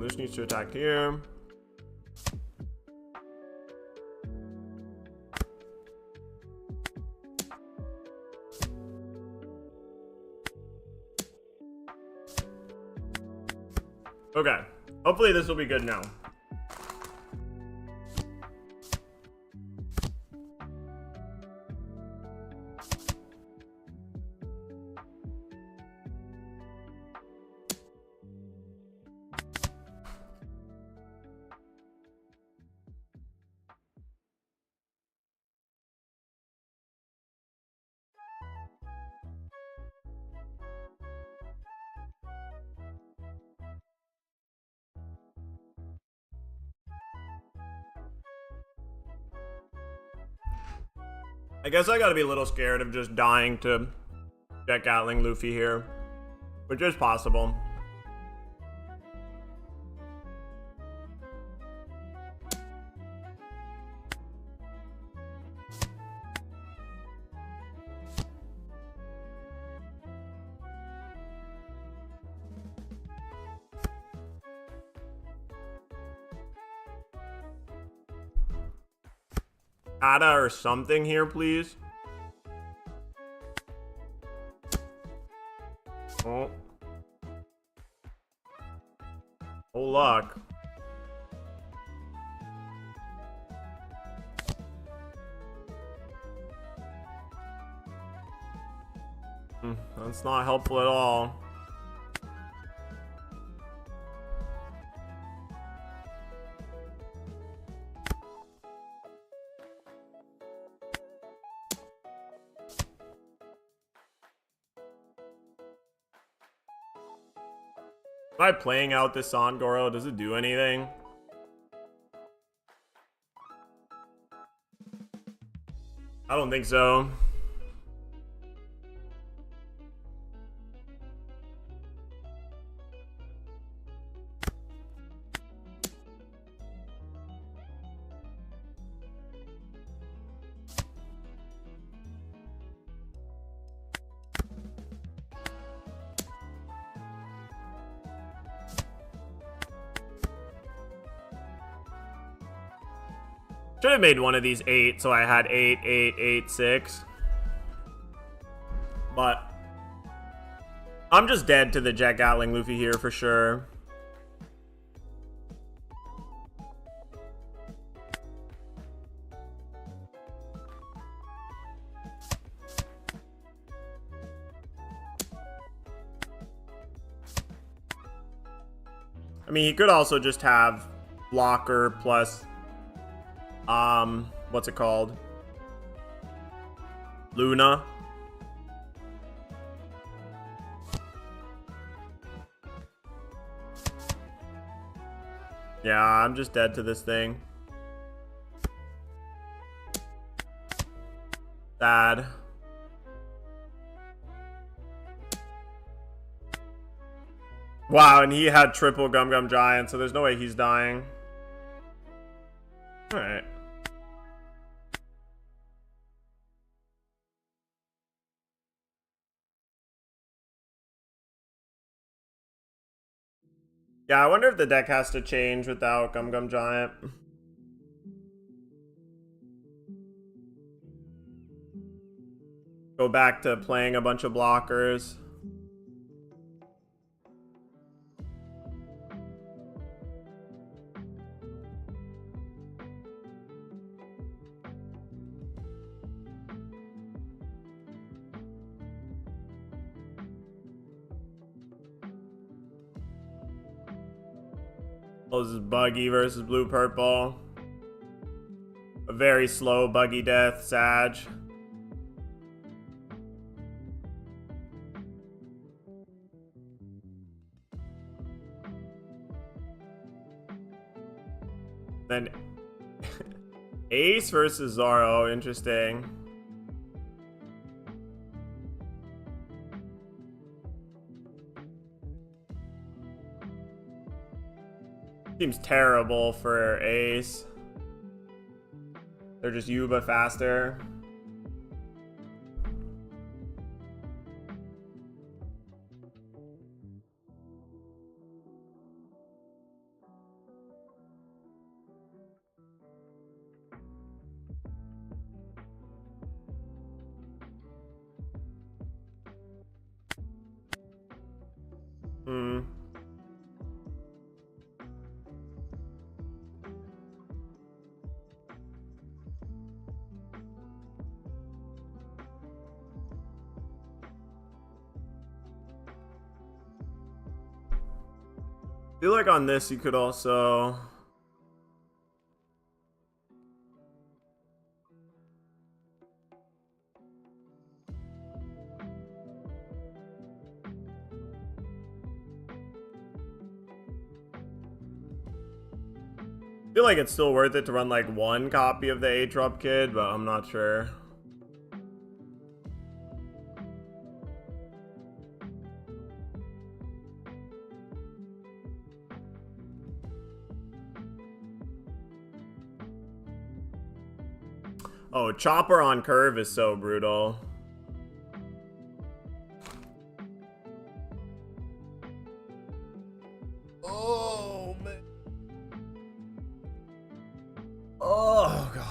This needs to attack here. Okay. Hopefully this will be good now. I guess I gotta be a little scared of just dying to Jet Gatling Luffy here, which is possible. Ada or something here, please. Oh. Oh, luck. That's not helpful at all. Am I playing out this Sangoro? Does it do anything? I don't think so. Should have made one of these 8, so I had 8, 8, 8, 6. But I'm just dead to the Jet Gatling Luffy here for sure. I mean, he could also just have blocker plus what's it called? Luna. Yeah, I'm just dead to this thing. Sad. Wow, and he had triple Gum Gum Giant, so there's no way he's dying. Alright. Yeah, I wonder if the deck has to change without Gum Gum Giant. Go back to playing a bunch of blockers. Oh, this is Buggy versus Blue Purple. A very slow Buggy death, Sag. Then Ace versus Zoro, interesting. Seems terrible for Ace. They're just Yuba faster. feel like on this you could also... I feel like it's still worth it to run like one copy of the Aatrob Kid, but I'm not sure. Oh, Chopper on curve is so brutal. Oh, man. Oh, God.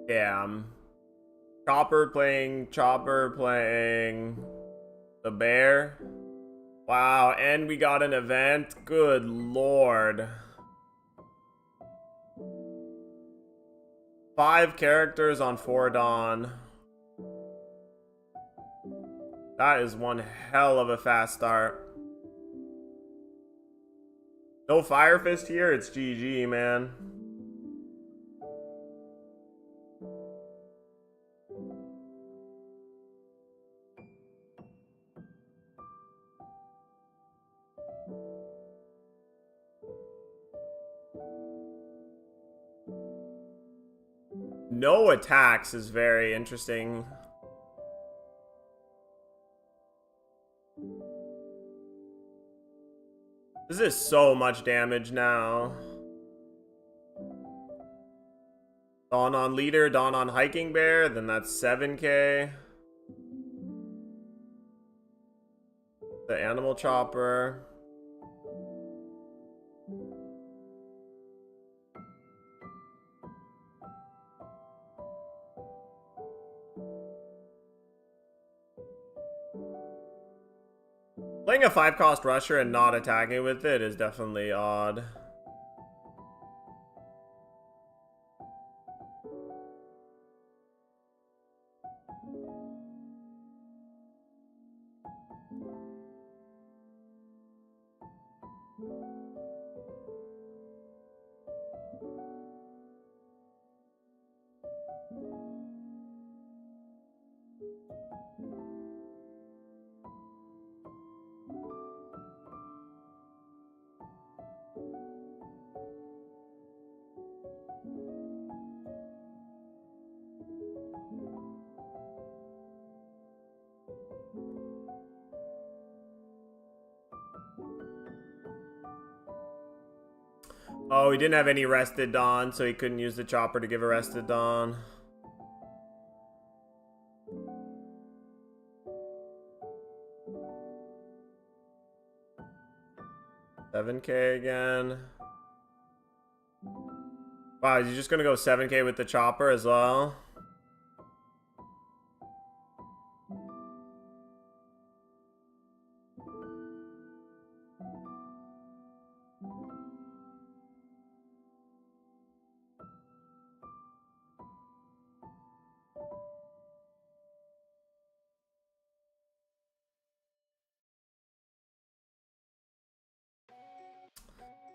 Yeah. Chopper playing the bear. Wow, and we got an event. Good lord. 5 characters on 4 Dawn. That is one hell of a fast start. No Fire Fist here, it's GG, man. No attacks is very interesting. This is so much damage now. Dawn on leader, Dawn on hiking bear, then that's 7k. The animal chopper. Playing a 5-cost rusher and not attacking with it is definitely odd. Oh, he didn't have any rested Dawn, so he couldn't use the chopper to give a rested Dawn. $7k again. Wow, is he just gonna go 7k with the chopper as well?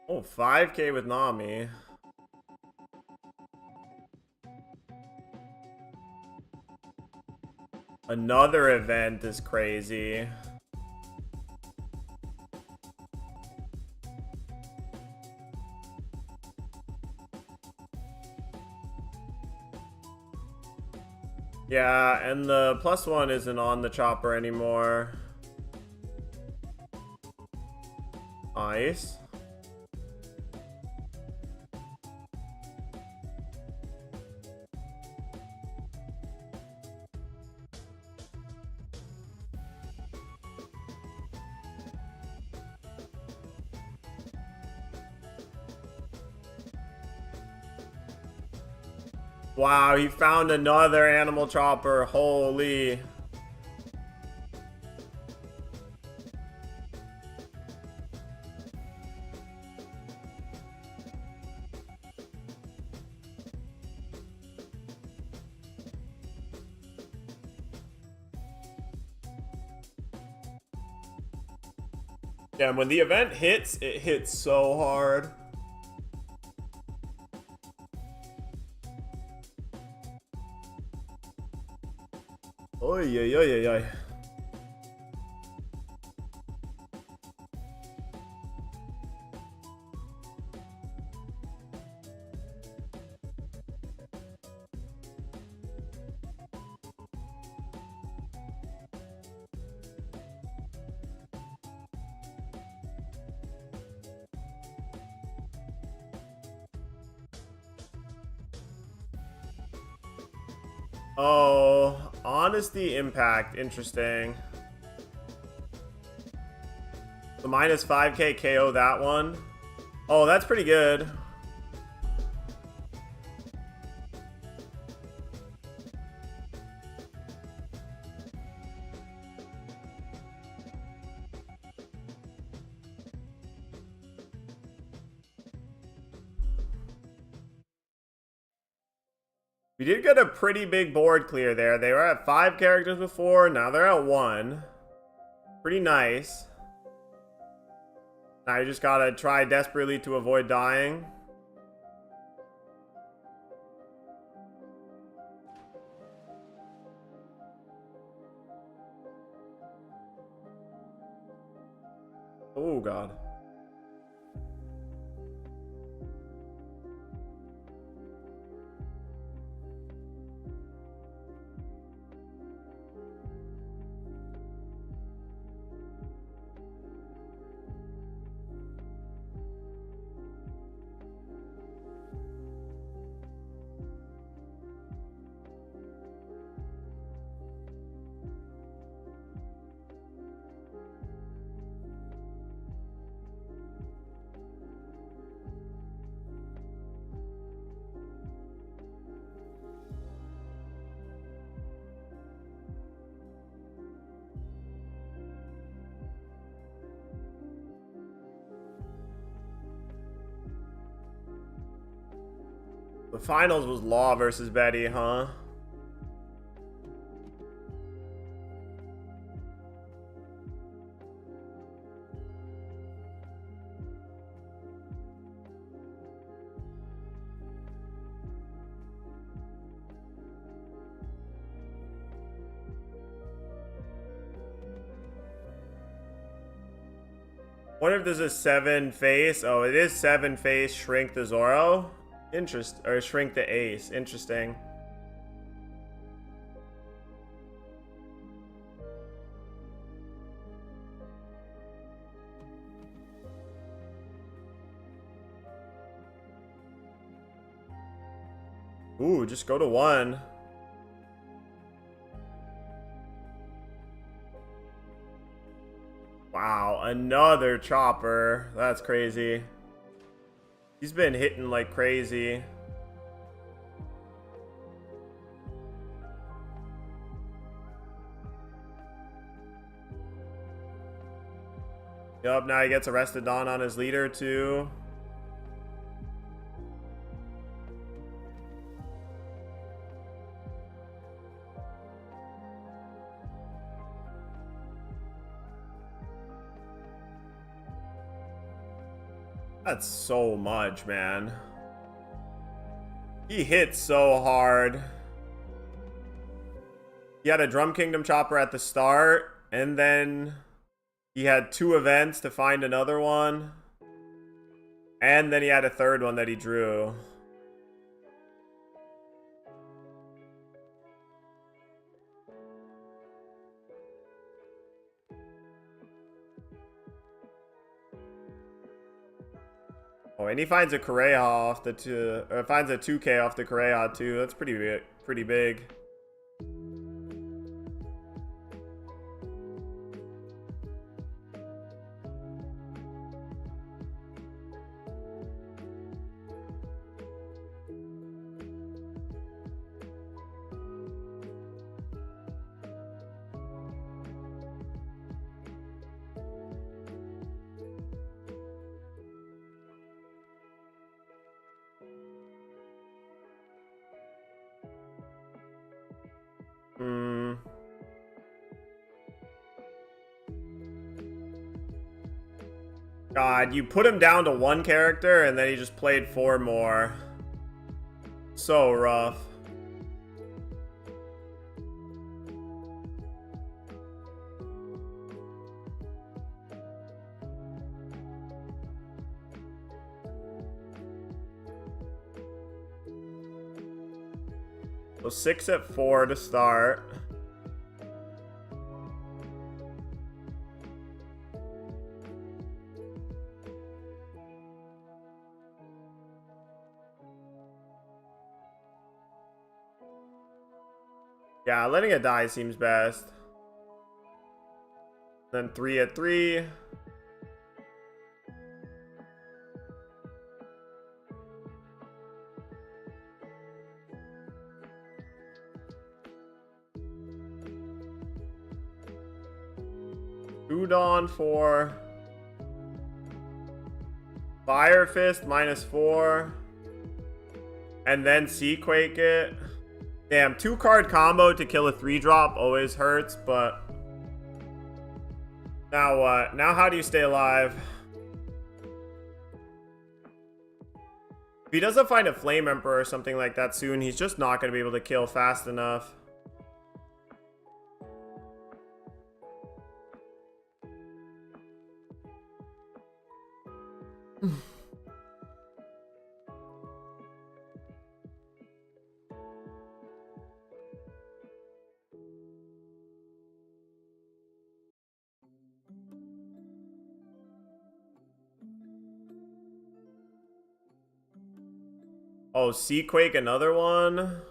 Oh, 5k with Nami. Another event is crazy. Yeah, and the +1 isn't on the chopper anymore. Nice. Wow, he found another animal chopper. Holy. Damn, when the event hits, it hits so hard. Oy, oy, oy, oy, oy. Oh, honesty impact. Interesting. The minus 5k KO that one. Oh, that's pretty good. We did get a pretty big board clear there. They were at 5 characters before, now they're at 1. Pretty nice. Now you just gotta try desperately to avoid dying. Oh god. The finals was Law versus Betty, huh? Wonder if this is 7 face. Oh, it is 7 face. Shrink the Zoro. Or shrink the Ace. Interesting. Ooh, just go to 1. Wow, another chopper. That's crazy. He's been hitting like crazy. Yup, now he gets arrested on his leader too. That's so much, man. He hit so hard. He had a Drum Kingdom chopper at the start, and then he had 2 events to find another one. And then he had a 3rd one that he drew. Oh, and he finds a Correa off the two, or finds a 2K off the Correa too. That's pretty big. Pretty big. God, you put him down to one character and then he just played 4 more. So rough. So 6 at 4 to start. Yeah, letting it die seems best. Then 3 at 3. Udon 4. Fire Fist -4. And then Seaquake it. Damn, 2-card combo to kill a 3-drop always hurts, but now what? Now how do you stay alive? If he doesn't find a Flame Emperor or something like that soon, he's just not going to be able to kill fast enough. Oh, Seaquake, another one.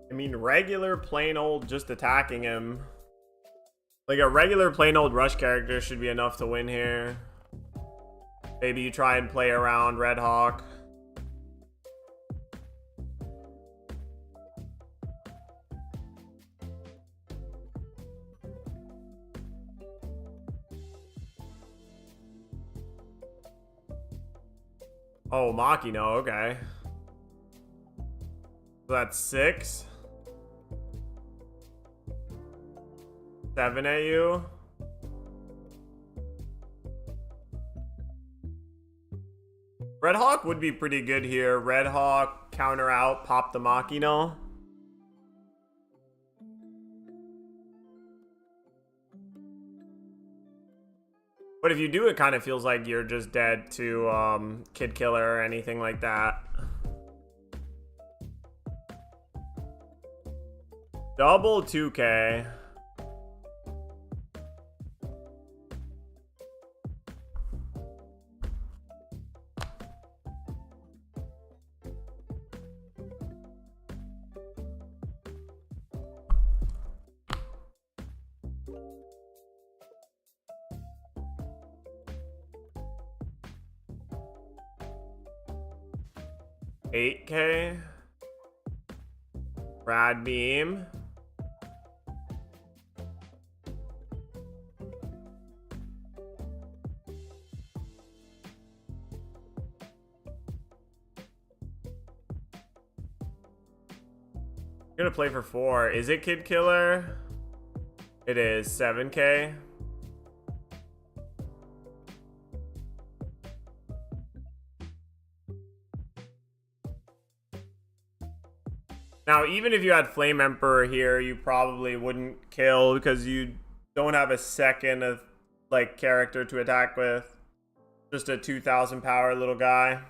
I mean, regular plain old just attacking him. Like a regular plain old rush character should be enough to win here. Maybe you try and play around Red Hawk. Oh, Makino, okay. So that's 6. 7 at you. Red Hawk would be pretty good here. Red Hawk, counter out, pop the Makino. But if you do, it kind of feels like you're just dead to Kid Killer or anything like that. Double 2K. $8K. Rad Beam. I'm gonna play for 4. Is it Kid Killer? It is. 7K. Now, even if you had Flame Emperor here, you probably wouldn't kill because you don't have a second of like character to attack with. Just a 2,000 power little guy.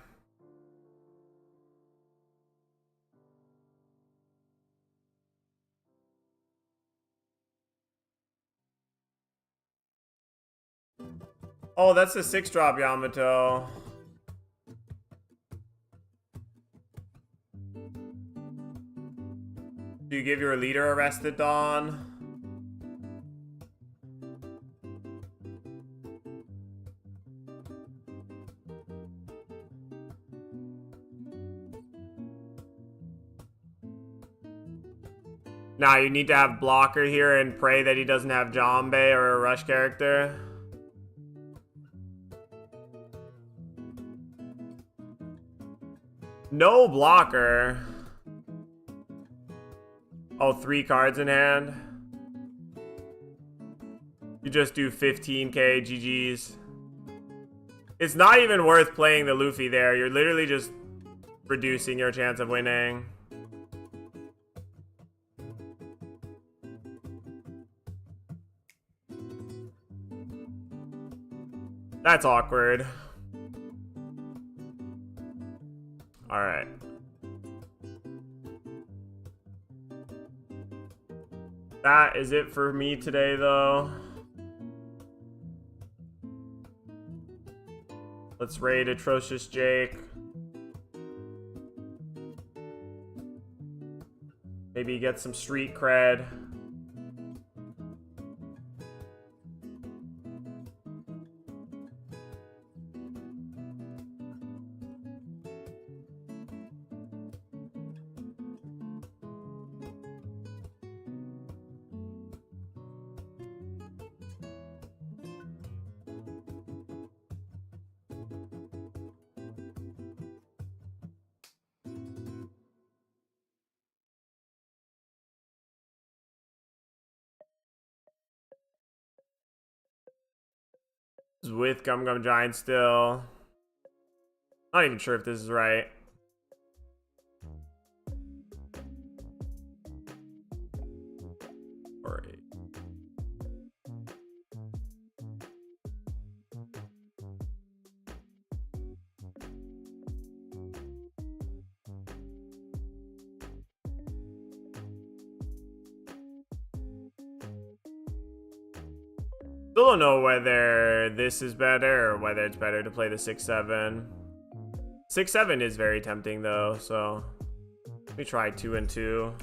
Oh, that's a 6-drop Yamato. Do you give your leader arrested, Dawn? Nah, you need to have blocker here and pray that he doesn't have Jambe or a rush character. No blocker. Oh, 3 cards in hand. You just do 15k GG's. It's not even worth playing the Luffy there. You're literally just reducing your chance of winning. That's awkward. All right. That is it for me today, though. Let's raid Atrocious Jake. Maybe get some street cred. With Gum Gum Giant still. Not even sure if this is right. Alright. Still don't know whether this is better or whether it's better to play the 6-7. 6-7 is very tempting though, so let me try 2 and 2.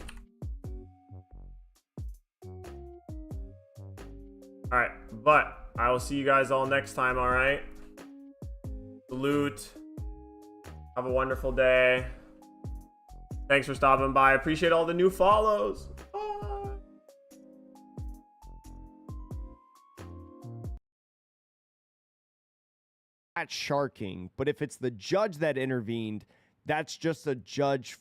Alright, but I will see you guys all next time, alright? Salute. Have a wonderful day. Thanks for stopping by. I appreciate all the new follows. Sharking, but if it's the judge that intervened, that's just a judge